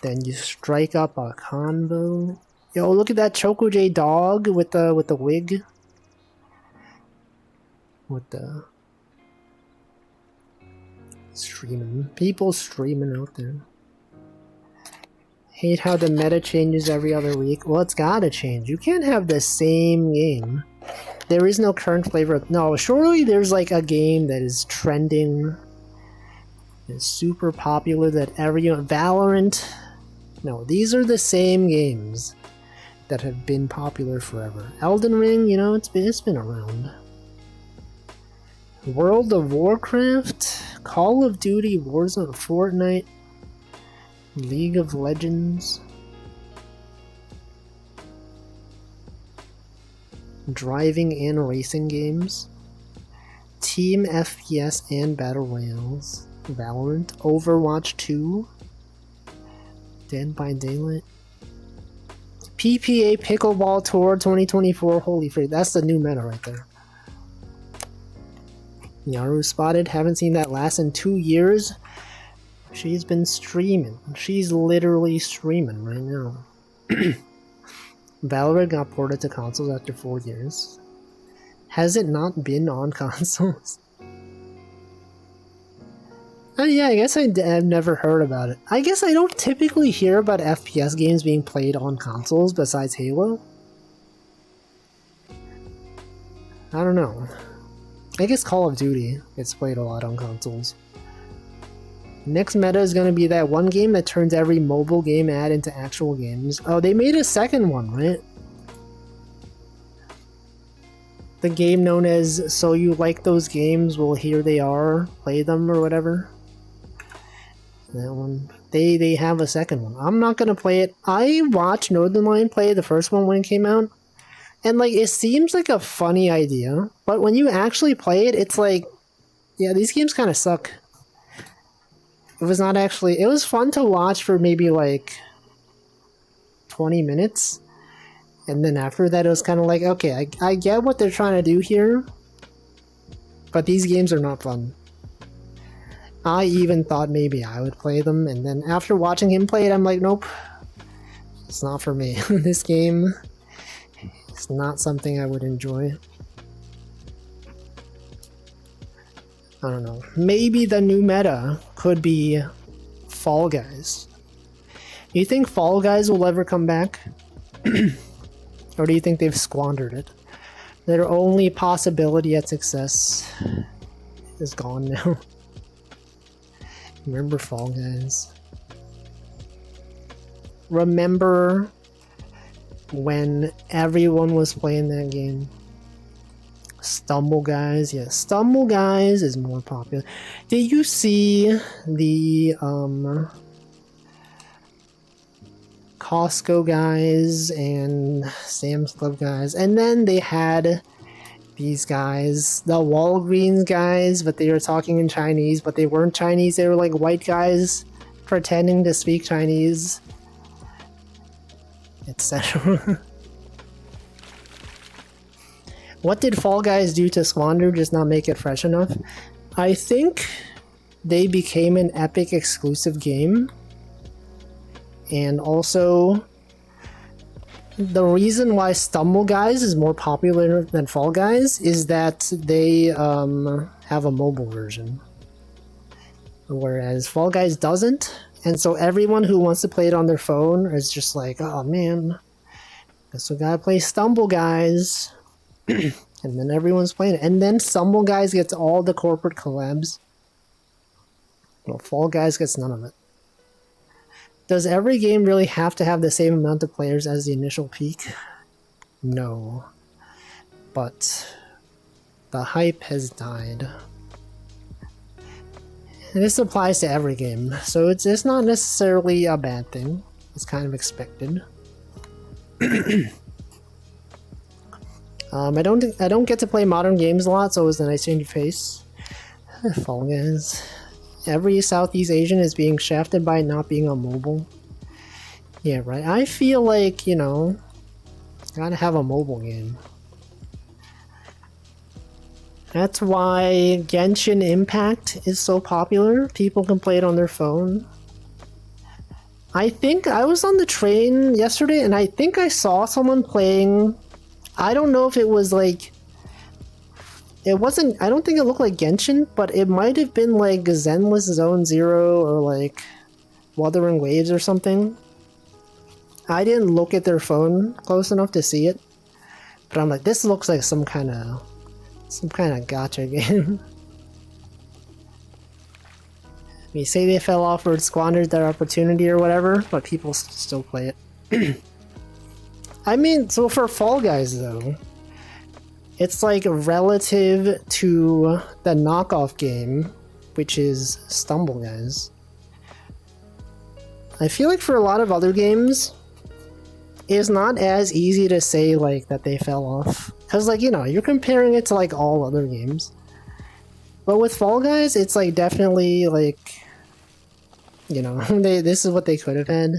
Then you strike up a combo. Yo, look at that Choco J dog with the wig. With the streaming. People streaming out there. Hate how the meta changes every other week. Well, it's gotta change. You can't have the same game. There is no current flavor. No, surely there's like a game that is trending, is super popular that everyone. Valorant. No, these are the same games that have been popular forever. Elden Ring, you know, it's been around. World of Warcraft, Call of Duty, Warzone, Fortnite, League of Legends. Driving and racing games, Team FPS and Battle Royales, Valorant, Overwatch 2, Dead by Daylight, PPA Pickleball Tour 2024, holy freak, that's the new meta right there. Yaru spotted, haven't seen that last in 2 years. She's been streaming, she's literally streaming right now. Valorant got ported to consoles after 4 years. Has it not been on consoles? Oh yeah, I guess I've never heard about it. I guess I don't typically hear about FPS games being played on consoles besides Halo. I don't know. I guess Call of Duty gets played a lot on consoles. Next meta is going to be that one game that turns every mobile game ad into actual games. Oh, they made a second one, right? The game known as So You Like Those Games, well, here they are, play them or whatever. That one. They have a second one. I'm not going to play it. I watched Northernlion play the first one when it came out. And, like, it seems like a funny idea. But when you actually play it, it's like, yeah, these games kind of suck. It was not actually... It was fun to watch for maybe, like, 20 minutes. And then after that, it was kind of like, okay, I get what they're trying to do here. But these games are not fun. I even thought maybe I would play them. And then after watching him play it, I'm like, nope. It's not for me. This game is not something I would enjoy. I don't know. Maybe the new meta could be Fall Guys. Do you think Fall Guys will ever come back? Or do you think they've squandered it? Their only possibility at success is gone now. Remember Fall Guys? Remember when everyone was playing that game? Stumble Guys, yeah, Stumble Guys is more popular. Did you see the Costco guys and Sam's Club guys? And then they had these guys, the Walgreens guys, but they were talking in Chinese, but they weren't Chinese, they were like white guys pretending to speak Chinese, etc. What did Fall Guys do to squander? Just not make it fresh enough? I think they became an Epic exclusive game. And also, the reason why Stumble Guys is more popular than Fall Guys is that they have a mobile version. Whereas Fall Guys doesn't. And so everyone who wants to play it on their phone is just like, oh man, guess we gotta play Stumble Guys. And then everyone's playing it. And then Stumble Guys gets all the corporate collabs. Well, Fall Guys gets none of it. Does every game really have to have the same amount of players as the initial peak? No. But the hype has died. And this applies to every game, so it's not necessarily a bad thing. It's kind of expected. I don't get to play modern games a lot, so it was a nice change of pace. Fall Guys. Every Southeast Asian is being shafted by not being on mobile. Yeah, right. I feel like, you know, Gotta have a mobile game. That's why Genshin Impact is so popular. People can play it on their phone. I think I was on the train yesterday and I think I saw someone playing. I don't know if it was like... It wasn't... I don't think it looked like Genshin, but it might have been like Zenless Zone Zero or like Wuthering Waves or something. I didn't look at their phone close enough to see it. But I'm like, this looks like some kind of gacha game. You say they fell off or squandered their opportunity or whatever, but people still play it. I mean, so for Fall Guys though, it's like relative to the knockoff game, which is Stumble Guys. I feel like for a lot of other games, it's not as easy to say like that they fell off. Cause like, you know, you're comparing it to like all other games. But with Fall Guys, it's like definitely like, you know, this is what they could have had.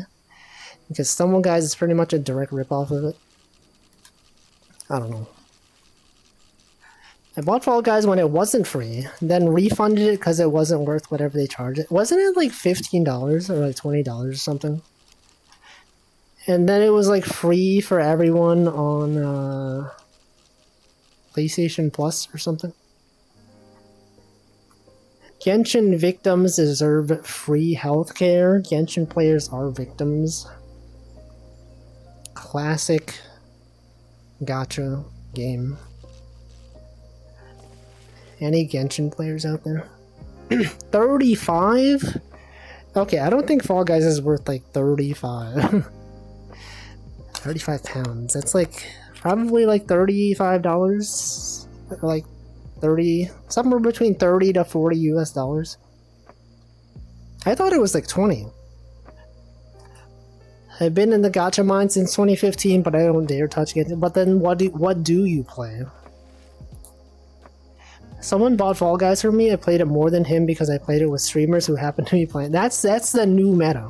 Because Stumble Guys is pretty much a direct ripoff of it. I don't know. I bought Fall Guys when it wasn't free, then refunded it because it wasn't worth whatever they charged it. Wasn't it like $15 or like $20 or something? And then it was like free for everyone on PlayStation Plus or something. Genshin victims deserve free healthcare. Genshin players are victims. Classic gacha game. Any Genshin players out there? 35? Okay, I don't think Fall Guys is worth like 35. 35 pounds. That's like probably like $35. Like 30, somewhere between 30 to 40 US dollars. I thought it was like 20. I've been in the gacha mine since 2015, but I don't dare touch it. But then what do you play? Someone bought Fall Guys for me. I played it more than him because I played it with streamers who happened to be playing. That's the new meta.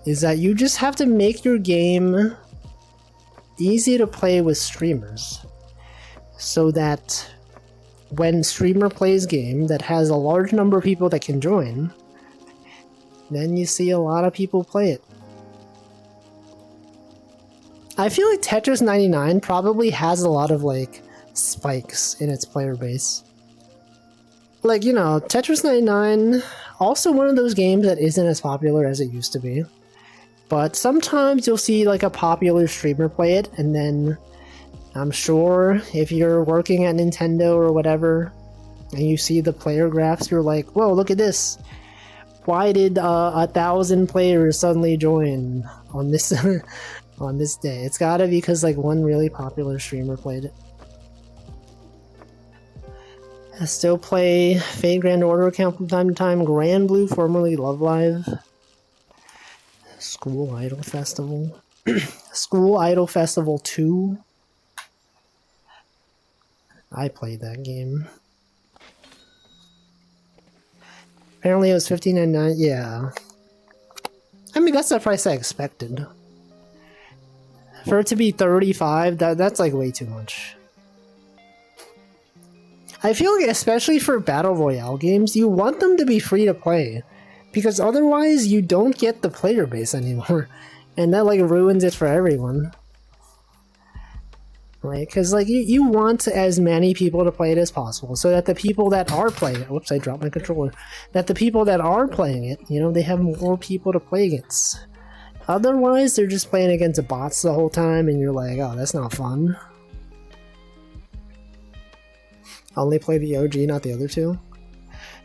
Is that you just have to make your game easy to play with streamers. So that when streamer plays game that has a large number of people that can join, then you see a lot of people play it. I feel like Tetris 99 probably has a lot of like spikes in its player base. Like, you know, Tetris 99, also one of those games that isn't as popular as it used to be. But sometimes you'll see like a popular streamer play it, and then I'm sure if you're working at Nintendo or whatever, and you see the player graphs, you're like, whoa, look at this. Why did 1,000 players suddenly join on this on this day? It's gotta be because like one really popular streamer played it. I still play Fate Grand Order account from time to time. Grand Blue, formerly Love Live. School Idol Festival. School Idol Festival 2. I played that game. Apparently it was $15.99. Yeah. I mean, that's the price I expected. For it to be $35, that's like way too much. I feel like, especially for Battle Royale games, you want them to be free to play. Because otherwise, you don't get the player base anymore. And that, like, ruins it for everyone. Right? Because, like, you want as many people to play it as possible. So that the people that are playing it... Whoops, I dropped my controller. That the people that are playing it, you know, they have more people to play against. Otherwise, they're just playing against bots the whole time, and you're like, oh, that's not fun. Only play the OG, not the other two.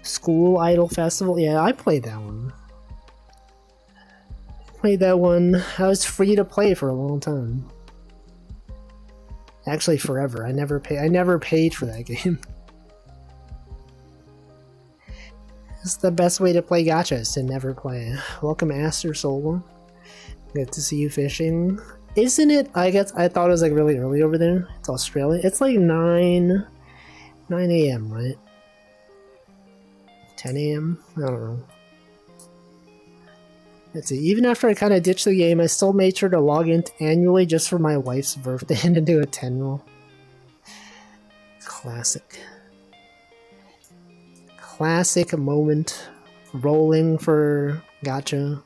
School Idol Festival? Yeah, I played that one. Played that one. I was free to play for a long time. Actually, forever. I never paid for that game. It's the best way to play gacha is to never play. Welcome, Aster Solo. Good to see you fishing. Isn't it? I thought it was like really early over there. It's Australia. It's like 9 a.m., right? 10 a.m.? I don't know. Let's see, even after I kind of ditched the game, I still made sure to log in annually just for my wife's birthday and to do a 10 roll. Classic. Classic moment. Rolling for gacha.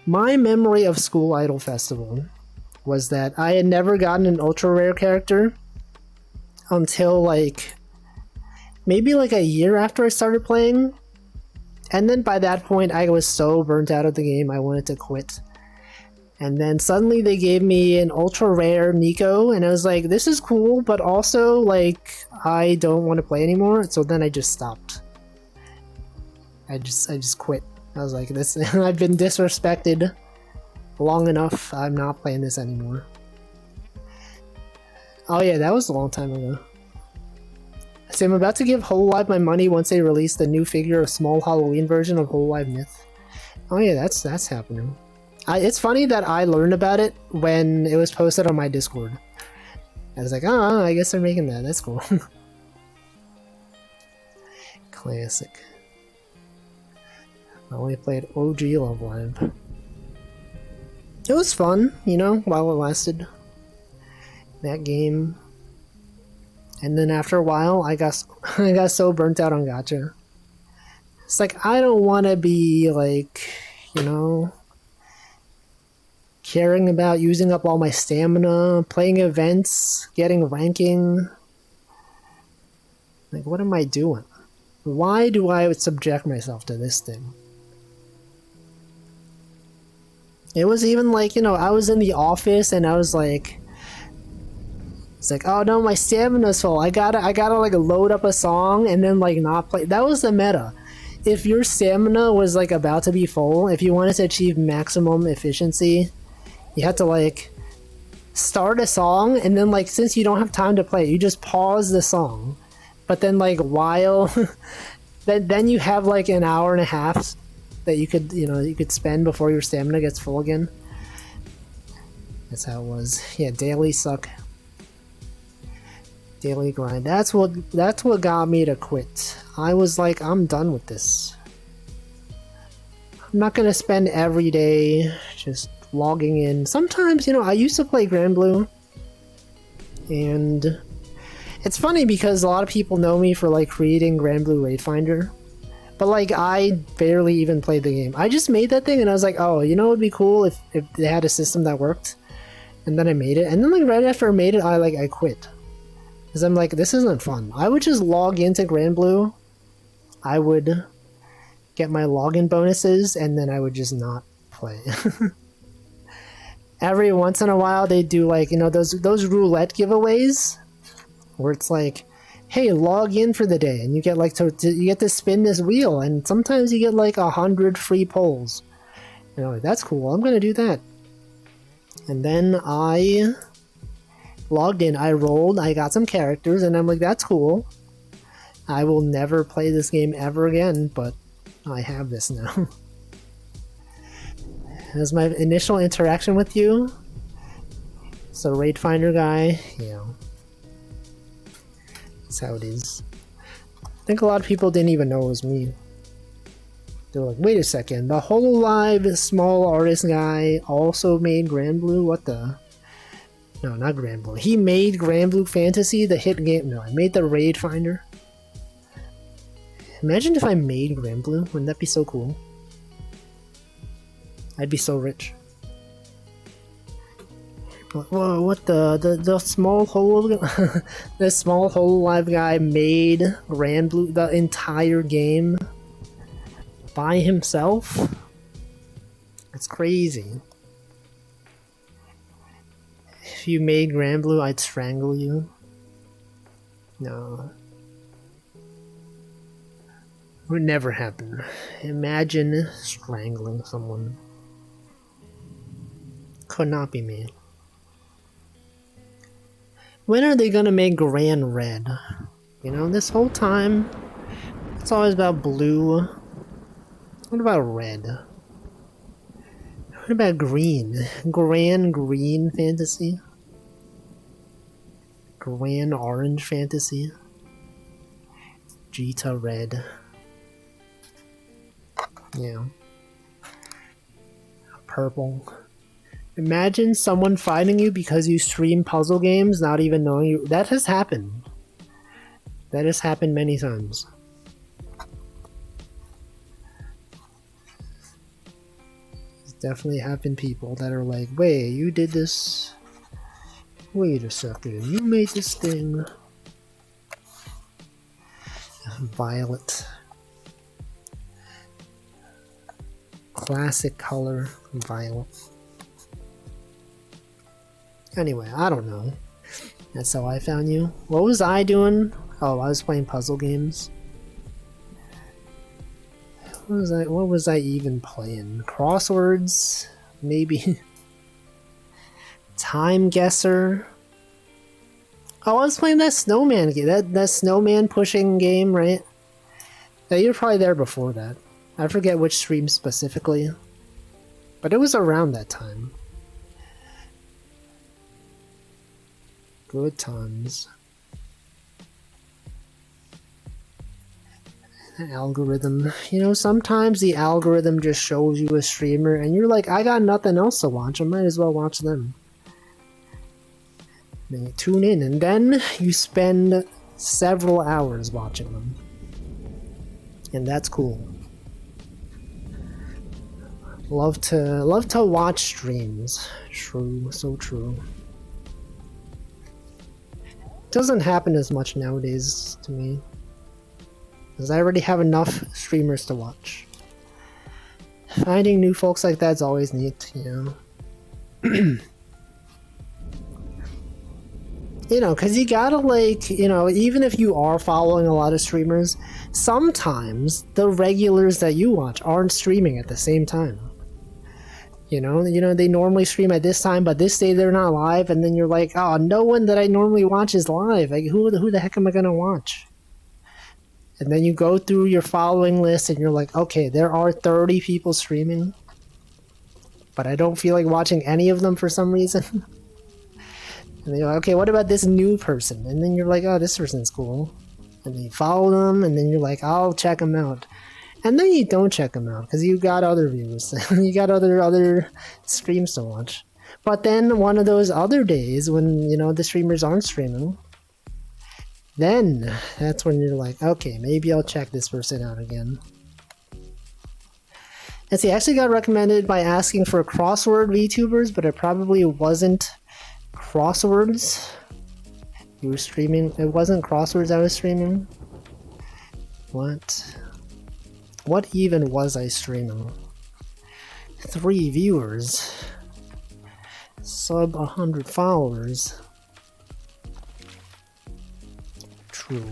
My memory of School Idol Festival was that I had never gotten an ultra rare character until like maybe like a year after I started playing. And then by that point, I was so burnt out of the game, I wanted to quit. And then suddenly they gave me an ultra rare Nico, and I was like, this is cool, but also, like, I don't want to play anymore, so then I just stopped. I just quit. I was like, this I've been disrespected long enough, I'm not playing this anymore. Oh yeah, that was a long time ago. So I'm about to give Hololive my money once they release the new figure of small Halloween version of Hololive Myth. Oh yeah, that's happening. It's funny that I learned about it when it was posted on my Discord. I was like, oh, I guess they're making that. That's cool. Classic. I only played OG Love Live. It was fun, you know, while it lasted. That game. And then after a while, I got so burnt out on gacha. It's like, I don't want to be, like, you know, caring about using up all my stamina, playing events, getting ranking. Like, what am I doing? Why do I subject myself to this thing? It was even like, you know, I was in the office and I was like, it's like, oh no, my stamina's full. I gotta like load up a song and then like not play. That was the meta. If your stamina was like about to be full, if you wanted to achieve maximum efficiency, you had to like start a song and then like since you don't have time to play, you just pause the song. But then like while then you have like an hour and a half that you could spend before your stamina gets full again. That's how it was. Yeah, daily suck. Daily grind. That's what got me to quit. I was like, I'm done with this. I'm not gonna spend every day just logging in. Sometimes, you know, I used to play Granblue, and it's funny because a lot of people know me for like creating Granblue Raid Finder, but like I barely even played the game. I just made that thing and I was like, oh, you know what would be cool if they had a system that worked, and then I made it, and then like right after I made it, I quit. Because I'm like, this isn't fun. I would just log into Granblue, I would get my login bonuses, and then I would just not play. Every once in a while, they do like, you know, those roulette giveaways, where it's like, hey, log in for the day, and you get like you get to spin this wheel, and sometimes you get like 100 free polls. You know, like, that's cool. I'm gonna do that. And then I logged in, I rolled, I got some characters, and I'm like, that's cool. I will never play this game ever again, but I have this now. As my initial interaction with you, so Raid Finder guy, you know, that's how it is. I think a lot of people didn't even know it was me. They were like, wait a second, the Hololive small artist guy also made Granblue? What the? No, not Granblue. He made Granblue Fantasy, the hit game. No, I made the Raid Finder. Imagine if I made Granblue. Wouldn't that be so cool? I'd be so rich. Whoa, what the small hole the small Hololive guy made Granblue, the entire game by himself? That's crazy. If you made Granblue, I'd strangle you. No. Would never happen. Imagine strangling someone. Could not be me. When are they gonna make Gran Red? You know, this whole time, it's always about blue. What about red? What about green? Gran Green Fantasy? Gran Orange Fantasy? Jita Red. Yeah. Purple. Imagine someone finding you because you stream puzzle games, not even knowing you. That has happened. That has happened many times. There's definitely have been people that are like, wait, you did this? Wait a second, you made this thing. Violet. Classic color, violet. Anyway, I don't know. That's how I found you. What was I doing? Oh, I was playing puzzle games. What was I even playing? Crosswords? Maybe. Time Guesser? Oh, I was playing that snowman game. That snowman pushing game, right? Yeah, you were probably there before that. I forget which stream specifically. But it was around that time. Good times. The algorithm. You know, sometimes the algorithm just shows you a streamer and you're like, I got nothing else to watch. I might as well watch them. Then you tune in and then you spend several hours watching them. And that's cool. Love to watch streams. True, so true. Doesn't happen as much nowadays to me. Because I already have enough streamers to watch. Finding new folks like that's always neat, you know. You know, because you gotta, like, you know, even if you are following a lot of streamers, sometimes the regulars that you watch aren't streaming at the same time. You know, they normally stream at this time, but this day they're not live, and then you're like, oh, no one that I normally watch is live. Like, who the heck am I gonna watch? And then you go through your following list, and you're like, okay, there are 30 people streaming, but I don't feel like watching any of them for some reason. And then you're like, okay, what about this new person? And then you're like, oh, this person's cool. And then you follow them, and then you're like, I'll check them out. And then you don't check them out because you got other views. You got other streams to watch. But then one of those other days when, you know, the streamers aren't streaming, then that's when you're like, okay, maybe I'll check this person out again. And see, I actually got recommended by asking for crossword VTubers, but it probably wasn't crosswords. You were streaming. It wasn't crosswords I was streaming. What even was I streaming? 3 viewers. Sub 100 followers. True.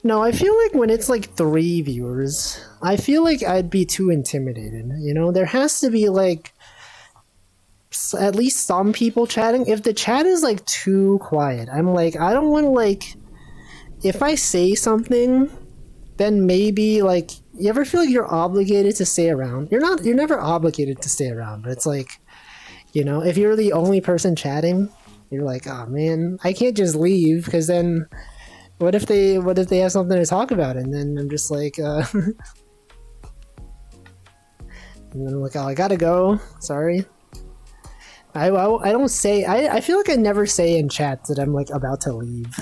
No, I feel like when it's like 3 viewers, I feel like I'd be too intimidated. You know, there has to be like at least some people chatting. If the chat is like too quiet, I'm like, I don't want to like, if I say something, then maybe like, you ever feel like you're obligated to stay around? You're never obligated to stay around, but it's like, you know, if you're the only person chatting, you're like, oh man, I can't just leave because then what if they have something to talk about? And then I'm just like, and then I'm like, oh, I gotta go. Sorry. I don't say, I feel like I never say in chats that I'm like about to leave.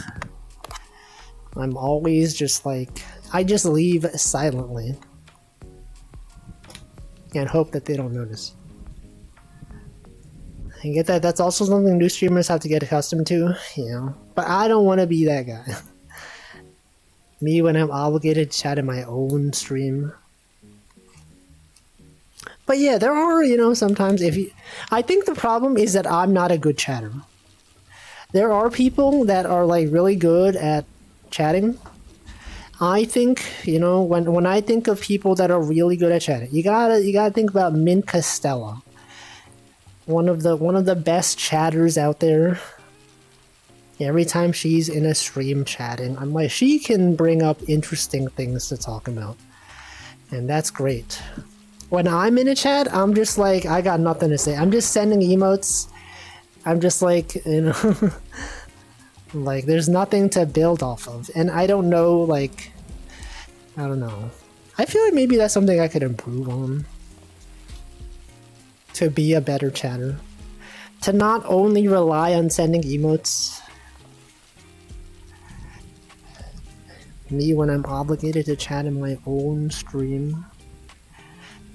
I'm always just like, I just leave silently and hope that they don't notice. I get that. That's also something new streamers have to get accustomed to, you know. But I don't want to be that guy. Me when I'm obligated to chat in my own stream. But yeah, there are, you know, sometimes I think the problem is that I'm not a good chatter. There are people that are like really good at chatting. I think, you know, when I think of people that are really good at chatting, you gotta think about Mint Costello. One of the best chatters out there. Every time she's in a stream chatting, I'm like, she can bring up interesting things to talk about. And that's great. When I'm in a chat, I'm just like, I got nothing to say. I'm just sending emotes. I'm just like, you know, like there's nothing to build off of. And I don't know, like, I don't know. I feel like maybe that's something I could improve on. To be a better chatter. To not only rely on sending emotes. Me when I'm obligated to chat in my own stream.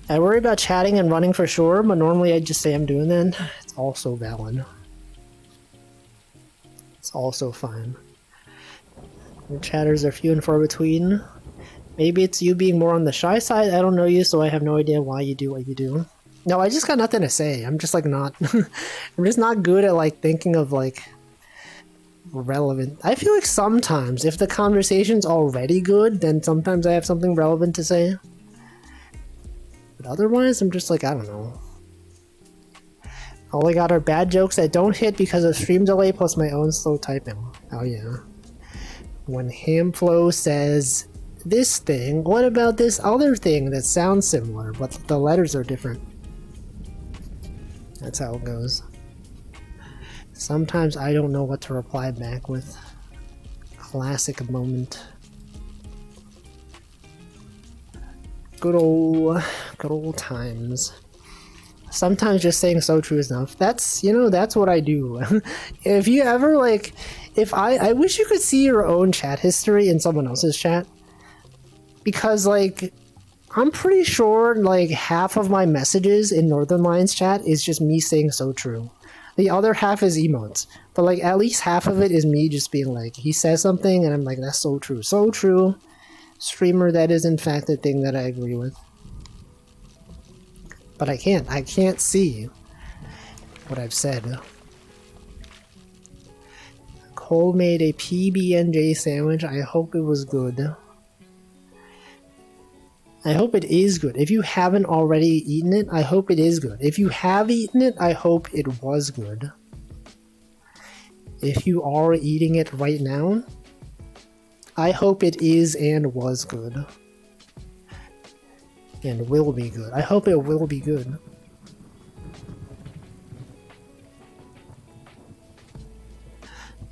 I worry about chatting and running for sure, but normally I just say I'm doing that. It's also valid. It's also fine. Your chatters are few and far between. Maybe it's you being more on the shy side. I don't know you, so I have no idea why you do what you do. No, I just got nothing to say. I'm just like not... I'm just not good at like thinking of like... relevant. I feel like sometimes, if the conversation's already good, then sometimes I have something relevant to say. But otherwise, I'm just like, I don't know. All I got are bad jokes that don't hit because of stream delay plus my own slow typing. Oh yeah. When Hamflow says this thing, what about this other thing that sounds similar, but the letters are different? That's how it goes. Sometimes I don't know what to reply back with. Classic moment. Good old times. Sometimes just saying so true is enough. That's, you know, that's what I do. If you ever like, if I wish you could see your own chat history in someone else's chat. Because like, I'm pretty sure like half of my messages in Northern Lions chat is just me saying so true. The other half is emotes. But like at least half of it is me just being like, he says something and I'm like, that's so true. So true. Streamer, that is in fact a thing that I agree with. But I can't see what I've said. Cole made a PB&J sandwich. I hope it was good. I hope it is good. If you haven't already eaten it, I hope it is good. If you have eaten it, I hope it was good. If you are eating it right now, I hope it is and was good. And will be good. I hope it will be good.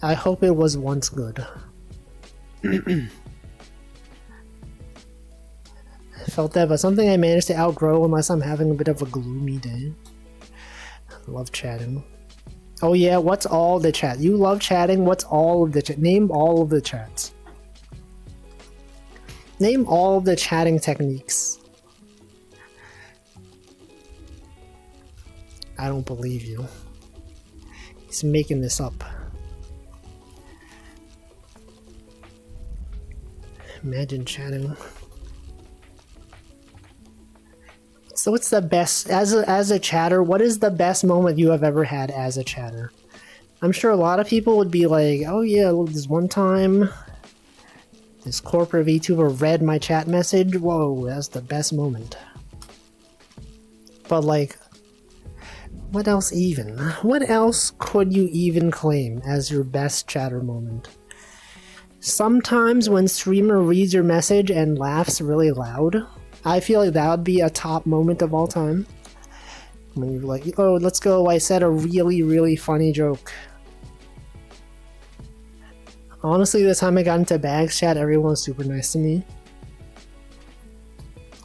I hope it was once good. I felt that, but something I managed to outgrow unless I'm having a bit of a gloomy day. I love chatting. Oh yeah, what's all the chat? You love chatting, what's all of the chat? Name all of the chats. Name all of the chatting techniques. I don't believe you. He's making this up. Imagine chatting. So what's the best, as a chatter, what is the best moment you have ever had as a chatter? I'm sure a lot of people would be like, oh yeah, this one time, this corporate VTuber read my chat message. Whoa, that's the best moment. But like, what else even? What else could you even claim as your best chatter moment? Sometimes when streamer reads your message and laughs really loud, I feel like that would be a top moment of all time. When you're like, oh, let's go, I said a really, really funny joke. Honestly, the time I got into Bags chat, everyone was super nice to me.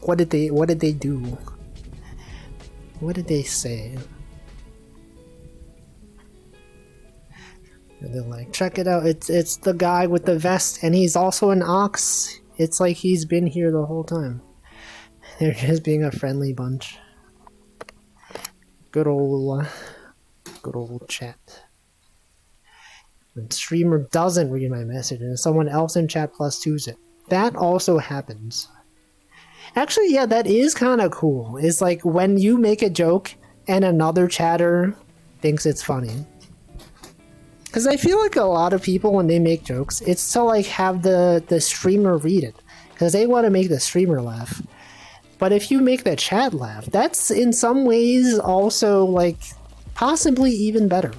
What did they do? What did they say? And they're like, check it out, it's the guy with the vest, and he's also an ox. It's like he's been here the whole time. They're just being a friendly bunch. Good old chat. When streamer doesn't read my message and someone else in chat +2s it. That also happens. Actually, yeah, that is kind of cool. It's like when you make a joke and another chatter thinks it's funny. Because I feel like a lot of people, when they make jokes, it's to like have the streamer read it. Because they want to make the streamer laugh. But if you make the chat laugh, that's in some ways also like possibly even better.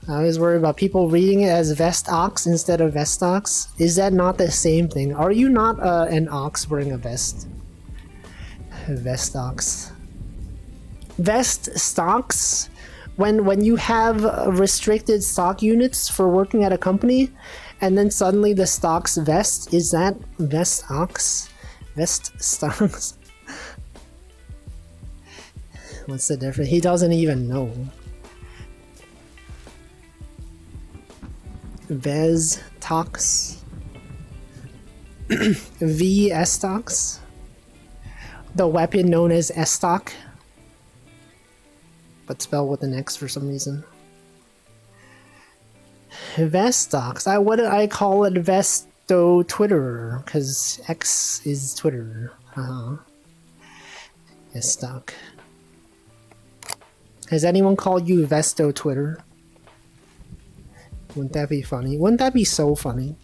I always worry about people reading it as Vestox instead of Vestox. Is that not the same thing? Are you not an ox wearing a vest? Vestox. Vest stocks, when you have restricted stock units for working at a company, And then suddenly the stocks vest. Is that vest ox? Vest stocks? What's the difference? He doesn't even know. Vez tox. V Estox. The weapon known as Estoc, but spelled with an X for some reason. Vestox. What did I call it? Vesto Twitterer, because X is Twitter. Estoc. Has anyone called you Vesto Twitter? Wouldn't that be funny? Wouldn't that be so funny?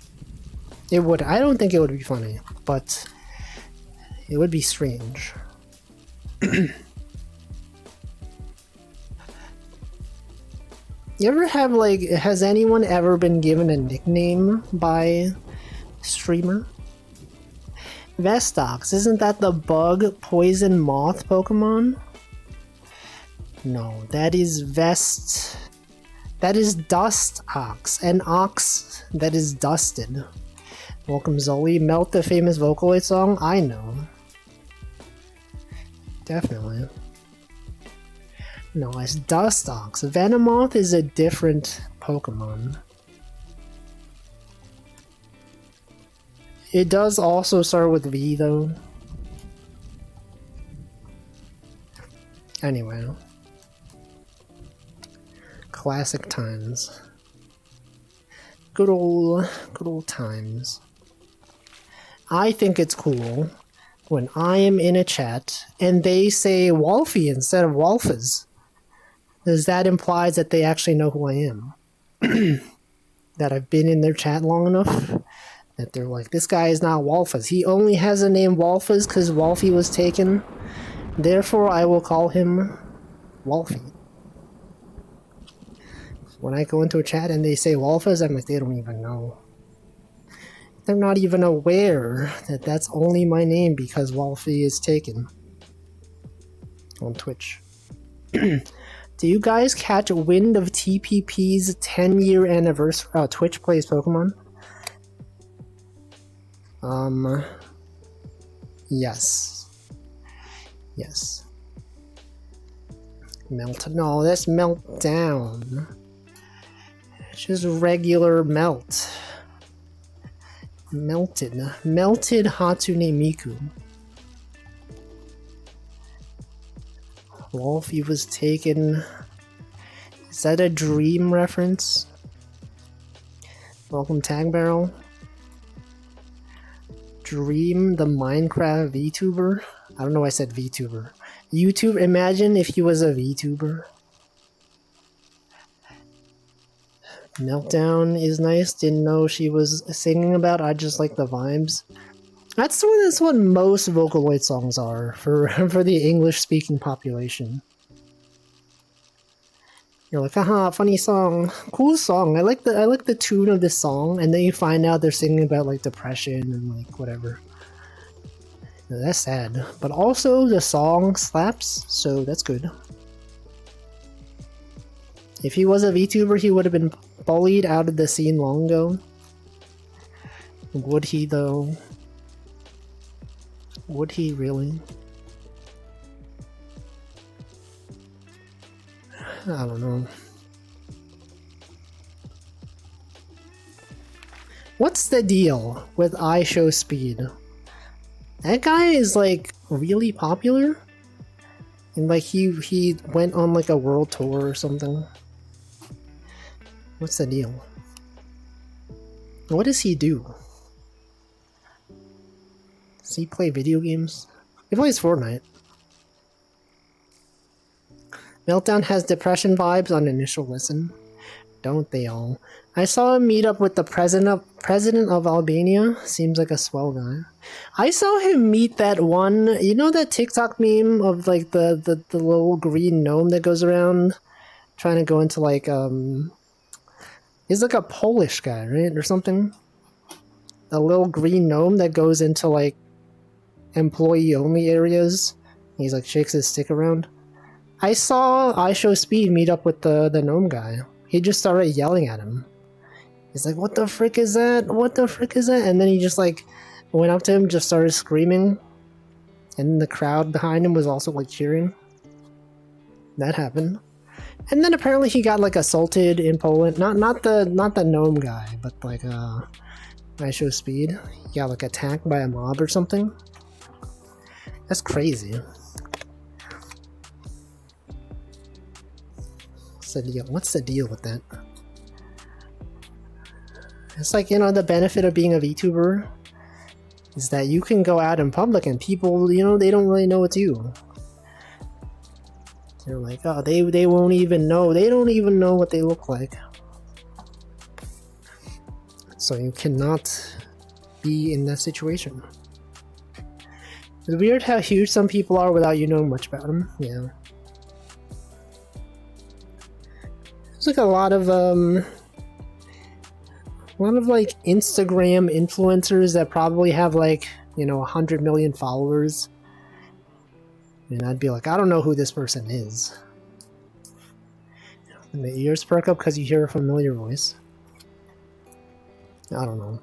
It would. I don't think it would be funny, but it would be strange. You ever have, like, has anyone ever been given a nickname by streamer? Vestox, isn't that the bug poison moth Pokemon? No, that is Vest. That is Dust Ox, an ox that is dusted. Welcome Zoe, Melt the famous Vocaloid song? I know. Definitely. No, it's Dustox. Venomoth is a different Pokemon. It does also start with V though. Anyway. Classic times. Good old times. I think it's cool when I am in a chat and they say Wolfie instead of Wolfes. Because that implies that they actually know who I am. That I've been in their chat long enough that they're like, this guy is not Wolfes. He only has a name Wolfes because Wolfie was taken. Therefore, I will call him Wolfie. When I go into a chat and they say Wolfes, I'm like, they don't even know. They're not even aware that that's only my name because Wolfie is taken. On Twitch. Do you guys catch wind of TPP's 10-year anniversary? Oh, Twitch plays Pokemon? Yes. Yes. Melt. No, that's Meltdown. It's just regular melt. Melted Hatsune Miku. Wolfie was taken. Is that a dream reference? Welcome Tag Barrel. Dream the Minecraft VTuber? I don't know why I said VTuber. YouTube, imagine if he was a VTuber. Meltdown is nice. Didn't know she was singing about. I just like the vibes. That's what most Vocaloid songs are for the English-speaking population. You're like, haha, funny song, cool song. I like the tune of this song, and then you find out they're singing about like depression and like whatever. Now, that's sad, but also the song slaps, so that's good. If he was a VTuber, he would have been bullied out of the scene long ago. Would he though? Would he really? I don't know. What's the deal with IShowSpeed? That guy is like really popular? And like he went on like a world tour or something. What's the deal? What does he do? Does he play video games? He plays Fortnite. Meltdown has depression vibes on initial listen. Don't they all? I saw him meet up with the president of Albania. Seems like a swell guy. I saw him meet that one, you know that TikTok meme of like the little green gnome that goes around trying to go into like he's like a Polish guy, right? Or something. A little green gnome that goes into like employee only areas. He's like shakes his stick around. I saw IShowSpeed meet up with the gnome guy. He just started yelling at him. He's like, what the frick is that? What the frick is that? And then he just like went up to him, just started screaming. And the crowd behind him was also like cheering. That happened. And then apparently he got like assaulted in Poland. Not the gnome guy, but like Show Speed. He got like attacked by a mob or something. That's crazy. What's the deal with that? It's like, you know, the benefit of being a VTuber is that you can go out in public and people, you know, they don't really know it's you. They're like, oh, they won't even know. They don't even know what they look like. So you cannot be in that situation. It's weird how huge some people are without you knowing much about them. Yeah. There's like a lot of like Instagram influencers that probably have like, you know, 100 million followers. And I'd be like, I don't know who this person is. And the ears perk up because you hear a familiar voice. I don't know.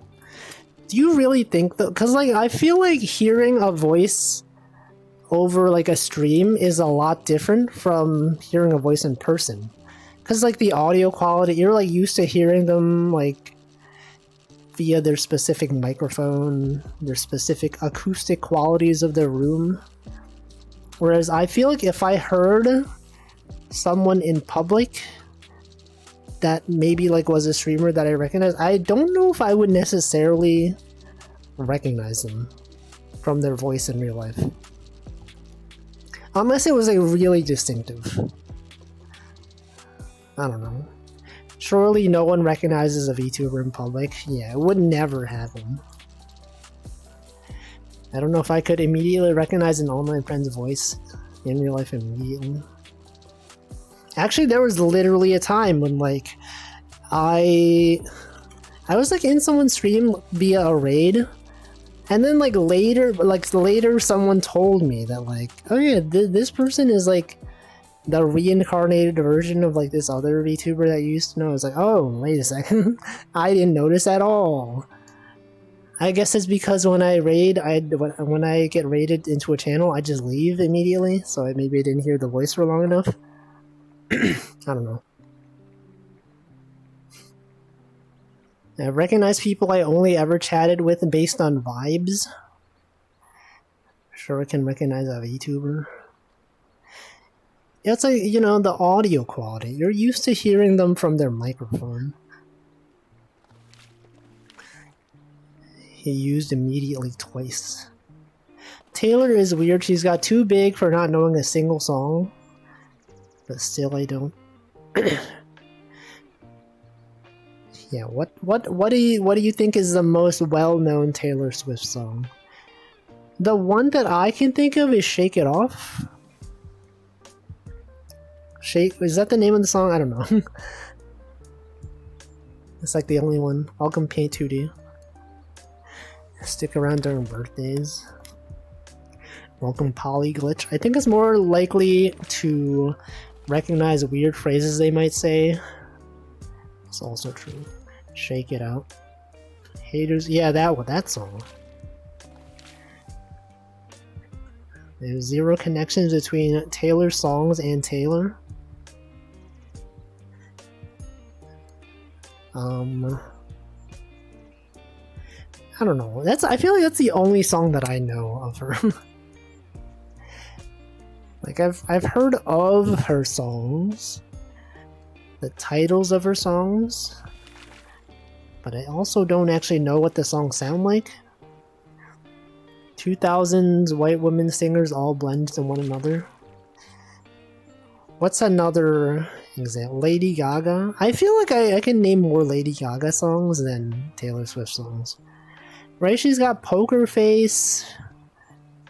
Do you really think that? Because like, I feel like hearing a voice over like a stream is a lot different from hearing a voice in person. Because like the audio quality, you're like used to hearing them like via their specific microphone, their specific acoustic qualities of their room. Whereas I feel like if I heard someone in public that maybe like was a streamer that I recognize, I don't know if I would necessarily recognize them from their voice in real life. Unless it was like really distinctive. I don't know. Surely no one recognizes a VTuber in public. Yeah, it would never happen. I don't know if I could immediately recognize an online friend's voice in real life immediately. Actually, there was literally a time when like I was like in someone's stream via a raid, and then like later someone told me that like, oh yeah, this person is like the reincarnated version of like this other VTuber that you used to know. I was like, oh, wait a second. I didn't notice at all. I guess it's because when I raid, when I get raided into a channel, I just leave immediately. So maybe I didn't hear the voice for long enough. I don't know. I recognize people I only ever chatted with based on vibes. Sure, I can recognize a VTuber. It's like, you know, the audio quality. You're used to hearing them from their microphone. He used immediately twice. Taylor is weird. She's got too big for not knowing a single song. But still, I don't. Yeah, what do you think is the most well-known Taylor Swift song? The one that I can think of is "Shake It Off." Is that the name of the song? I don't know. It's like the only one. Welcome Pay2D. Stick around during birthdays. Welcome Polyglitch. I think it's more likely to recognize weird phrases they might say. It's also true. Shake It Out. Haters. Yeah, that song. There's zero connections between Taylor's songs and Taylor. I don't know. I feel like that's the only song that I know of her. Like I've heard of her songs, the titles of her songs, but I also don't actually know what the songs sound like. 2000s white women singers all blend to one another. What's another example? Lady Gaga. I feel like I can name more Lady Gaga songs than Taylor Swift songs. Right? She's got Poker Face.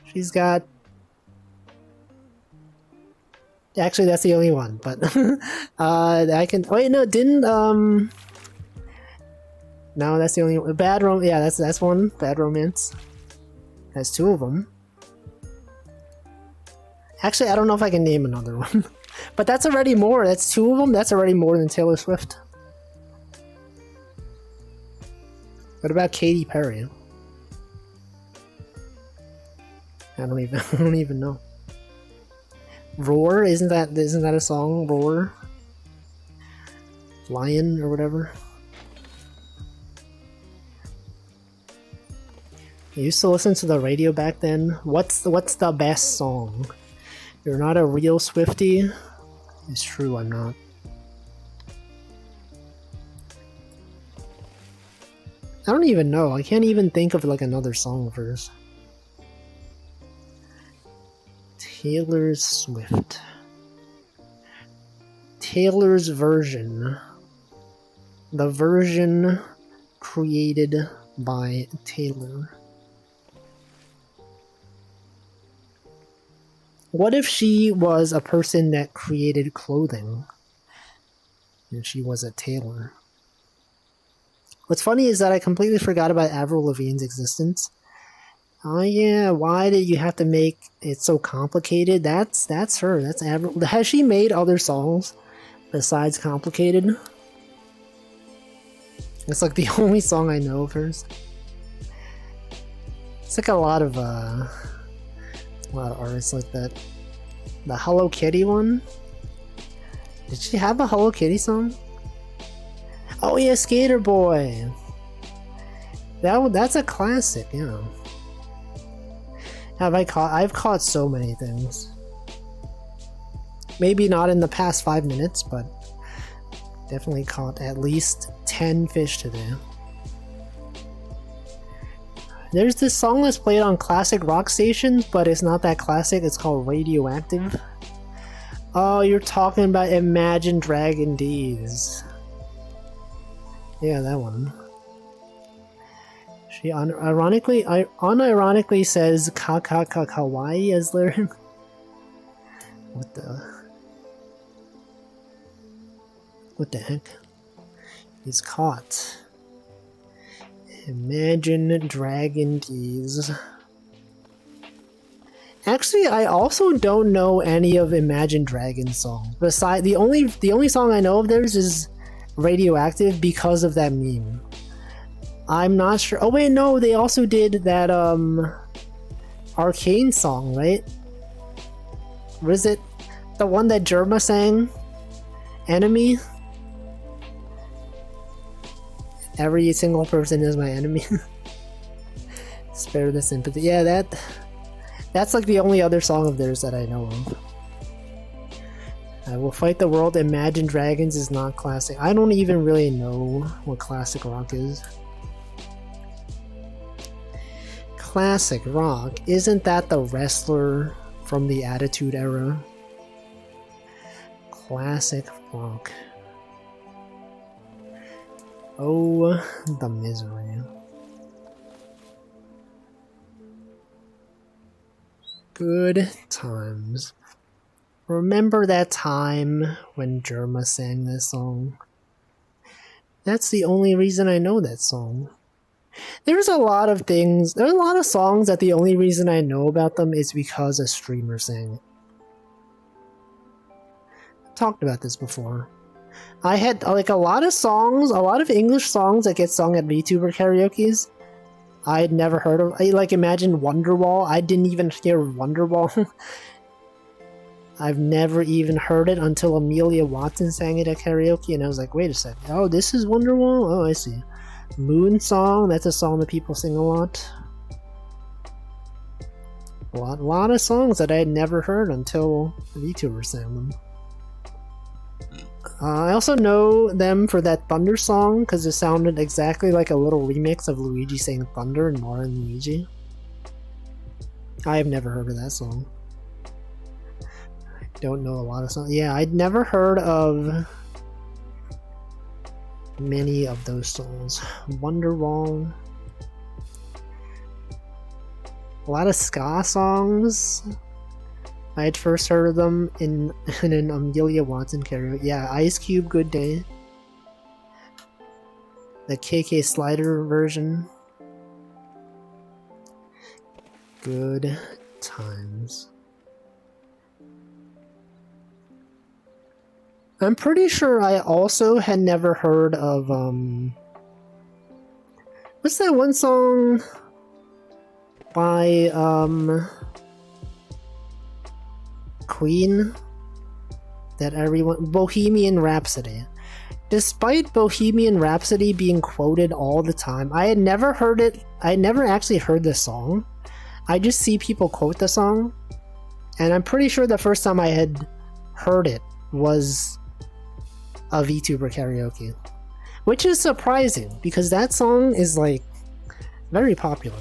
She's got... Actually, that's the only one, but... I can... Wait, no, didn't... No, that's the only one. Bad Romance. Yeah, that's one. Bad Romance. That's two of them. Actually, I don't know if I can name another one. But that's already more. That's two of them. That's already more than Taylor Swift. What about Katy Perry? I don't even know. Roar, isn't that a song? Roar, Lion or whatever. I used to listen to the radio back then. What's the best song? You're not a real Swiftie. It's true, I'm not. I don't even know. I can't even think of like another song first. Taylor Swift. Taylor's version. The version created by Taylor. What if she was a person that created clothing? And she was a tailor. What's funny is that I completely forgot about Avril Lavigne's existence. Oh yeah, why did you have to make it so complicated? That's her. That's Avril. Has she made other songs besides Complicated? It's like the only song I know of hers. It's like a lot of artists like that. The Hello Kitty one? Did she have a Hello Kitty song? Oh yeah, Skater Boy. That's a classic, yeah. I've caught so many things. Maybe not in the past 5 minutes, but definitely caught at least 10 fish today. There's this song that's played on classic rock stations, but it's not that classic. It's called Radioactive. Oh, you're talking about Imagine Dragon D's. Yeah, that one. She unironically says kawaii as their... What the heck? He's caught. Imagine Dragon D's. Actually, I also don't know any of Imagine Dragons' songs. Besides, the only song I know of theirs is Radioactive because of that meme. I'm not sure. Oh wait, no, they also did that Arcane song, right? Was it the one that Germa sang? Enemy? Every single person is my enemy. Spare the sympathy. Yeah, that's like the only other song of theirs that I know of. I will fight the world. Imagine Dragons is not classic. I don't even really know what classic rock is. Classic rock? Isn't that the wrestler from the Attitude Era? Classic rock. Oh, the misery. Good times. Remember that time when Germa sang this song? That's the only reason I know that song. There's a lot of things, there's a lot of songs that the only reason I know about them is because a streamer sang it. I've talked about this before. I had like a lot of songs, a lot of English songs that get sung at VTuber karaoke's I had never heard of. I like imagine Wonderwall. I didn't even hear Wonderwall. I've never even heard it until Amelia Watson sang it at karaoke, and I was like, wait a second. Oh, this is Wonderwall? Oh, I see. Moon Song, that's a song that people sing a lot. A lot of songs that I had never heard until VTuber sang them. I also know them for that Thunder song, because it sounded exactly like a little remix of Luigi saying Thunder in Mario and Luigi. I have never heard of that song. I don't know a lot of songs. Yeah, I'd never heard of many of those songs. Wonderwall. A lot of ska songs. I had first heard of them in an Amelia Watson karaoke. Yeah, Ice Cube, Good Day. The KK Slider version. Good times. I'm pretty sure I also had never heard of What's that one song by Queen that everyone... Bohemian Rhapsody. Despite Bohemian Rhapsody being quoted all the time, I had never heard it. I had never actually heard this song. I just see people quote the song, and I'm pretty sure the first time I had heard it was a VTuber karaoke, which is surprising because that song is like very popular.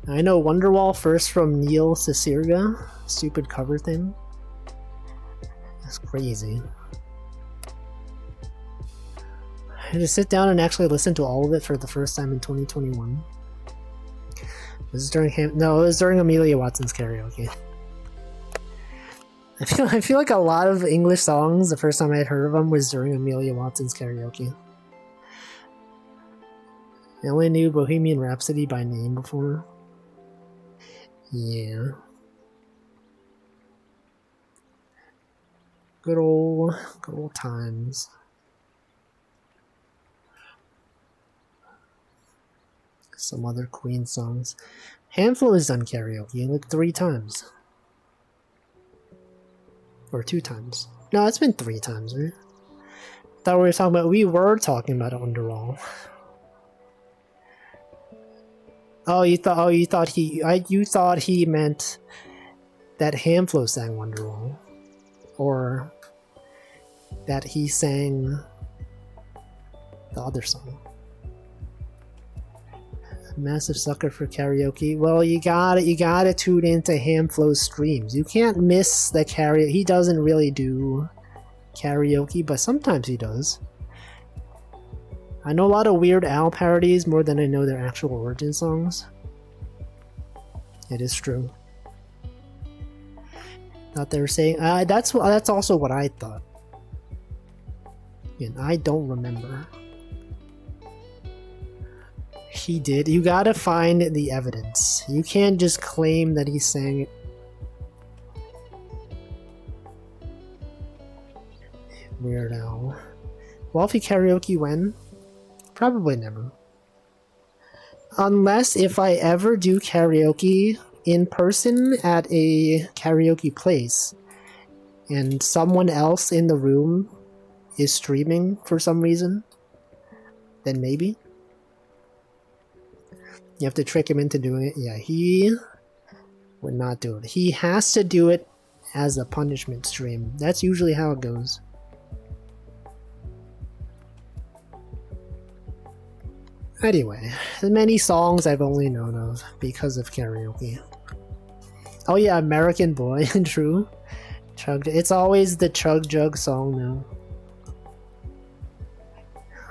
I know Wonderwall first from Neil Cicierega, stupid cover thing. That's crazy. I had to sit down and actually listen to all of it for the first time in 2021. Was it during No, it was during Amelia Watson's karaoke. I feel like a lot of English songs, the first time I had heard of them was during Amelia Watson's karaoke. I only knew Bohemian Rhapsody by name before. Yeah. Good old times. Some other Queen songs. Handful has done karaoke like 3 times. Or 2 times. No, it's been 3 times, right? Thought we were talking about Wonderwall. You thought he meant that Hamflo sang Wonderwall. Or that he sang the other song. Massive sucker for karaoke. Well, you gotta tune into Hamflo's streams. You can't miss the karaoke. He doesn't really do karaoke, but sometimes he does. I know a lot of Weird Al parodies more than I know their actual origin songs. It is true. Thought they were saying that's also what I thought. And I don't remember. He did. You gotta find the evidence. You can't just claim that he sang it. Weird Al. Wolfie karaoke when? Probably never. Unless if I ever do karaoke in person at a karaoke place and someone else in the room is streaming for some reason, then maybe. You have to trick him into doing it. Yeah, he would not do it. He has to do it as a punishment stream. That's usually how it goes. Anyway, many songs I've only known of because of karaoke. Oh yeah, American Boy, true. It's always the Chug Jug song now.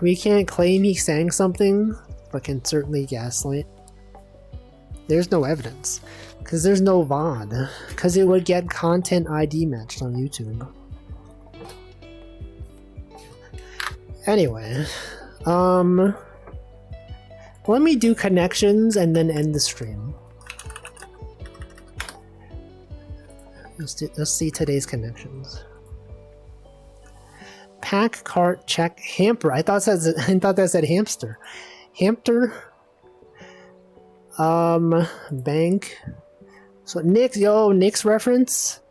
We can't claim he sang something, but can certainly gaslight. There's no evidence, because there's no VOD, because it would get content ID matched on YouTube. Anyway, let me do connections and then end the stream. Let's see today's connections. Pack, cart, check, hamper. I thought that said hamster. Hamster. Bank. So Nick's reference.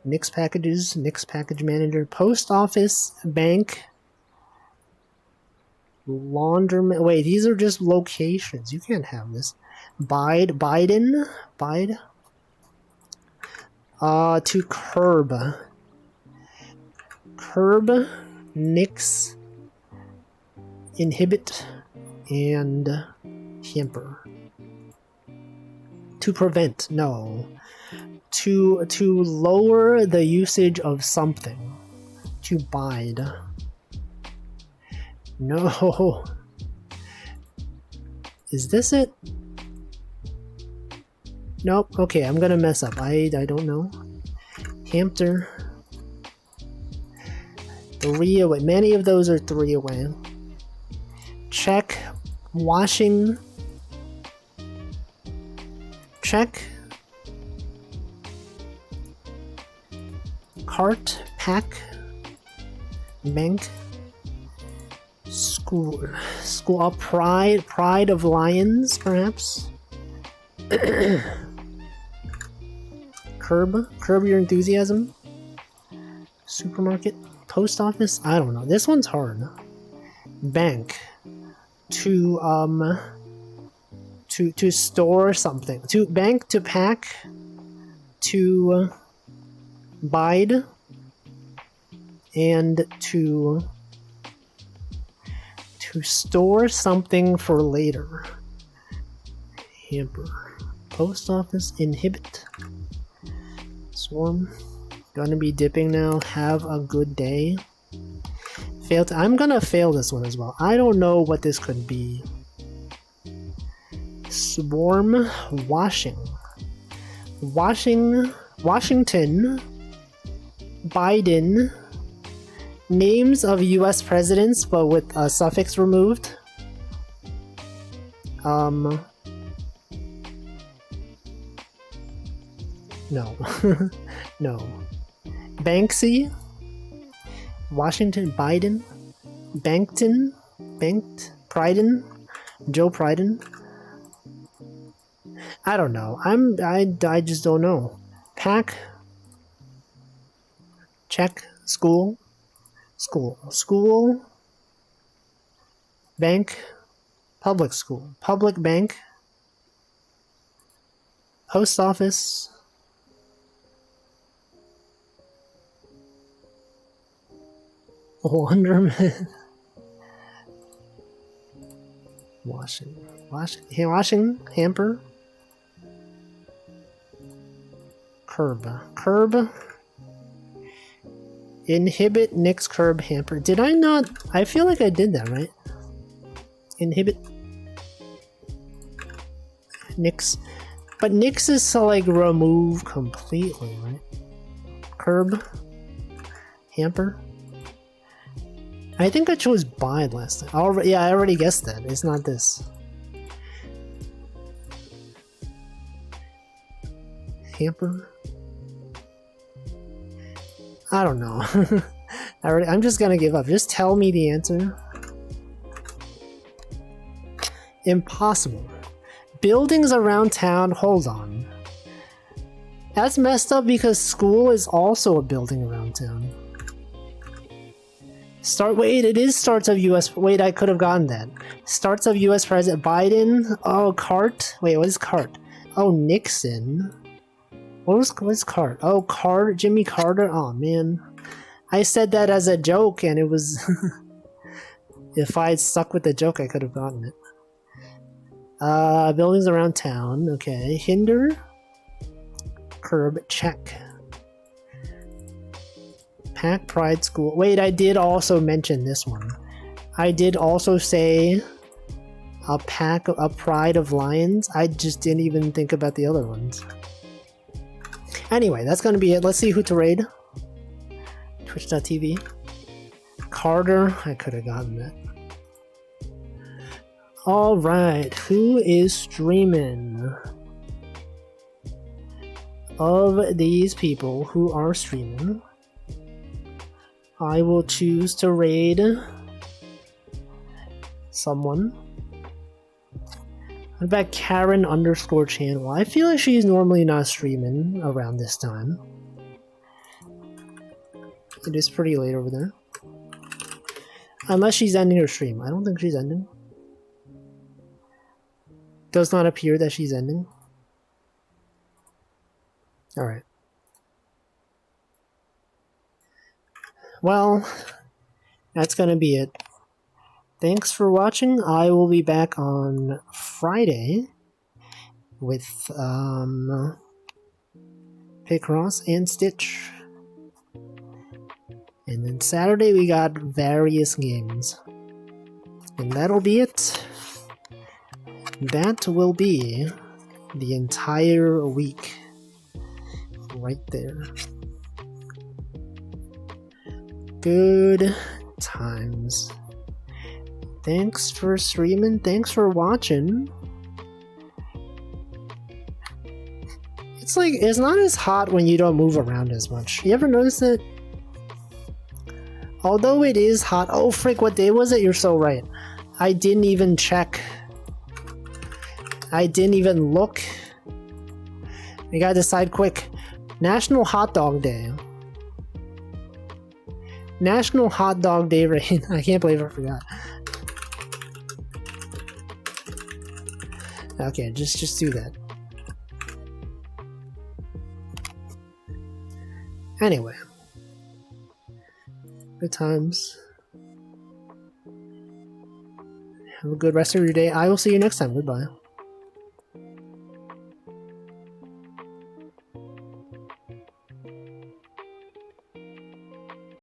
Nick's packages, Nick's package manager, post office, bank, laundromat. Wait, these are just locations. You can't have this. Biden. To curb, Nick's, inhibit, and hamper. To prevent, no. To lower the usage of something. To bide. No. Is this it? Nope. Okay, I'm gonna mess up. I don't know. Hamster. 3 away. Many of those are 3 away. Check. Washing. Check. Cart. Pack. Bank. School Pride of Lions, perhaps. Curb Your Enthusiasm. Supermarket, post office. I don't know. This one's hard. Bank. To store something. To bank, to pack, to bide, and to store something for later. Hamper. Post office, inhibit. Swarm. Gonna be dipping now. Have a good day. Failed. I'm gonna fail this one as well. I don't know what this could be. Swarm. Washington. Biden. Names of US presidents, but with a suffix removed. No. No. Banksy. Washington. Biden. Bankton. Pryden. Joe Pryden. I don't know. I just don't know. Pack. Check. School. Bank. Public school. Public bank. Post office. Wonderman. Washing. Hamper. Curb. Inhibit, nix, curb, hamper. Did I not? I feel like I did that, right? Inhibit. Nix. But nix is to like remove completely, right? Curb. Hamper. I think I chose bide last time. Yeah, I already guessed that. It's not this. Hamper. I don't know. I'm just gonna give up. Just tell me the answer. Impossible. Buildings around town. Hold on. That's messed up because school is also a building around town. Wait, it is starts of US. Wait, I could have gotten that. Starts of US President Biden. Oh, Cart. Wait, what is Cart? Oh, Nixon. What's Cart? Oh, Jimmy Carter. Oh man, I said that as a joke, and it was. If I had stuck with the joke, I could have gotten it. Buildings around town. Okay, hinder. Curb. Check. Pack, Pride, school. Wait, I did also mention this one. I did also say a Pride of Lions. I just didn't even think about the other ones. Anyway, that's gonna be it. Let's see who to raid. Twitch.tv. Carter. I could have gotten that. Alright, who is streaming? Of these people who are streaming, I will choose to raid someone. What about Karen _channel? I feel like she's normally not streaming around this time. It is pretty late over there. Unless she's ending her stream. I don't think she's ending. Does not appear that she's ending. Alright. Well, that's gonna be it. Thanks for watching. I will be back on Friday with Picross and Stitch. And then Saturday we got various games. And that'll be it. That will be the entire week. Right there. Good times. Thanks for streaming. Thanks for watching. It's like, it's not as hot when you don't move around as much. You ever notice that? Although it is hot. Oh, frick, what day was it? You're so right. I didn't even check. I didn't even look. We gotta decide quick. National Hot Dog Day. National Hot Dog Day rain. I can't believe I forgot. Okay, just do that. Anyway. Good times. Have a good rest of your day. I will see you next time. Goodbye.